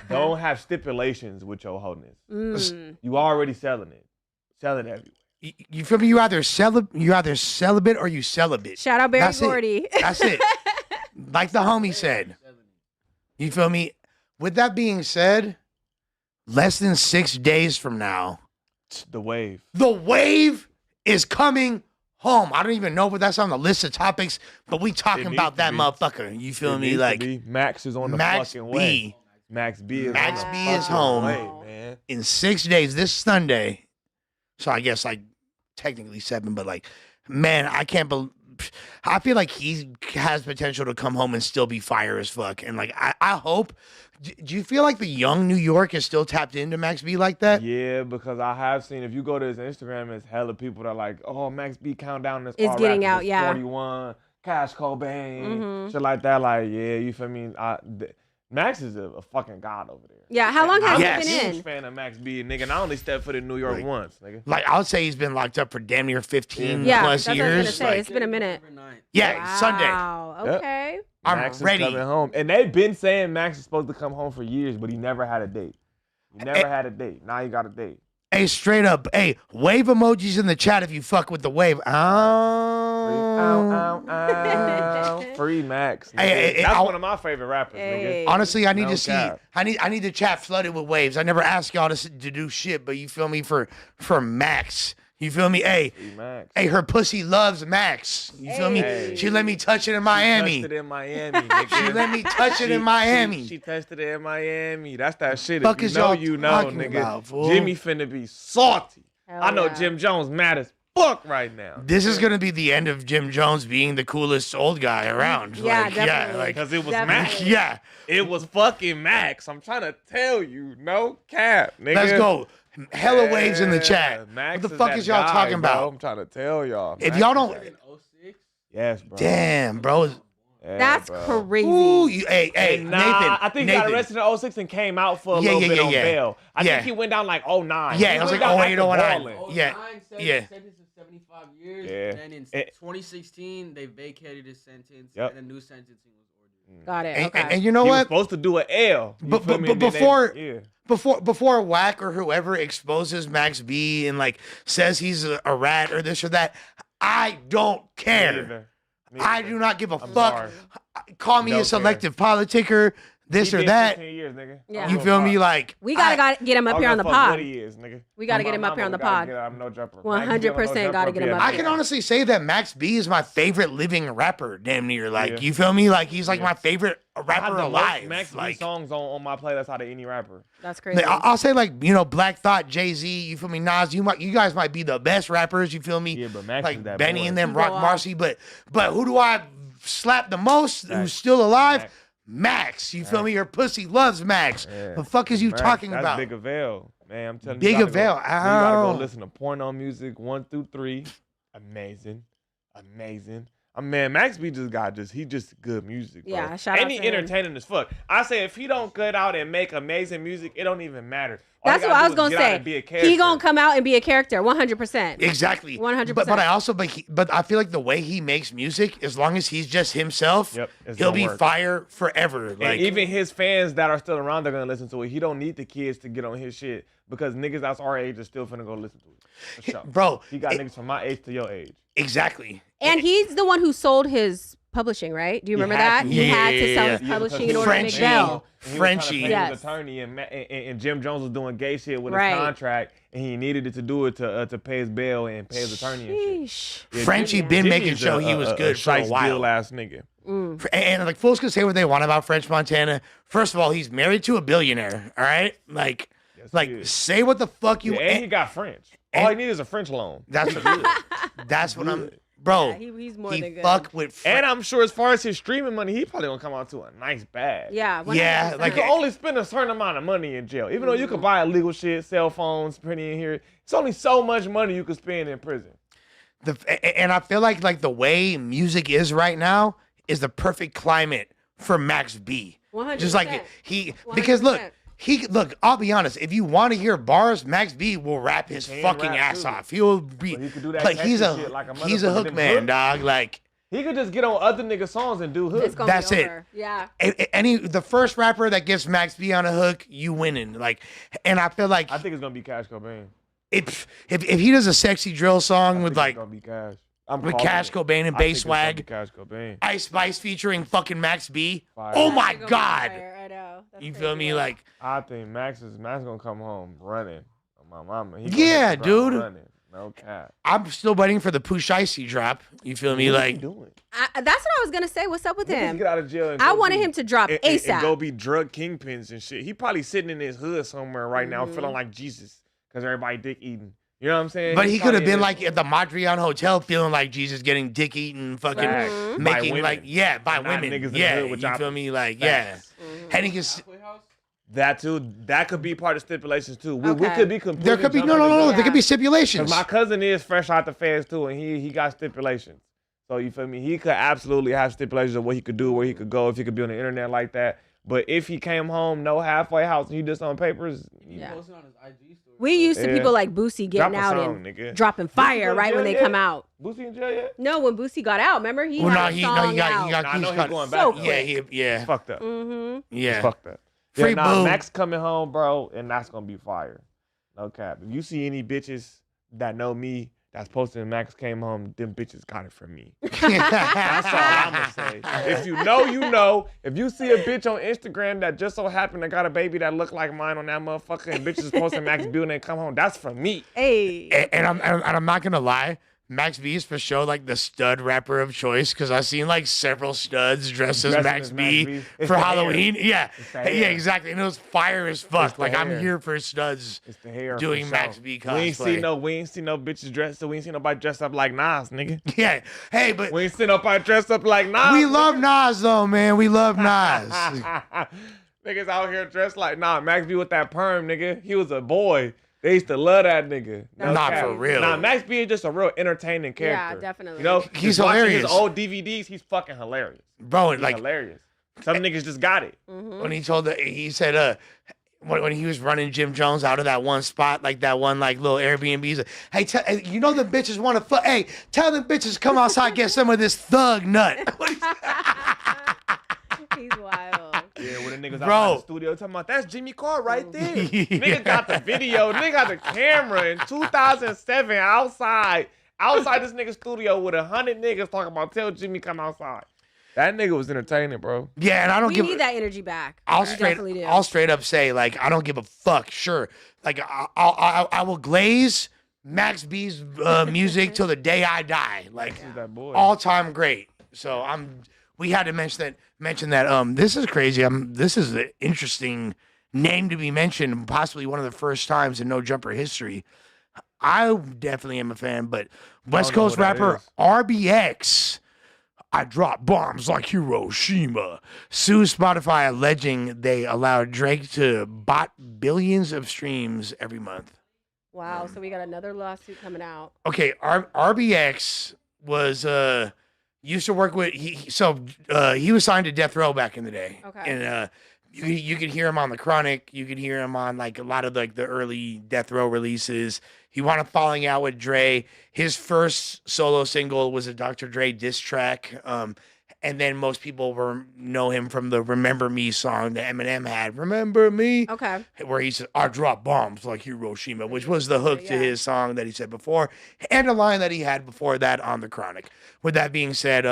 Don't have stipulations with your wholeness. You already selling it. Sell it everywhere. you feel me? You either celibate or you celibate. Shout out Barry That's it. Gordy. That's it. Like the homie said. You feel me? With that being said, less than 6 days from now, The wave. the wave is coming home. I don't even know, but that's on the list of topics. But we talking needs about to that be. motherfucker. You feel It me? needs to Like be. Max is on the Max fucking B. way. Max B is Max on the B is fucking home. way, man. in 6 days, this Sunday. So I guess like technically 7, but like, man, I can't believe. I feel like he has potential to come home and still be fire as fuck. And like, I hope. Do you feel like the young New York is still tapped into Max B like that? Yeah, because I have seen, if you go to his Instagram, it's hella people that are like, oh, Max B countdown is Is all getting rappers out, is yeah. 41, Cash Cobain, Mhm. shit like that. Like, yeah, you feel me? Max is a fucking god over there. Yeah, how long has Yes. he I'm a been huge in? fan of Max B, nigga. And I only stepped foot in New York Like- once, nigga. Like I would say he's been locked up for damn near 15 Yeah, plus that's what I was gonna years. say. Like, it's been a minute. yeah, Sunday. Wow. Yep. Okay. I'm Max ready. is coming home. And they've been saying Max is supposed to come home for years, but he never had a date. He never had a date. Now he got a date. Hey, straight up. Hey, wave emojis in the chat if you fuck with the wave. Free Max. Nigga. Hey, That's I- one of my favorite rappers, Hey. nigga. Honestly, I need No to see. cap. I need the chat flooded with waves. I never asked y'all to do shit, but you feel me for Max. You feel me? Hey, Free Max. hey, her pussy loves Max. You feel me? Hey. She let me touch it in She Miami. touched it in Miami, nigga. She let me touch it in Miami. She tested it in Miami. That's that shit. Fuck If is you know, y'all you know, talking nigga. about, fool? Jimmy finna be salty. Hell I know yeah. Jim Jones mad as fuck right now. This is gonna be the end of Jim Jones being the coolest old guy around. Yeah, like, definitely. like, Because it was Definitely. Max. yeah. It was fucking Max. I'm trying to tell you. No cap, nigga. Let's go. Hella waves in the chat. Yeah, Max What the fuck that is y'all guy, talking bro. about? I'm trying to tell y'all. If Max y'all is don't, that- Yes, bro. damn, bro. Yeah, That's bro. crazy. Ooh, hey, Nah, Nathan. I think he Nathan. got arrested in 06 and came out for a Yeah, little yeah, bit yeah, on yeah. bail. I Yeah. think he went down like 09. Yeah, He it was went like down 08, after 09. balling. Yeah. Yeah. Sentence is 75 years. Yeah. And then in It- 2016, they vacated his sentence, Yep. and a new sentencing was ordered. Got it. And, Okay. and you know He was what? supposed to do an L. You But- feel but- me? but And then before- yeah. Before Whack or whoever exposes Max B and like says he's a rat or this or that, I don't care. Neither. I do not give a I'm fuck. sorry. Call me Don't a selective politicker, this He or did that. 15 years, nigga. Yeah. You feel me? Like we gotta get him up here on the pod. What he is, nigga. We gotta get him up here on the pod. 100% gotta get him up I here. can honestly say that Max B is my favorite living rapper, damn near. Like, Yeah. you feel me? Like, he's like Yeah. my favorite I have rapper the most alive. Max B Like, songs on my playlist out of any rapper. That's crazy. I'll say like, Black Thought, Jay-Z, you feel me? Nas, you guys might be the best rappers, you feel me? Yeah, but Max Like is that Benny boy. and them, Go Rock off. Marcy, but who do I slap the most? Max. Who's still alive? Max. Max. You feel me? Your pussy loves Max. Yeah. The fuck is you Max, talking that's about? Big Avail, man. I'm telling Big you. You gotta Avail, Go, you gotta ow. go listen to porno music 1 through 3. Amazing. I mean, Max B he just good music, bro. Yeah, shout and out he to him. entertaining as fuck. I say if he don't get out and make amazing music, it don't even matter. All That's he what gotta I do was is gonna get out say. and be a character. He gonna come out and be a character, 100%. Exactly. 100%. But I also but I feel like the way he makes music, as long as he's just himself, Yep, it's he'll gonna be work. fire forever. And Like even his fans that are still around, they're gonna listen to it. He don't need the kids to get on his shit because niggas that's our age are still finna go listen to it. For sure. bro, He got niggas from my age to your age. exactly. And he's the one who sold his publishing, right? Do you He remember had that? to. He had to sell Yeah, his Yeah, publishing because in order to make Frenchie. bail. And he was trying to Frenchie. pay Yes. his attorney, and Jim Jones was doing gay shit with Right. his contract, and he needed it to do it to pay his bail and pay his attorney and shit. Sheesh. Yeah, Frenchie Jimmy- been making Jimmy's sure he was good for a shice while. deal ass nigga. And like fools can say what they want about French Montana. First of all, he's married to a billionaire. All right, like Yes, he is. say what the fuck you. Yeah, and he got French. All he needs is a French loan. That's that's what I'm, bro. Yeah, he's more he than good. fuck with. And I'm sure as far as his streaming money, he probably gonna come out to a nice bag. Yeah, 100%. Yeah, like You can only spend a certain amount of money in jail. Even though you can buy illegal shit, cell phones, printing in here. It's only so much money you can spend in prison. And I feel like the way music is right now is the perfect climate for Max B. 100%. Just like because look, 100%. I'll be honest. If you want to hear bars, Max B will rap his He can fucking rap, ass too. off. He'll be But he could do that like he's catchy a shit like a he's a motherfucker. hook Them man, hooks. dog. Like He could just get on other niggas' songs and do hooks. It's gonna That's be it. over. Yeah. the first rapper that gets Max B on a hook, you winning. Like, and I feel like I think it's gonna be Cash Cobain. if he does a sexy drill song with I think like it's gonna be Cash. With Cash Cobain and Bass Swag. Cash Cobain. Ice Spice featuring fucking Max B. Fire. Oh my It's gonna be God. fire, I know. That's You crazy feel me? work. Like, I think Max gonna come home running. My mama. He gonna Yeah, hit the ground dude. Running. No cap. I'm still waiting for the Pooh Icy drop. You feel me? What Like, he doing? That's what I was gonna say. What's up with Niggas him? get out of jail. And I go wanted be- him to drop and ASAP. go be drug kingpins and shit. He probably sitting in his hood somewhere right now, feeling like Jesus, because everybody dick eating. You know what I'm saying? but he could have probably been in like at the Mondrian Hotel feeling like Jesus getting dick eaten, fucking Facts. By making women. like, yeah, by Not women. niggas in the Yeah, hood with you feel choppers. me? Like, Facts. yeah. And he gets, that too. That could be part of stipulations too. We Okay. could be completely. there could be, jumping no. the gun. There could be stipulations. 'Cause my cousin is fresh out the feds too, and he got stipulations. So you feel me? He could absolutely have stipulations of what he could do, where he could go, if he could be on the internet like that. But if he came home, no halfway house, and he did on papers, Yeah. Posting on his IG story. We used to Yeah. people like Boosie Drop getting a out song, and nigga. dropping Boosie fire go to right jail when they yet? come out. Boosie in jail yet? No, when Boosie got out, remember he Well, had no, a he song got, out. he got, Nah, I know he's he got, going So back. yeah, quick. yeah, It's fucked up. Mm-hmm. yeah. It's fucked up. Free Yeah, nah, Boo. Max coming home, bro, and that's gonna be fire. No cap. If you see any bitches that know me that's posting Max came home, them bitches got it from me. That's all I'm gonna say. If you know, you know. If you see a bitch on Instagram that just so happened to got a baby that look like mine on that motherfucker, and bitches posting Max building and come home, that's from me. Hey. And I'm not gonna lie, Max B is for sure like the stud rapper of choice because I've seen like several studs dressed as Dressing Max as B Max B. It's for the Halloween. Yeah, It's the yeah, hair. exactly. And it was fire as fuck. It's the Like I'm hair. here for studs It's the hair. doing for Max sure. B We ain't cosplay. we ain't see no bitches dressed. So we ain't see nobody dressed up like Nas, nigga. Yeah. Hey, but We ain't see nobody dressed up like Nas. we love Nas though, man. We love Nas. Niggas out here dressed like Max B with that perm, nigga. He was a boy. They used to love that nigga. No Not cap. for real. Nah, Max B is just a real entertaining character. definitely. You know, He's just watching hilarious. His old DVDs, he's fucking hilarious. Bro, He's like hilarious. Some niggas just got it. when he said when he was running Jim Jones out of that one spot, like that one like little Airbnb, he's like, hey, you know the bitches want to fuck. Hey, tell them bitches come outside get some of this thug nut. He's wild. Yeah, when the niggas Bro. out in the studio talking about that's Jimmy Carr right there. Nigga got the video, nigga got the camera in 2007 outside this nigga studio with 100 niggas talking about tell Jimmy come outside. That nigga was entertaining, bro. Yeah, and I don't We give. need that energy back. I'll We definitely do. straight up say like I don't give a fuck. Sure, like I will glaze Max B's music till the day I die. Like He's that boy. all time great. So we had to mention that. This is crazy. This is an interesting name to be mentioned. Possibly one of the first times in No Jumper history. I definitely am a fan, but West know Coast who that rapper is. RBX. I drop bombs like Hiroshima. Sues Spotify alleging they allowed Drake to bot billions of streams every month. Wow. So we got another lawsuit coming out. Okay, RBX was used to work with he was signed to Death Row back in the day. Okay. And you could hear him on the Chronic. You could hear him on like a lot of like the early Death Row releases. He wound up falling out with Dre. His first solo single was a Dr. Dre diss track. And then most people know him from the Remember Me song that Eminem had. Remember Me? Okay. Where he said, I drop bombs like Hiroshima, which was the hook to Yeah. his song that he said before, and a line that he had before that on the Chronic. With that being said,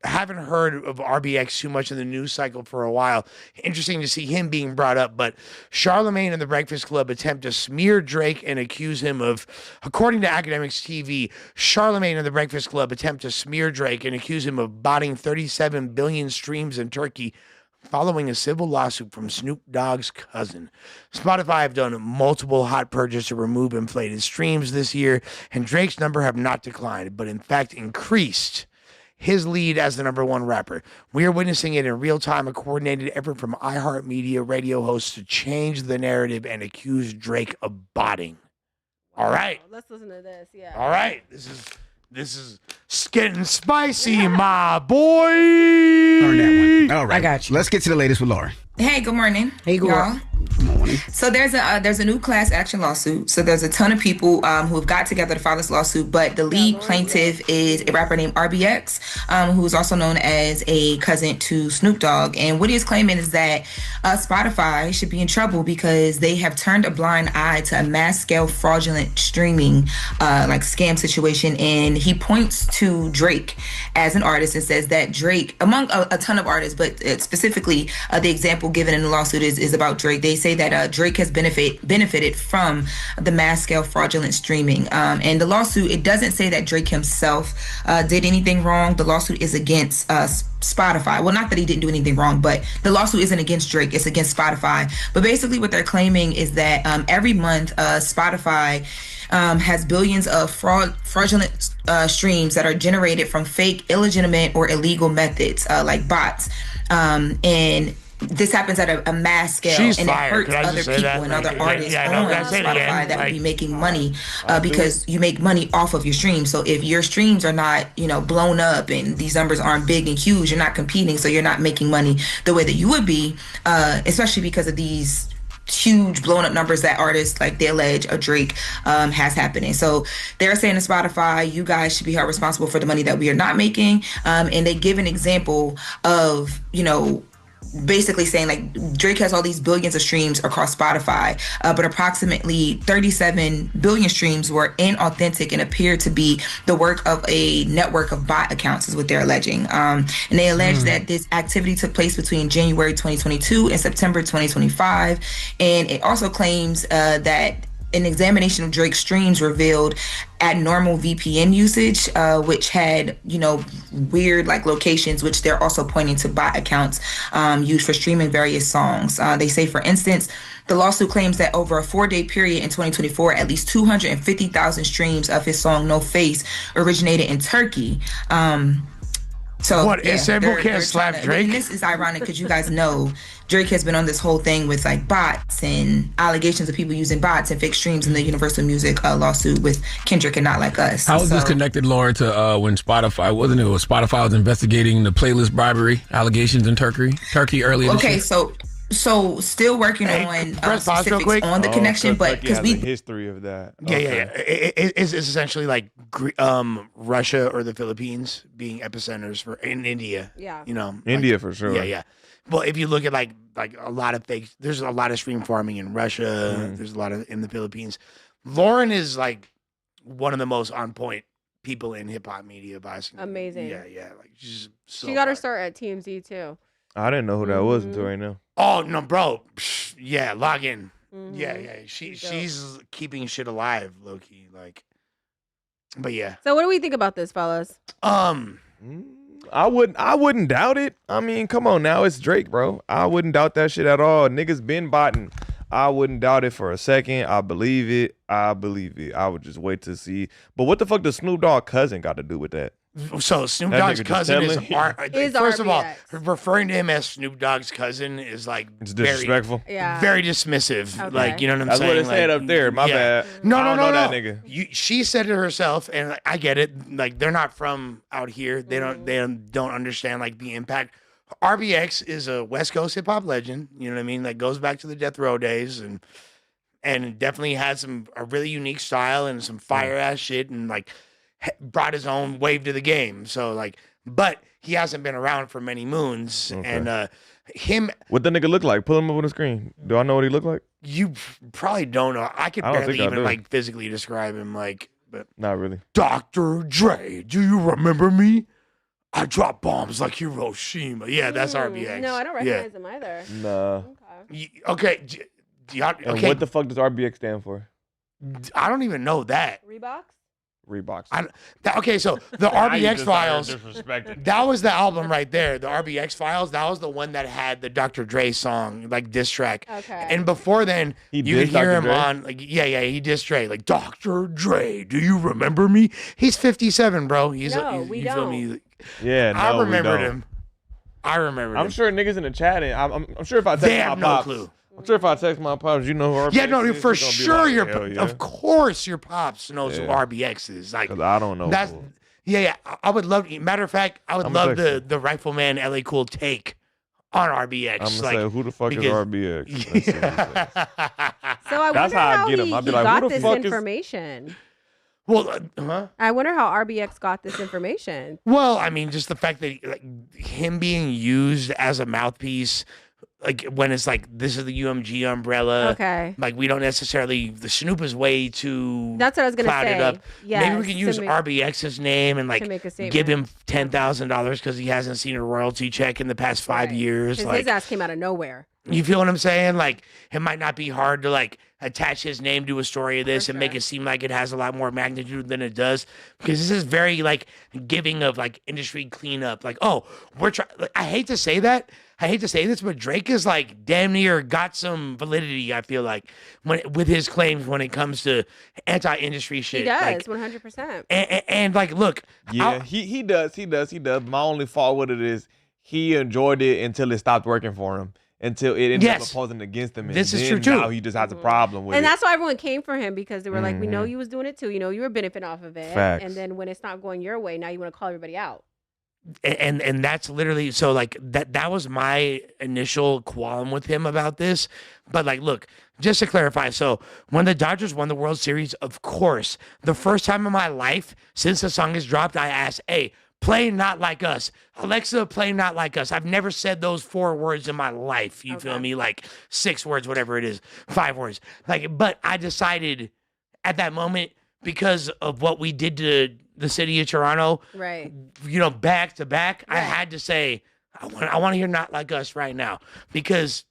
haven't heard of RBX too much in the news cycle for a while. Interesting to see him being brought up, but Charlemagne and the Breakfast Club attempt to smear Drake and accuse him of, according to Academics TV, Charlemagne and the Breakfast Club attempt to smear Drake and accuse him of botting 37 billion streams in Turkey following a civil lawsuit from Snoop Dogg's cousin. Spotify have done multiple hot purges to remove inflated streams this year, and Drake's number have not declined, but in fact increased his lead as the #1 rapper. We are witnessing it in real time, a coordinated effort from iHeartMedia radio hosts to change the narrative and accuse Drake of botting. All right. Let's listen to this. Yeah. All right. This is getting spicy, my boy. Learn that one. All right. I got you. Let's get to the latest with Laura. Hey, good morning. Hey, good y'all. morning. So there's a new class action lawsuit. So there's a ton of people who have got together to file this lawsuit, but the lead plaintiff is a rapper named RBX, who is also known as a cousin to Snoop Dogg. And what he is claiming is that Spotify should be in trouble because they have turned a blind eye to a mass scale fraudulent streaming like scam situation. And he points to Drake as an artist and says that Drake, among a ton of artists, but specifically the example given in the lawsuit is about Drake. They say that Drake has benefited from the mass scale fraudulent streaming. And the lawsuit, it doesn't say that Drake himself did anything wrong. The lawsuit is against Spotify. Well, not that he didn't do anything wrong, but the lawsuit isn't against Drake. It's against Spotify. But basically what they're claiming is that every month Spotify has billions of fraudulent streams that are generated from fake, illegitimate, or illegal methods like bots. And this happens at a mass scale. She's and fired. It hurts other people and other artists on Spotify that would be making money because you make money off of your streams. So if your streams are not, blown up and these numbers aren't big and huge, you're not competing, so you're not making money the way that you would be, especially because of these huge blown up numbers that artists like they allege Drake has happening. So they're saying to Spotify, you guys should be held responsible for the money that we are not making. And they give an example of, basically saying like Drake has all these billions of streams across Spotify, but approximately 37 billion streams were inauthentic and appear to be the work of a network of bot accounts is what they're alleging. And they allege that this activity took place between January 2022 and September 2025. And it also claims that an examination of Drake's streams revealed abnormal VPN usage, which had, weird like locations, which they're also pointing to bot accounts used for streaming various songs. They say, for instance, the lawsuit claims that over a 4-day period in 2024, at least 250,000 streams of his song No Face originated in Turkey. So what, Istanbul can't slap Drake? And this is ironic because you guys know Drake has been on this whole thing with like bots and allegations of people using bots and fake streams in the Universal Music lawsuit with Kendrick and Not Like Us. How is this connected, Lauren, to when Spotify Spotify was investigating the playlist bribery allegations in Turkey earlier this year? Okay, so still working on specifics on the connection, but because we history of that. Yeah. It's essentially like Russia or the Philippines being epicenters for in India. Yeah, India for sure. Yeah. Well, if you look at like a lot of fake, there's a lot of stream farming in Russia. There's a lot of in the Philippines. Lauren is like one of the most on point people in hip hop media. Amazing. Yeah. Like she's so. She got her start at TMZ too. I didn't know who that was until right now. Oh no, bro. Yeah, log in. Yeah. She's keeping shit alive, low key. Like, but yeah. So what do we think about this, fellas? I wouldn't doubt it. I mean, come on now, it's Drake, bro. I wouldn't doubt that shit at all. Niggas been botting. I wouldn't doubt it for a second. I believe it. I would just wait to see. But what the fuck does Snoop Dogg cousin got to do with that? So Snoop Dogg's cousin is first of all, RBX. Referring to him as Snoop Dogg's cousin is like It's disrespectful. very dismissive. Okay. Like, you know what I'm That's saying? what it said up there. My bad. No, I don't know that no. nigga. She said it herself, and I get it. Like, they're not from out here. They don't understand like the impact. RBX is a West Coast hip hop legend. You know what I mean? Like, goes back to the Death Row days, and definitely had a really unique style and some fire ass shit, and like brought his own wave to the game. So like, but he hasn't been around for many moons. Okay. And him, what the nigga look like? Pull him up on the screen. Do I know what he look like? you probably don't know. I could I don't barely think I even do. like physically describe him. Like, but Not really. Dr. Dre, do you remember me? I drop bombs like Hiroshima. Yeah, that's RBX. No, I don't recognize him either. Nah. Okay. And what the fuck does RBX stand for? I don't even know that. Reeboks. Okay, so the RBX Files, that was the album right there. The RBX Files, that was the one that had the Dr. Dre song, like diss track. Okay. And before then, He you could dissed hear Dr. him Dre? on, like, he dissed Dre, like, Dr. Dre, do you remember me? He's 57, bro. We you feel me? don't. Yeah, no, I we remembered don't. him. I remembered I'm him. sure niggas in the chat, and I'm sure if I text They my have no pops, clue. I'm sure if I text my pops, you know who RBX Yeah, no, is, for he's gonna be sure. like, Your hell yeah. of course, your pops knows who Yeah. RBX is. Like, 'Cause I don't know. that's who. yeah. I would love. Matter of fact, I would I'm love texting. the Rifleman LA Cool take on RBX. I'm gonna like, say, who the fuck is because- RBX? Let's see what he says. So I That's wonder how I how get him. he, I'd be he like, who got the this fuck is- information. Well, huh? I wonder how RBX got this information. Well, I mean, just the fact that like, him being used as a mouthpiece, like when it's like this is the UMG umbrella. Okay. Like we don't necessarily the Snoop is way too. That's what I was gonna clouded say. up. Maybe we Yes, can to use make- RBX's name and make like a statement. give him $10,000 because he hasn't seen a royalty check in the past 5 years. Because Like his ass came out of nowhere. you feel what I'm saying? Like it might not be hard to like attach his name to a story of this and make it seem like it has a lot more magnitude than it does. Because this is very like giving of like industry cleanup. Like, oh, we're trying. Like, I hate to say that. I hate to say this, but Drake is like damn near got some validity. I feel like with his claims when it comes to anti-industry shit. He does, Like, 100%. and like, look, Yeah, he does. My only fault with it is he enjoyed it until it stopped working for him. Until it ended up Yes. opposing against him. And This is then true, too. Now he just has a problem with And it. that's why everyone came for him, because they were like, we know Mhm. you was doing it too. You know, you were benefiting off of it. Facts. And then when it's not going your way, now you want to call everybody out. and that's literally so like that was my initial qualm with him about this. But like, look, just to clarify, so when the Dodgers won the World Series, of course, the first time in my life since the song has dropped, I asked, hey, play Not Like Us. Alexa, play Not Like Us. I've never said those 4 words in my life. You feel me? Like 6 words, whatever it is, 5 words. Like, but I decided at that moment, because of what we did to the city of Toronto, Right. you know, back to back, I had to say, I want to hear Not Like Us right now because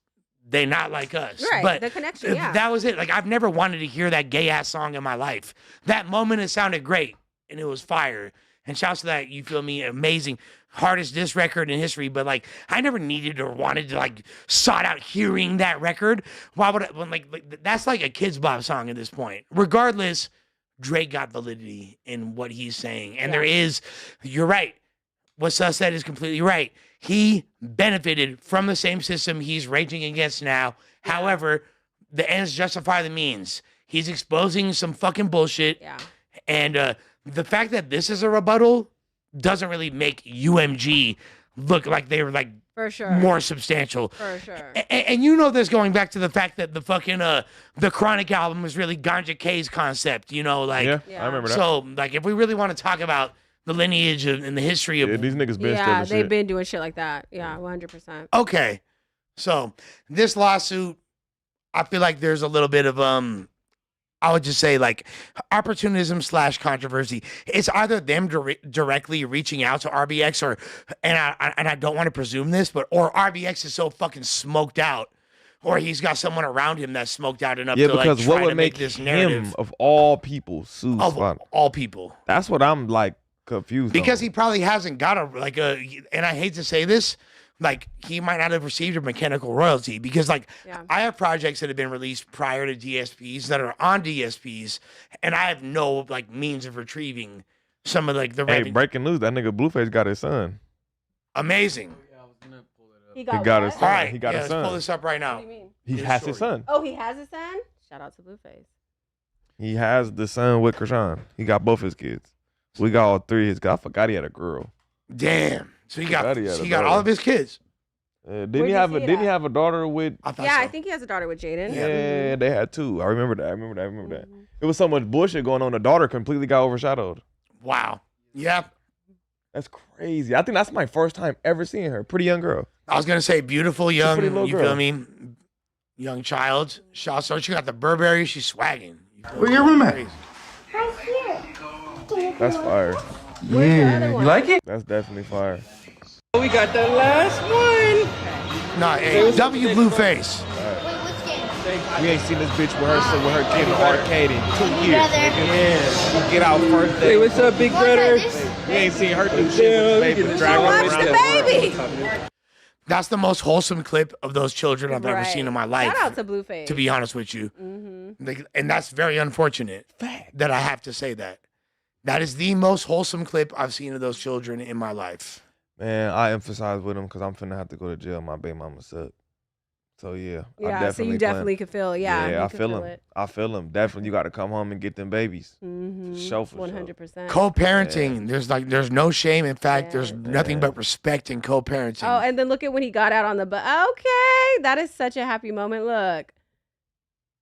they not like us. Right, But the connection, yeah. that was it. Like, I've never wanted to hear that gay ass song in my life. That moment, it sounded great and it was fire. And shouts to that, you feel me, amazing, hardest diss record in history. But like, I never needed or wanted to like sought out hearing that record. Why would I? When, like that's like a Kids Bop song at this point. Regardless, Drake got validity in what he's saying, and there is. You're right. What Sus said is completely right. He benefited from the same system he's raging against now. However, the ends justify the means. He's exposing some fucking bullshit. Yeah. And the fact that this is a rebuttal doesn't really make UMG look like they were like For sure. more substantial. For sure. And you know this going back to the fact that the fucking the Chronic album was really Ganja K's concept, you know, like Yeah, I remember that. So like if we really want to talk about the lineage and the history of these niggas been Yeah, stealing they've shit. been doing shit like that. Yeah, 100%. Okay. So this lawsuit, I feel like there's a little bit of I would just say like opportunism / controversy. It's either them directly reaching out to RBX and I don't want to presume this, or RBX is so fucking smoked out, or he's got someone around him that's smoked out enough Yeah, to like because try what to would make make this him narrative of all people sue of Spot? all people. That's what I'm like confused Because on. he probably hasn't got and I hate to say this, like he might not have received a mechanical royalty because like I have projects that have been released prior to DSPs that are on DSPs and I have no like means of retrieving some of like the Hey, revenue. breaking news, that nigga Blueface got his son. Amazing. He He got his what? son. All right, He got yeah, his let's pull son. this up right now. He has his son. Oh, he has a son? Shout out to Blueface. He has the son with Krishan. He got both his kids. We got all 3 of his kids. I forgot he had a girl. Damn. So he got Forgot he had a all daughter. of his kids. Didn't Where'd he you have see a it Didn't he at? have a daughter with? Yeah, I think he has a daughter with Jaden. Yeah, they had 2. I remember that. It was so much bullshit going on. The daughter completely got overshadowed. Wow. Yeah. That's crazy. I think that's my first time ever seeing her. Pretty young girl. I was gonna say beautiful pretty young, little you girl. feel me? Young child. Shout out, she got the Burberry, she's swagging. Where your room at? That's fire. Yeah, you like it? That's definitely fire. We got the last one. Nah, hey, W Blueface. We ain't seen this bitch with her kid in the arcade in 2 years. Nigga. We get out first day. Hey, what's up, big brother? We ain't seen her do shit with the baby. Drag her Watch around the world. baby. That's the most wholesome clip of those children I've ever seen in my life. Shout out to Blueface. To be honest with you. Mm-hmm. Like, and that's very unfortunate that I have to say that. That is the most wholesome clip I've seen of those children in my life. Man, I emphasize with him because I'm finna have to go to jail. My baby mama suck. So yeah, Yeah, so you definitely could feel. Yeah, Yeah, you I could feel him. it. I feel him. Definitely, you got to come home and get them babies. Mm-hmm. Show for 100%. Co-parenting. There's no shame. In fact, there's Yeah. nothing but respect in co-parenting. Oh, and then look at when he got out on the bus. Okay, that is such a happy moment. Look.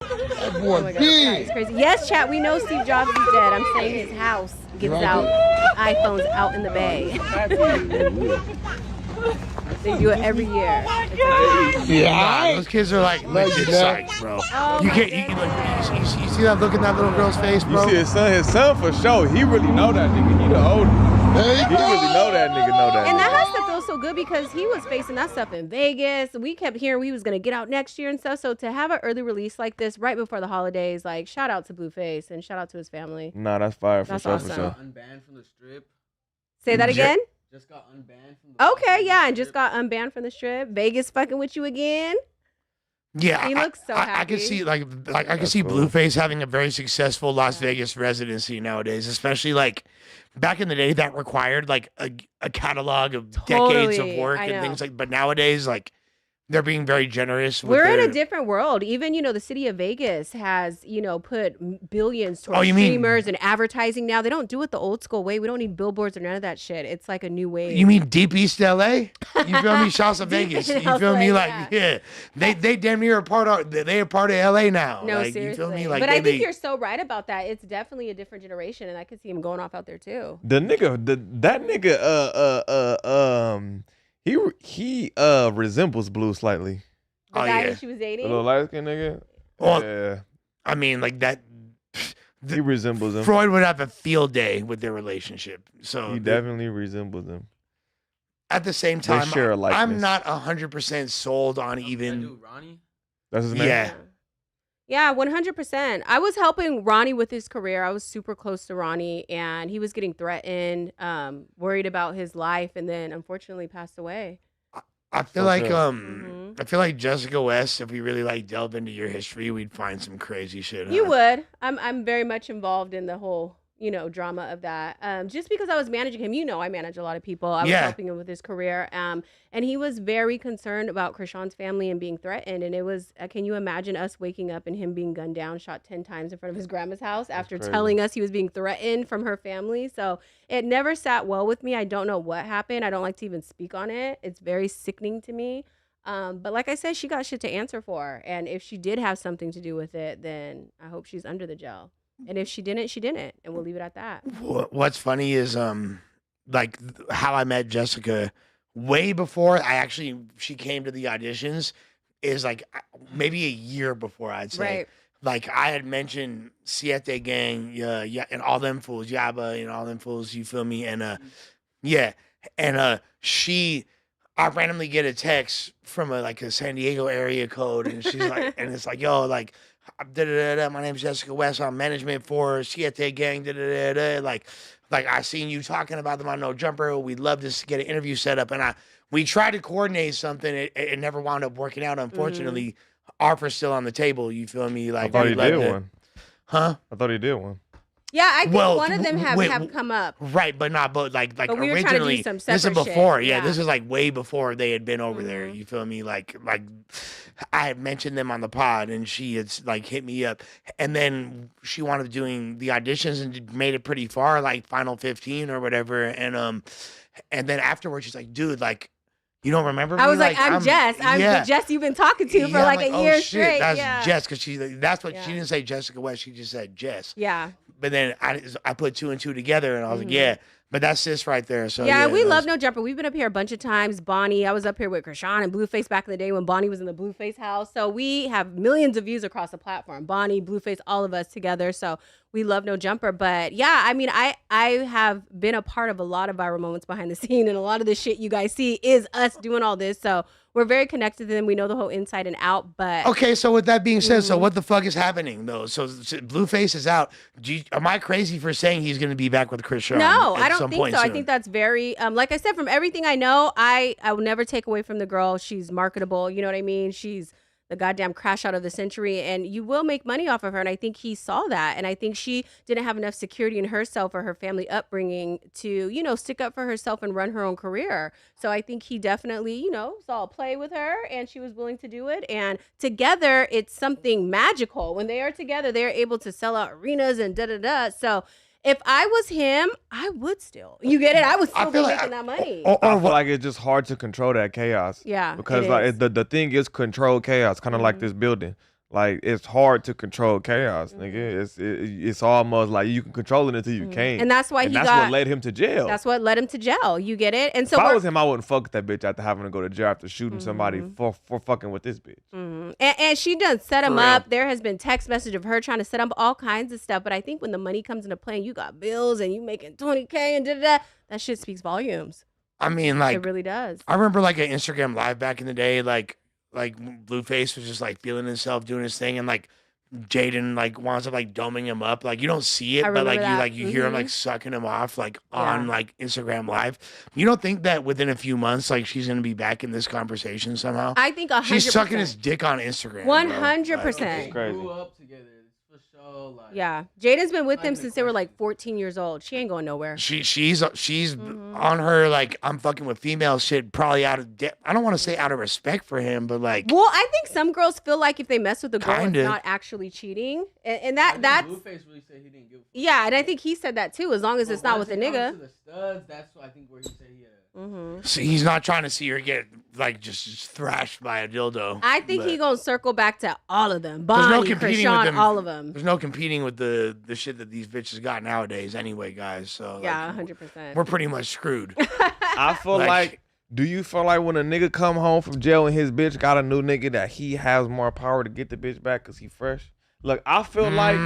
Oh my God, it's crazy. Yes, chat. We know Steve Jobs is dead. I'm saying his house gives out iPhones out in the bay. They do it every year. Yeah, those kids are like legit psyched, bro. Oh You my can't. You see that look in that little girl's face, bro? You see his son for sure. He really know that nigga. He the oldest. He really know that nigga. And that has to feel so good because he was facing that stuff in Vegas. We kept hearing he was going to get out next year and stuff. So to have an early release like this right before the holidays, like shout out to Blueface and shout out to his family. Nah, that's fire for That's sure. awesome. For sure. Unbanned from the strip. Say that again? Just got unbanned from the Okay, yeah, and just got unbanned from the strip. Vegas fucking with you again. Yeah, He looks so I happy. can see like I can see Blueface having a very successful Las Vegas residency nowadays, especially like back in the day that required like a catalog of decades of Totally, work I and know. things like. But nowadays, like they're being very generous. With We're in their, a different world. Even, the city of Vegas has, put billions towards you mean- streamers and advertising now. They don't do it the old school way. We don't need billboards or none of that shit. It's like a new wave. You mean Deep East LA? You feel me? Shouts to Deep Vegas. in You feel me? LA, Like yeah, they damn near a part of they a part of LA now. No, like, seriously. You feel me? Like but they, I think you're so right about that. It's definitely a different generation, and I could see him going off out there too. The nigga, that nigga, he resembles Blue slightly. The guy that she was The dating. little light skinned nigga. Well, Yeah, I mean, like that. he resembles him. Freud would have a field day with their relationship. So He definitely resembles him. at the same They time, share a I'm likeness. not 100% sold on even. Ronnie. That's his name. Yeah. Yeah, 100%. I was helping Ronnie with his career. I was super close to Ronnie, and he was getting threatened, worried about his life, and then unfortunately passed away. I feel For like sure. I feel like Jessica West. If we really like delve into your history, we'd find some crazy shit. You huh? would. I'm very much involved in the whole, drama of that. Just because I was managing him, I manage a lot of people. I was Yeah. helping him with his career. And he was very concerned about Krishan's family and being threatened. And it was, can you imagine us waking up and him being gunned down, shot 10 times in front of his grandma's house after crazy. telling us he was being threatened from her family? So it never sat well with me. I don't know what happened. I don't like to even speak on it. It's very sickening to me. But like I said, she got shit to answer for. And if she did have something to do with it, then I hope she's under the jail. And if she didn't, she didn't. And we'll leave it at that. What's funny is like how I met Jessica way before she came to the auditions is like maybe a year before, I'd say. Right. Like I had mentioned Siete Gang, yeah, and all them fools, Yaba and all them fools, you feel me? And yeah, and I randomly get a text from a San Diego area code, and she's like, and it's like, yo, like, my name's Jessica West, I'm management for Siete Gang, like I seen you talking about them on No Jumper. We'd love to get an interview set up, and we tried to coordinate something. It never wound up working out, unfortunately. Offer's still on the table. You feel me? Like I thought he we'd love did to- one. Huh? I thought he did one. Yeah, I think Well, one of them have wait, come up. Right, but not but like But we were trying to do originally. some This is separate before, shit, yeah. yeah. This is like way before they had been over there. You feel me? Like I had mentioned them on the pod, and she had like hit me up, and then she wanted doing the auditions and made it pretty far, like final 15 or whatever, and then afterwards she's like, dude, like. You don't remember me? I was like, I'm Jess. I'm the Jess you've been talking to for Yeah, like I'm a year oh, shit, straight. That's Yeah. Jess, because that's what Yeah. she didn't say Jessica West. She just said Jess. Yeah. But then I put two and two together, and I was like, yeah. But that's sis right there. So yeah, we that love was- No Jumper. We've been up here a bunch of times. Bonnie, I was up here with Krishan and Blueface back in the day when Bonnie was in the Blueface house. So we have millions of views across the platform. Bonnie, Blueface, all of us together. So we love No Jumper. But yeah, I mean, I have been a part of a lot of viral moments behind the scene, and a lot of the shit you guys see is us doing all this. So we're very connected to them. We know the whole inside and out. But Okay, so with that being said, so what the fuck is happening though? So Blueface is out. Am I crazy for saying he's going to be back with Chris Shaw? No, at I don't some think point so. I soon? think that's very, like I said, from everything I know, I will never take away from the girl. She's marketable. You know what I mean? She's the goddamn crash out of the century, and you will make money off of her. And I think he saw that, and I think she didn't have enough security in herself or her family upbringing to, you know, stick up for herself and run her own career. So I think he definitely, you know, saw a play with her, and she was willing to do it. And together, it's something magical. When they are together, they are able to sell out arenas and da-da-da. So if I was him, I would still. You get it? I would still be making that money. I feel like it's just hard to control that chaos. Yeah, because it like is. the thing is control chaos, kind of like this building. Like it's hard to control chaos, nigga. It's almost like you can control it until you can't. And that's why that's what led him to jail. That's what led him to jail. You get it? And so if I was him, I wouldn't fuck with that bitch after having to go to jail after shooting somebody for fucking with this bitch. And she done set him For real. up. There has been text message of her trying to set up all kinds of stuff. But I think when the money comes into play and you got bills and you making $20K and da-da-da, that shit speaks volumes. I mean, like, it really does. I remember like an Instagram live back in the day, like Blueface was just like feeling himself doing his thing, and like Jaden like winds up like doming him up. Like you don't see it, I but like remember you that. hear him like sucking him off like on like Instagram live. You don't think that within a few months like she's gonna be back in this conversation somehow? I think 100%. She's sucking his dick on Instagram. 100%. They grew up together. For sure. Like, Yeah. Jaden's been with them since they were like 14 years old. She ain't going nowhere. She's on her like I'm fucking with female shit, probably out of I don't want to say out of respect for him, but like Well, I think some girls feel like if they mess with a girl, Kinda. it's not actually cheating, and that's Blueface really said he didn't give a fuck. yeah, and I think he said that too. As long as it's not Once with a it comes nigga. to the studs, that's I think where he said he had. so he's not trying to see her get like just thrashed by a dildo. I think but he gonna circle back to all of them. there's Bonnie, no competing with Krishan, them. all of them. There's no competing with the shit that these bitches got nowadays anyway, guys. So Yeah, like, 100%. we're pretty much screwed. I feel like, do you feel like when a nigga come home from jail and his bitch got a new nigga that he has more power to get the bitch back because he fresh? Look, I feel like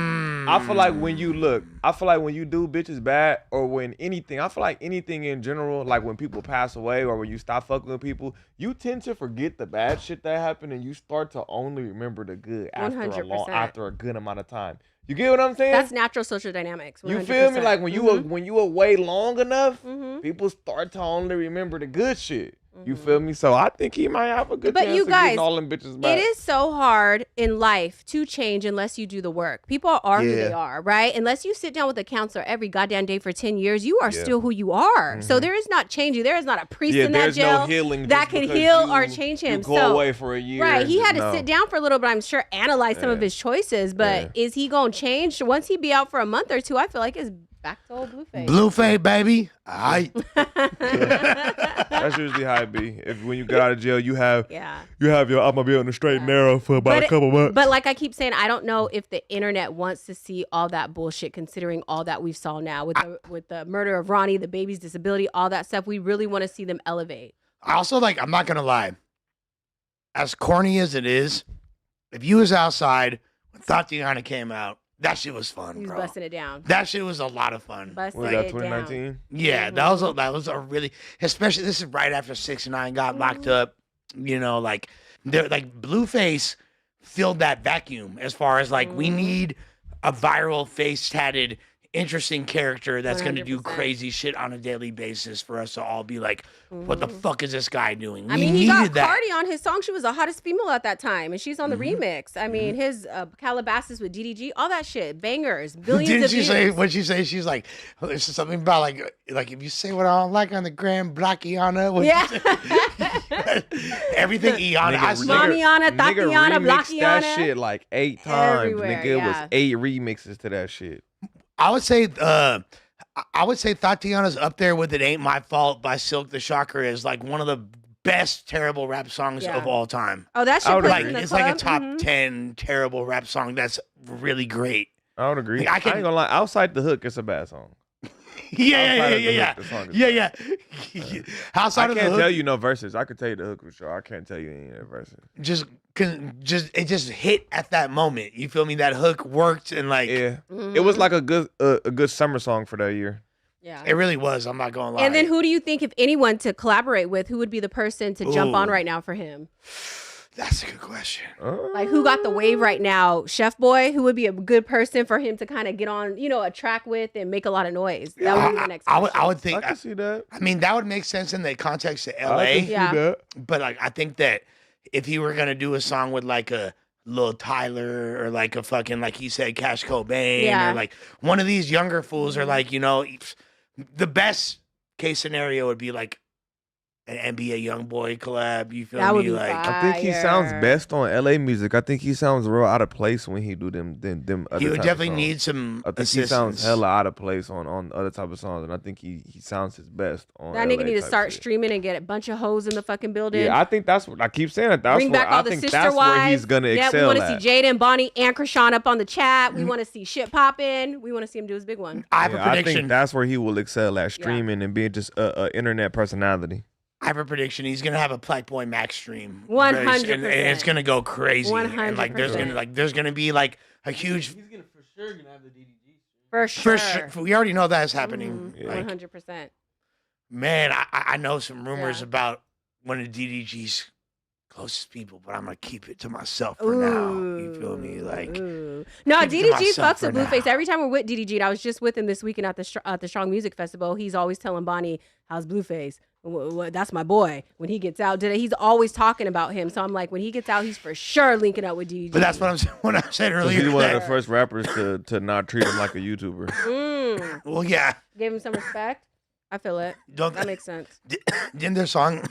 when you do bitches bad or when anything, I feel like anything in general, like when people pass away or when you stop fucking with people, you tend to forget the bad shit that happened and you start to only remember the good after 100%. after a good amount of time. You get what I'm saying? That's natural social dynamics. 100%. You feel me? Like when you away long enough, people start to only remember the good shit. You feel me? So I think he might have a good chance of getting all them bitches back. It is so hard in life to change unless you do the work. People are who they are, right? Unless you sit down with a counselor every goddamn day for 10 years, you are still who you are. So there is not changing. There is not a priest in that there's jail no healing that can heal or change him. You go away for a year. Right. He had to no. sit down for a little bit, I'm sure, analyze some of his choices. But is he going to change? Once he be out for a month or two, I feel like it's back to old Blueface. Blueface, baby. Aight. That's usually how it be. If when you get out of jail, you have your I'm gonna be on the straight and narrow for about a couple months. But like I keep saying, I don't know if the internet wants to see all that bullshit, considering all that we've saw now with the murder of Ronnie, the baby's disability, all that stuff. We really want to see them elevate. I also like, I'm not gonna lie. As corny as it is, if you was outside when Tatiana came out, that shit was fun, He was bro. busting it down. That shit was a lot of fun. Busting Was that it 2019? down. Yeah, that was a really, especially this is right after 6ix9ine got locked up. You know, like Blueface filled that vacuum as far as like we need a viral face tatted interesting character that's going to do 100%. crazy shit on a daily basis for us to all be like, what the fuck is this guy doing? I We mean, he got needed that. Cardi on his song. She was the hottest female at that time, and she's on the remix. I mean, his Calabasas with DDG, all that shit, bangers, billions Didn't of she views. say what she say? She's like, there's something about like if you say what I don't like on the gram, Blockiana. Everything Iana. I swear. Mamiana, Tatiana, remixed that Blockiana. shit like 8 times. Everywhere, Nigga, it was yeah. 8 remixes to that shit. I would say Tatiana's up there with "It Ain't My Fault" by Silk the Shocker is like one of the best terrible rap songs of all time. Oh, that shit I would plays Like in the it's club. like a top 10 terrible rap song that's really great. I would agree. Like, I ain't gonna lie. Outside the hook, it's a bad song. Yeah. Outside I of can't the tell hook, you no verses. I could tell you the hook for sure. I can't tell you any of the verses. it just hit at that moment. You feel me? That hook worked and like Yeah, it was like a good summer song for that year. Yeah. it really was. I'm not gonna lie. And then who do you think, if anyone, to collaborate with, who would be the person to jump on Ooh. right now for him? That's a good question. Like, who got the wave right now? Chef Boy, who would be a good person for him to kind of get on, a track with and make a lot of noise? That would be the next I would question. think. I can see that. I mean, that would make sense in the context of I LA. can see that. But like, I think that if he were gonna do a song with like a Lil Tyler or like a fucking, like he said, Cash Cobain, or like one of these younger fools, or like, the best case scenario would be like an NBA YoungBoy collab. You feel That would me? be Like, I think he sounds fire. best on LA music. I think he sounds real out of place when he do them other he would type of definitely songs. need some I think assistance. he sounds hella out of place on other type of songs, and I think he sounds his best on That LA nigga need to type start shit. streaming and get a bunch of hoes in the fucking building. Yeah, I think that's what I keep saying. That's Bring where back all I the think sister that's wives. where he's gonna Yeah, we excel want to at. see Jaden, Bonnie, and Krishan up on the chat. We want to see shit popping. We want to see him do his big one. I have a I prediction. think that's where he will excel at streaming and being just a internet personality. I have a prediction. He's gonna have a Black Boy Max stream. 100%. And it's gonna go crazy. And like there's 100%. gonna be like a huge. He's gonna for sure gonna have the DDG. For For sure. sure. We already know that's happening. Like, 100%. man, I know some rumors about one of DDG's closest people, but I'm gonna keep it to myself for now. You feel me? Like, No, keep it to DDG myself fucks for with now. Blueface. Every time we're with DDG, and I was just with him this weekend at the Strong Music Festival. He's always telling Bonnie, "How's Blueface? That's my boy." When he gets out, he's always talking about him. So I'm like, when he gets out, he's for sure linking up with DDG. But that's what I'm saying. When I said earlier, He's one of that- the first rappers to not treat him like a YouTuber. Well, yeah. Gave him some respect. I feel it. That makes sense. Didn't their song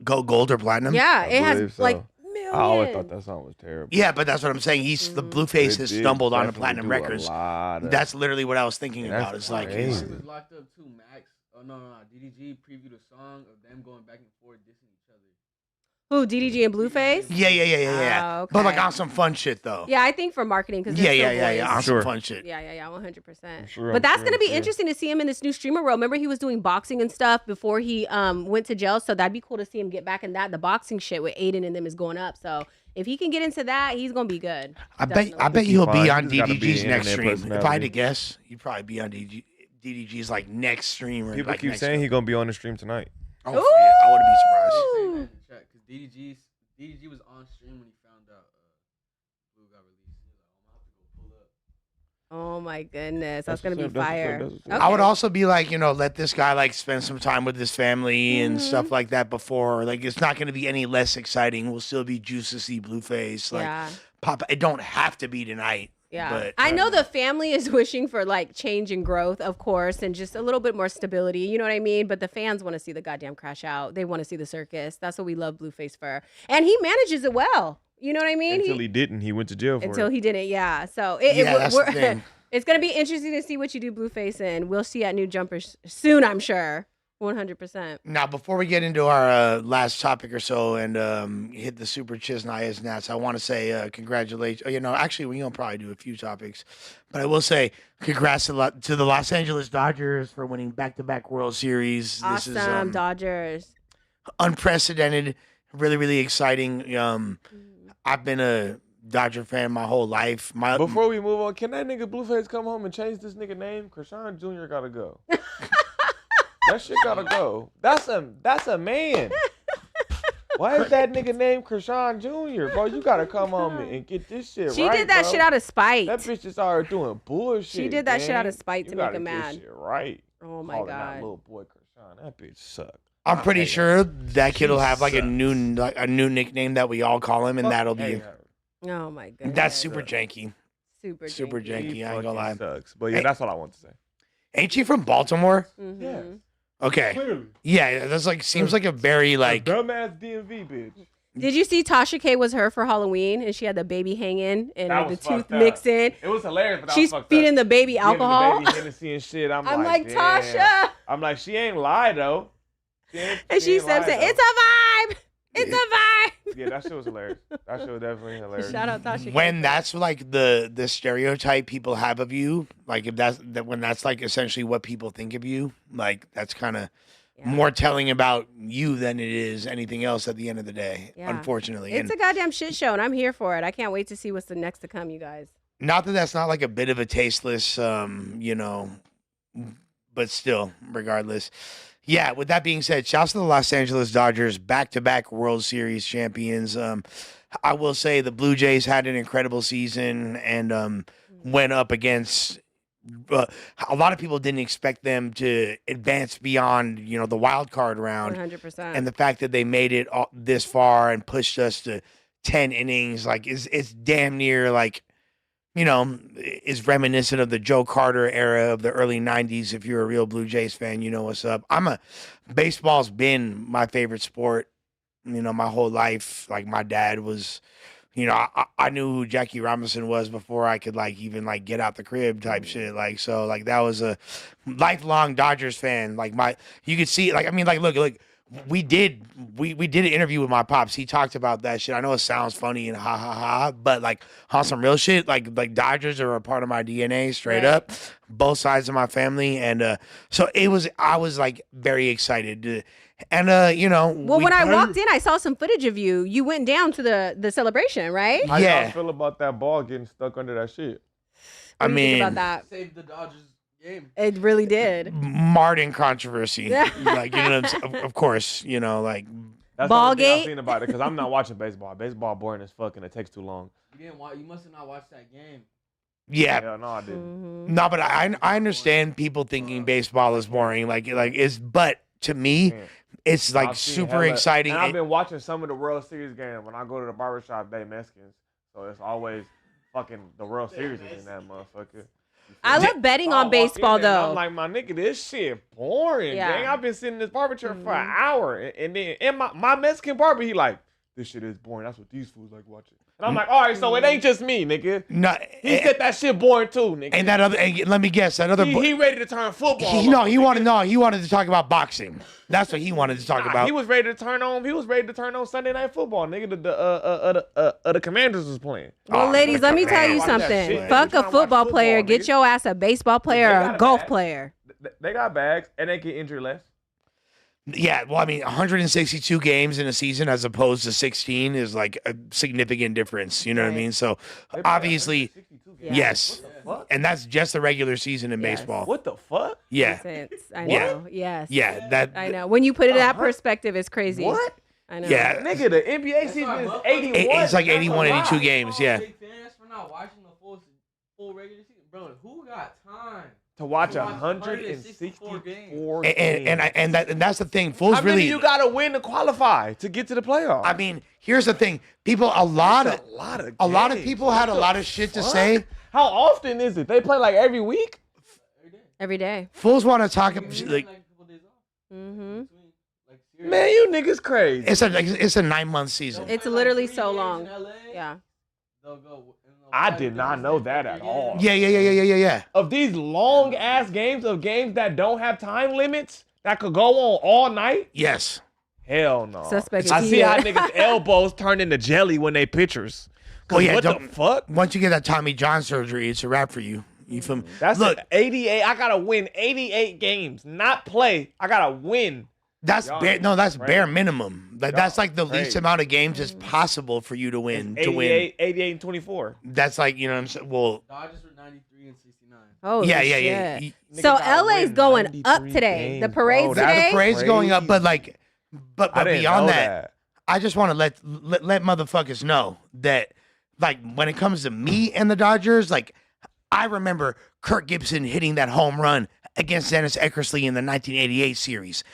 go gold or platinum? Yeah, I it has believe so. like I always millions. thought that song was terrible. Yeah, but that's what I'm saying. He's the Blueface It has did stumbled on the definitely platinum do a records. lot of- That's literally what I was thinking Yeah, that's about. It's like crazy. He was locked up too, Max. Oh no. DDG previewed a song of them going back and forth dissing each other. Who, DDG and Blueface? Yeah. Oh, But like okay. on some fun shit though. Yeah, I think for marketing because Yeah. On Sure. some fun shit. Yeah, 100%. Sure, But that's I'm gonna be sure. interesting to see him in this new streamer role. Remember, he was doing boxing and stuff before he went to jail, so that'd be cool to see him get back in that. The boxing shit with Aiden and them is going up, so if he can get into that, he's gonna be good. I Definitely. bet he'll be fine. on He's gotta be DDG's an next internet stream. If I had to personality. guess, he'd probably be on DDG's like next stream. Or People like keep next saying he's gonna be on the stream tonight. Oh, yeah, I wouldn't be surprised. Saying that in the chat, 'cause DDG was on stream when he found out Blue got released. He was like, I'm gonna have to go pull up. Oh my goodness, that's That's gonna be what's up, that's fire. what's up, that's what's Okay. I would also be like, let this guy like spend some time with his family and Mm-hmm. stuff like that before. Like, it's not going to be any less exciting. We'll still be juice to see Blueface. Like, Yeah. Pop. It don't have to be tonight. Yeah, But I know the family is wishing for like change and growth, of course, and just a little bit more stability. You know what I mean? But the fans want to see the goddamn crash out. They want to see the circus. That's what we love Blueface for, and he manages it well. You know what I mean? Until he didn't, he went to jail for Until it. he didn't, yeah. So that's the thing. it's gonna be interesting to see what you do, Blueface, and we'll see at New Jumpers soon. I'm sure, 100%. Now, before we get into our last topic or so and hit the super Chisnayas Nats, I want to say congratulations. Actually, we're going to probably do a few topics, but I will say congrats to the Los Angeles Dodgers for winning back-to-back World Series. Awesome, This is Dodgers. unprecedented, really, really exciting. I've been a Dodger fan my whole life. Before we move on, can that nigga Blueface come home and change this nigga name? Krishan Jr. gotta go. That shit gotta go. That's a man. Why is that nigga named Krishan Jr., bro? You gotta come home and get this shit She right, did that bro. shit out of spite. That bitch just started doing bullshit. She did that shit out of gang. spite You to make gotta him get mad. Shit right. Oh my Calling out god. little boy Krishan. That bitch suck. I'm pretty sure that kid will have like a sucks. new nickname that we all call him, and that'll be Hey, Oh my goodness. that's super janky. Super janky. he I ain't gonna lie. fucking sucks. But yeah, Hey. that's all I want to say. Ain't she from Baltimore? Mm-hmm. Yeah. Okay. Clearly. Yeah, that's like seems like a very like. Dumbass DMV bitch. Did you see Tasha K was her for Halloween and she had the baby hanging and That the was tooth fucked up. mixing? It was hilarious, but that She's was fucked feeding up. the baby Giving alcohol. The baby Hennessy and shit. I'm like, like, damn. Tasha. I'm like, she ain't lie though. And she ain't said, lie, though. "It's a vibe. It's a vibe." Yeah, that shit was hilarious. That shit was definitely hilarious. Shout out Tasha K. When that's like the stereotype people have of you, like if when that's like essentially what people think of you, like that's kind of more telling about you than it is anything else at the end of the day. Yeah. Unfortunately, It's a goddamn shit show, and I'm here for it. I can't wait to see what's the next to come, you guys. not that that's not like a bit of a tasteless, but still, regardless. Yeah, with that being said, shouts to the Los Angeles Dodgers, back-to-back World Series champions. I will say the Blue Jays had an incredible season and went up against a lot of people didn't expect them to advance beyond, the wild card round. 100%. And the fact that they made it this far and pushed us to 10 innings, like, it's damn near like, is reminiscent of the Joe Carter era of the early 90s. If you're a real Blue Jays fan, you know what's up. Baseball's been my favorite sport, my whole life. Like, my dad was, I knew who Jackie Robinson was before I could even get out the crib type shit. Like, so like that was a lifelong Dodgers fan. Like, you could see, look, we did an interview with my pops. He talked about that shit. I know it sounds funny and ha ha ha, but like on some real shit, like Dodgers are a part of my DNA, straight up, both sides of my family, and so I was like very excited. And well, when I walked in, I saw some footage of you. You went down to the celebration, right? How y'all feel about that ball getting stuck under that shit? What do you think about that? Saved the Dodgers game. It really did. Martin controversy, of course, That's Ball the only thing I've gate? seen about it because I'm not watching baseball. Baseball boring as fuck and it takes too long. You must have not watched that game. Yeah. Hell no, I didn't. No, but I understand people thinking baseball is boring. But to me, it's like I've seen super hella- exciting. And I've been watching some of the World Series games when I go to the barbershop. They Mexicans, so it's always fucking the World Series is in that motherfucker. I love betting on baseball, though. I'm like, my nigga, this shit boring. Yeah. Dang, I've been sitting in this barber chair for an hour, and then my Mexican barber, he like, this shit is boring. That's what these fools like watching. And I'm like, all right, so it ain't just me, nigga. No, he said that shit boring too, nigga. And that other, and let me guess, that other. He ready to turn football. He wanted to talk about boxing. That's what he wanted to talk about. He was ready to turn on. He was ready to turn on Sunday Night Football, nigga. The Commanders was playing. Well, ladies, let me tell you Watch that something. shit. Fuck They a tryna watch football player. nigga. Get your ass a baseball player or a golf player. They got bags and they get injured less. Yeah, well, 162 games in a season as opposed to 16 is like a significant difference. You know what I mean? So obviously, yes, and that's just the regular season in baseball. What the fuck? Yeah, I know. Yes. Yeah, that. I know. When you put it in that perspective, it's crazy. What? I know. Yeah. Nigga, the NBA season is 81. It's like 81, 82 games. Yeah. Big fans for not watching the full regular season, bro. Who got time to watch 164 games? And that's the thing. Fools How many really. you gotta win to qualify to get to the playoffs? Here's the thing. People, a lot of people had a lot of shit to say. How often is it? They play like every week? Every day. Fools want to talk about Mm-hmm. Man, you niggas crazy. It's a 9-month season. It's literally so long. Yeah. I did not know that at all. Yeah. Of these long ass games, of games that don't have time limits, that could go on all night? Yes. Hell no. Suspect I is see here. how niggas' elbows turn into jelly when they pitchers. Well, yeah. What the fuck? Once you get that Tommy John surgery, it's a wrap for you. You feel me? That's Look, 88. I gotta win 88 games, not play. I gotta win. That's bare minimum. That's like the least crazy. amount of games as possible for you to win. 88 and 24. That's like, you know what I'm saying? Well, Dodgers were 93 and 69. Oh, yeah. So LA's going up today. The parade's today. The parade's going up, but beyond that, I just want to let motherfuckers know that, like, when it comes to me and the Dodgers, like, I remember Kirk Gibson hitting that home run against Dennis Eckersley in the 1988 series.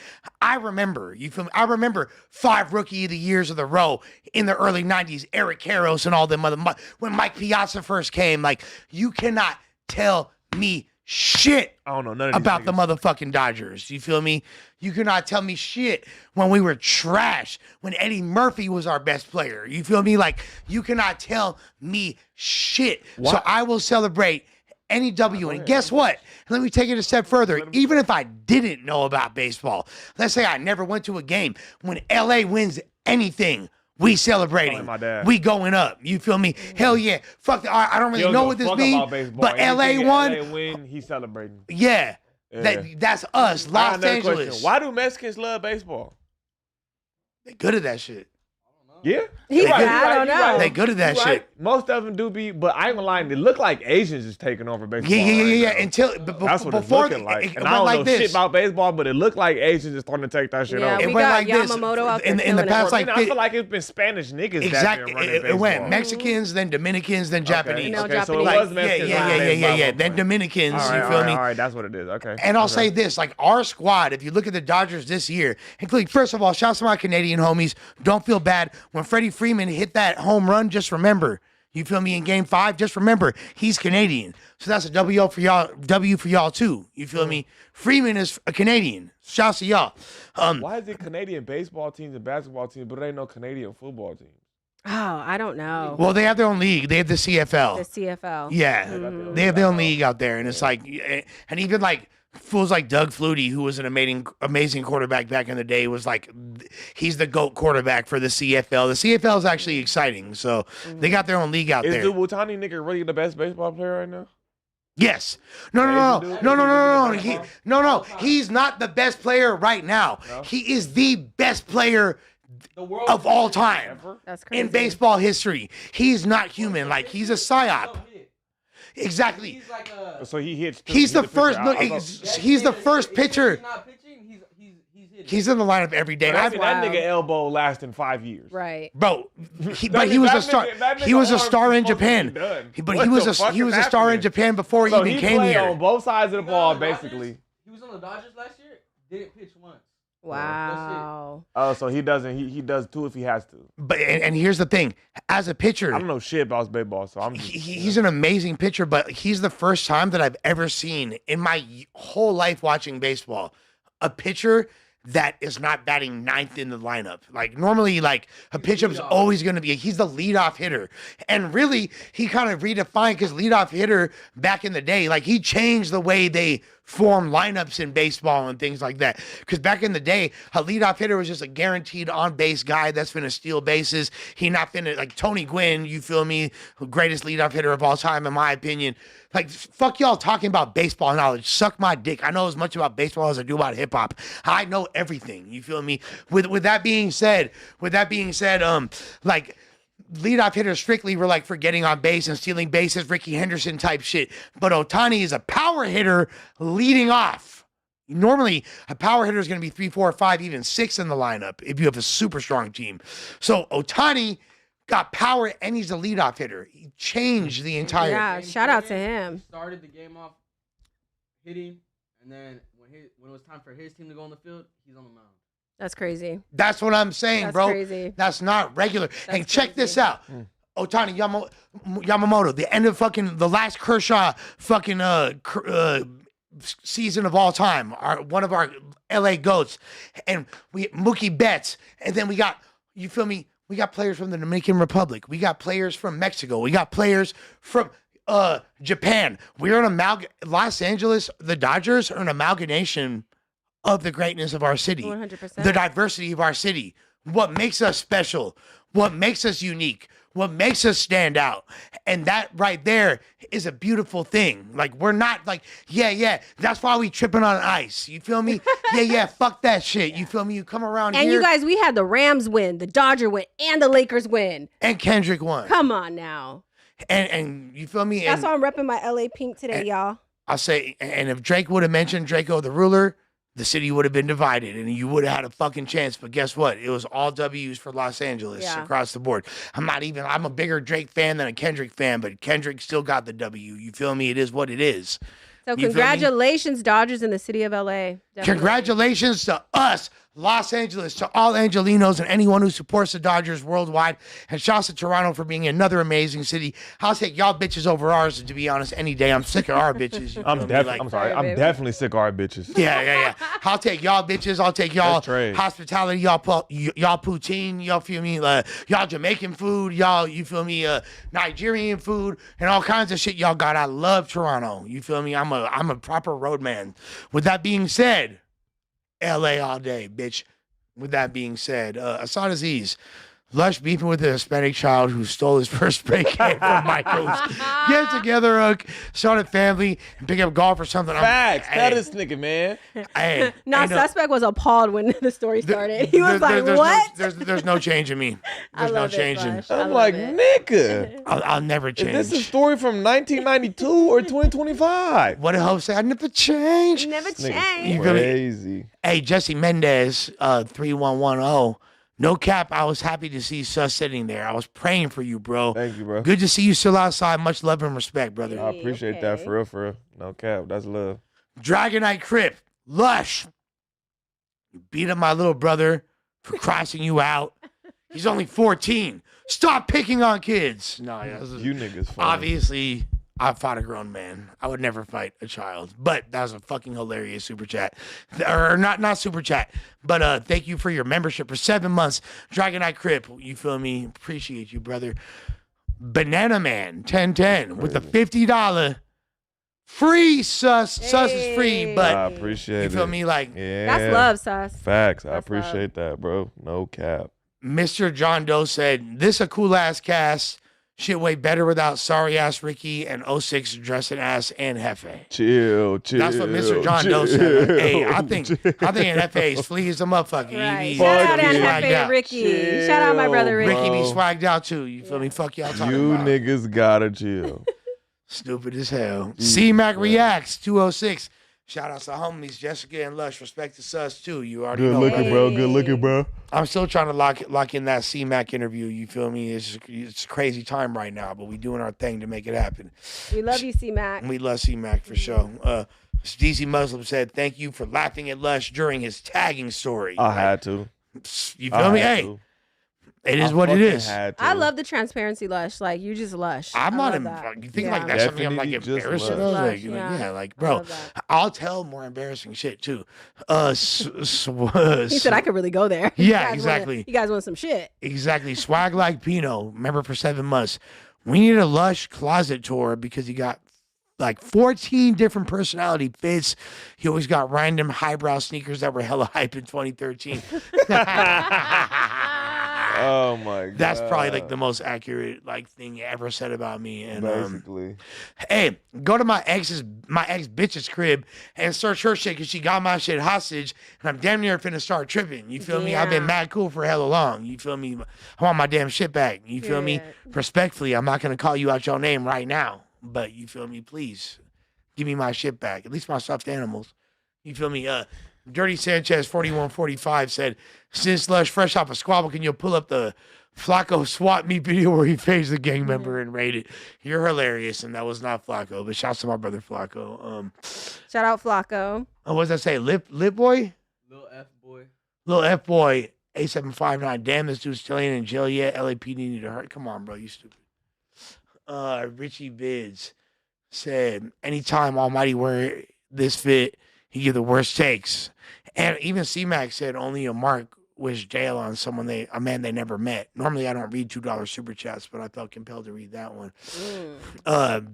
I remember, you feel me? I remember 5 Rookie of the Years of the row in the early 90s, Eric Karros and all them when Mike Piazza first came. Like, you cannot tell me shit I don't know none of about these the motherfucking Dodgers. You feel me? You cannot tell me shit when we were trash, when Eddie Murphy was our best player. You feel me? Like, you cannot tell me shit. What? So I will celebrate any W. And guess what? Let me take it a step further. Even if I didn't know about baseball, let's say I never went to a game. When LA wins anything, we celebrating. We going up. You feel me? Hell yeah. Fuck. I don't really know what this means, but LA won. LA win, he's celebrating. Yeah. That's us, I got Los another Angeles. question. Why do Mexicans love baseball? They good at that shit. Yeah. He's You're I don't you're know. They good at that You're shit. Most of them do be, but I ain't gonna lie, they look like Asians is taking over baseball. Yeah. right now. Until That's what it's before looking like. it And went I don't like know this. shit about baseball, but it looked like Asians is starting to take that shit Yeah, over. It we went got like this Yamamoto out there in the killing it. past I like feel like it's been Spanish niggas exactly. that been running It baseball. went Mexicans, then Dominicans, then Japanese. now Okay, so it Japanese. was Like, Mexicans. yeah. Then Dominicans. All right, You feel me? All right, that's what it is. Okay. And I'll say this, like our squad, if you look at the Dodgers this year, including, first of all, shouts to my Canadian homies. Don't feel bad. When Freddie Freeman hit that home run, just remember, you feel me, in game 5, just remember, he's Canadian. So that's a W for y'all too. You feel me? Freeman is a Canadian. Shouts to y'all. Why is it Canadian baseball teams and basketball teams, but there ain't no Canadian football teams? Oh, I don't know. Well, they have their own league. They have the CFL. The CFL. Yeah, Mhm. they have their own league out there, and it's like, and even like fools like Doug Flutie, who was an amazing quarterback back in the day, was like, he's the GOAT quarterback for the CFL. The CFL is actually exciting, so they got their own league out Is there. the Wutani nigga really the best baseball player right now? Yes. No. He's not the best player right now. No? He is the best player world of all time That's crazy. in baseball history. He's not human. Like, he's a psyop. Exactly. He's like a. So he hits. He's the pitcher. first. No, I thought- he's the first pitcher. He's not pitching. He's hitting. He's in the lineup every day. But I've- that nigga elbow lasting 5 years. Right. Bro, That he was nigga- a star. that He was a nigga star arm in is supposed to Japan. be done. But What he was the a fuck he was is a star in happening? Japan before So he he even came played here. on both sides of the He was ball, on the Dodgers. basically. He was on the Dodgers last year. Didn't pitch once. Wow. Oh, so he doesn't. He does too if he has to. But and here's the thing, as a pitcher, I don't know shit about baseball, so I'm just. he's an amazing pitcher. But he's the first time that I've ever seen in my whole life watching baseball a pitcher that is not batting ninth in the lineup. Like normally, like a pitcher is always going to be, he's the leadoff hitter. And really, he kind of redefined, because leadoff hitter back in the day, like he changed the way they form lineups in baseball and things like that. Because back in the day, a leadoff hitter was just a guaranteed on-base guy that's going to steal bases. He not finna, like Tony Gwynn, you feel me, greatest leadoff hitter of all time, in my opinion. Like, fuck y'all talking about baseball knowledge. Suck my dick. I know as much about baseball as I do about hip hop. I know everything. You feel me? With that being said, like leadoff hitters strictly were like for getting on base and stealing bases, Ricky Henderson type shit. But Ohtani is a power hitter leading off. Normally, a power hitter is going to be 3, 4, 5, even 6 in the lineup if you have a super strong team. So Ohtani got power and he's a leadoff hitter. He changed the entire. Yeah, shout out to him. He started the game off hitting, and then when it was time for his team to go on the field, he's on the mound. That's crazy. That's what I'm saying, That's bro. crazy. That's not regular. And That's check this crazy. out. Ohtani Yamamoto, the end of the last Kershaw season of all time, one of our LA GOATs. And we Mookie Betts. And then we got, you feel me? We got players from the Dominican Republic. We got players from Mexico. We got players from Japan. We're Los Angeles, the Dodgers are an amalgamation of the greatness of our city. 100%. The diversity of our city. What makes us special. What makes us unique. What makes us stand out. And that right there is a beautiful thing. Like, we're not like, yeah, that's why we tripping on ice. You feel me? yeah, fuck that shit. You feel me? You come around And here. you guys, we had the Rams win, the Dodger win, and the Lakers win. And Kendrick won. Come on now. And you feel me? That's And why I'm repping my LA pink today, y'all. I'll say, and if Drake would have mentioned Draco the Ruler, the city would have been divided and you would have had a fucking chance. But guess what? It was all W's for Los Angeles across the board. I'm a bigger Drake fan than a Kendrick fan, but Kendrick still got the W. You feel me? It is what it is. So You feel me? congratulations, Dodgers in the city of LA. Definitely. Congratulations to us, Los Angeles, to all Angelinos and anyone who supports the Dodgers worldwide. And shouts to Toronto for being another amazing city. I'll take y'all bitches over ours, to be honest, any day. I'm sick of our bitches. I'm definitely sick of our bitches. Yeah. I'll take y'all bitches. I'll take y'all Let's trade. hospitality. Y'all poutine. Y'all feel me? Y'all Jamaican food. Y'all, you feel me? Nigerian food and all kinds of shit y'all got. I love Toronto. You feel me? I'm a proper road man. With that being said, LA all day, bitch. With that being said, Assad Aziz, Lush beefing with a Hispanic child who stole his first spray can from Michael's. Get together, start a family, and pick up golf or something. Facts. Tell this nigga, man. Suspect was appalled when the story started. He was like, what? There's no change in me. There's no changing. I'm like, nigga. I'll never change. Is this a story from 1992 or 2025? What did Hope say? I never change. Never change. Crazy. Hey, Jesse Mendez, 3110. No cap, I was happy to see Sus sitting there. I was praying for you, bro. Thank you, bro. Good to see you still outside. Much love and respect, brother. I appreciate that for real, for real. No cap, that's love. Dragonite Crip, Lush. You beat up my little brother for crossing you out. He's only 14. Stop picking on kids. No, you niggas funny. Obviously, I fought a grown man. I would never fight a child. But that was a fucking hilarious super chat. Or not super chat. But thank you for your membership for 7 months. Dragonite Crip, you feel me? Appreciate you, brother. Banana Man, 1010 with the $50 free Sus. Hey. Sus is free, but I appreciate you feel me? Like, that's love, Sus. Facts. I appreciate that, bro. No cap. Mr. John Doe said, this a cool ass cast. Shit way better without sorry ass Ricky and 06 dressing ass and Hefe. Chill. That's what Mr. John Doe said. Hey, I think Hefe is flea as a motherfucker. Right. Shout out and Hefe and Ricky. Chill, shout out my brother Ricky. Ricky be swagged out too. You feel me? Fuck y'all talking you about. You niggas gotta chill. Stupid as hell. C-Mac Reacts 206. Shout out to homies Jessica and Lush. Respect to Sus too. You already know. Good looking, bro. Good looking, bro. I'm still trying to lock in that C-Mac interview. You feel me? It's a crazy time right now, but we doing our thing to make it happen. We love you, C-Mac. We love C-Mac for sure. DC Muslim said, thank you for laughing at Lush during his tagging story. I had to. You feel me? Hey. It is what it is. I love the transparency, Lush. Like, you just Lush. I'm not you think like that's something I'm like embarrassed of? Like, like, bro, I'll tell more embarrassing shit too. He said I could really go there. Yeah, exactly. You guys want some shit. Exactly. Swag like Pino, member for 7 months. We need a Lush closet tour because he got like 14 different personality fits. He always got random highbrow sneakers that were hella hype in 2013. Oh my god. That's probably like the most accurate like thing ever said about me. And basically, hey, go to my ex bitch's crib and search her shit because she got my shit hostage, and I'm damn near finna start tripping. You feel me? I've been mad cool for hella long. You feel me? I want my damn shit back. You feel me? Respectfully, I'm not gonna call you out your name right now, but you feel me? Please give me my shit back. At least my stuffed animals. You feel me? Dirty Sanchez 4145 said, since Lush fresh off a squabble, can you pull up the Flacco swap meet video where he phased the gang member and raided? You're hilarious, and that was not Flacco, but shouts to my brother Flacco. Shout out Flacco. What does that say? Lip boy? Lil F boy. Lil F boy 8759. Damn, this dude's still ain't in jail yet. LAPD need to hurt. Come on, bro, you stupid. Richie Bids said, anytime Almighty wear this fit, he give the worst takes. And even C-Mac said only a mark wished jail on a man they never met. Normally I don't read $2 super chats, but I felt compelled to read that one.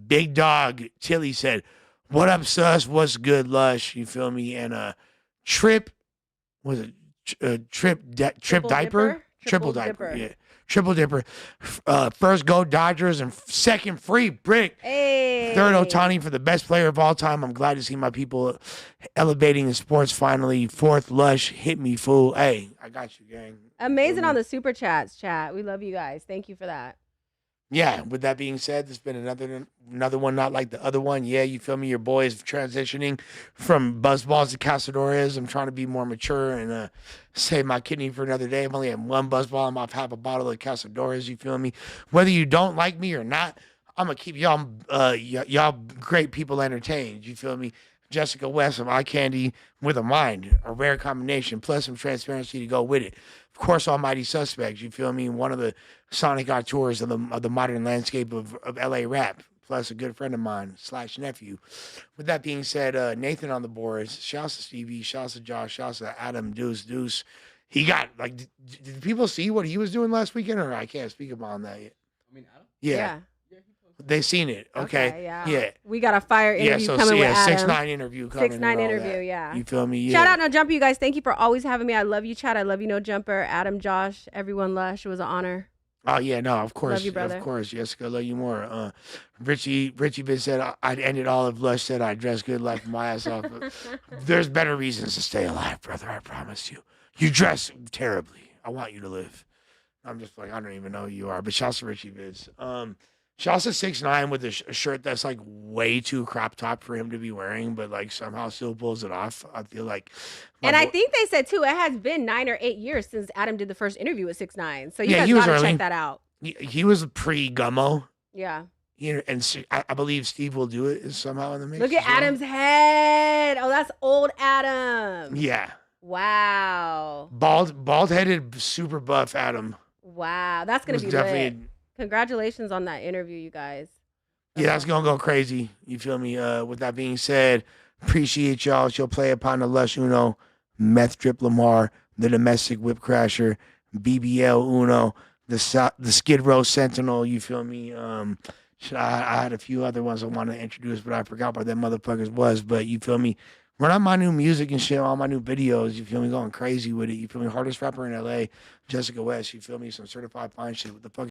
Big Dog Tilly said, what up, Sus? What's good, Lush? You feel me? And Trip, was it Trip Diaper? Triple Diaper, yeah. Triple Dipper. First go Dodgers and second free Brick. Hey. Third Otani for the best player of all time. I'm glad to see my people elevating in sports finally. Fourth Lush, hit me, fool. Hey, I got you, gang. Amazing on the super chats, chat. We love you guys. Thank you for that. Yeah, with that being said, there's been another one not like the other one. Yeah, you feel me? Your boy is transitioning from buzzballs to Casadores. I'm trying to be more mature and save my kidney for another day. I'm only at one buzzball. I'm off half a bottle of Casadores. You feel me? Whether you don't like me or not, I'm going to keep y'all great people entertained. You feel me? Jessica West of Eye Candy with a mind, a rare combination, plus some transparency to go with it. Of course, Almighty Suspects, you feel me? One of the sonic auteurs of the modern landscape of LA rap, plus a good friend of mine / nephew. With that being said, Nathan on the boards. Shouts to Stevie, shouts to Josh, shouts to Adam, Deuce. He got, like, did people see what he was doing last weekend, or I can't speak about that yet? I mean, Adam? Yeah. They seen it. Okay. Yeah. We got a fire interview so coming with Adam. 6ix9ine interview coming. 6ix9ine and all interview, that. yeah. You feel me? Yeah. Shout out No Jumper, you guys. Thank you for always having me. I love you, Chad. I love you, No Jumper. Adam, Josh, everyone, Lush. It was an honor. Oh yeah, no, of course, Love you, brother. of course, Jessica, love you more. Richie been said I'd ended all of Lush, said I dress good, laugh my ass off. There's better reasons to stay alive, brother. I promise you. You dress terribly. I want you to live. I'm just like I don't even know who you are, but shouts to Richie Biz. Shouts to 6ix9ine with a shirt that's like way too crop top for him to be wearing, but like somehow still pulls it off. I feel like. And I think they said too, it has been 9 or 8 years since Adam did the first interview with 6ix9ine. So you guys gotta check that out. He was pre-Gummo. Yeah. And I believe Steve will do it somehow in the mix. Look at Adam's head. Oh, that's old Adam. Yeah. Wow. Bald-headed, super buff Adam. Wow, that's gonna be lit. Congratulations on that interview, you guys. That's gonna go crazy. You feel me? With that being said, appreciate y'all. She'll play upon the Lush Uno, Meth Drip Lamar, the Domestic Whip Crasher, BBL Uno, the Skid Row Sentinel. You feel me? I had a few other ones I wanted to introduce, but I forgot what that motherfuckers was. But you feel me? Run on my new music and shit, all my new videos. You feel me? Going crazy with it. You feel me? Hardest rapper in LA, Jessica West. You feel me? Some certified fine shit. What the fuck?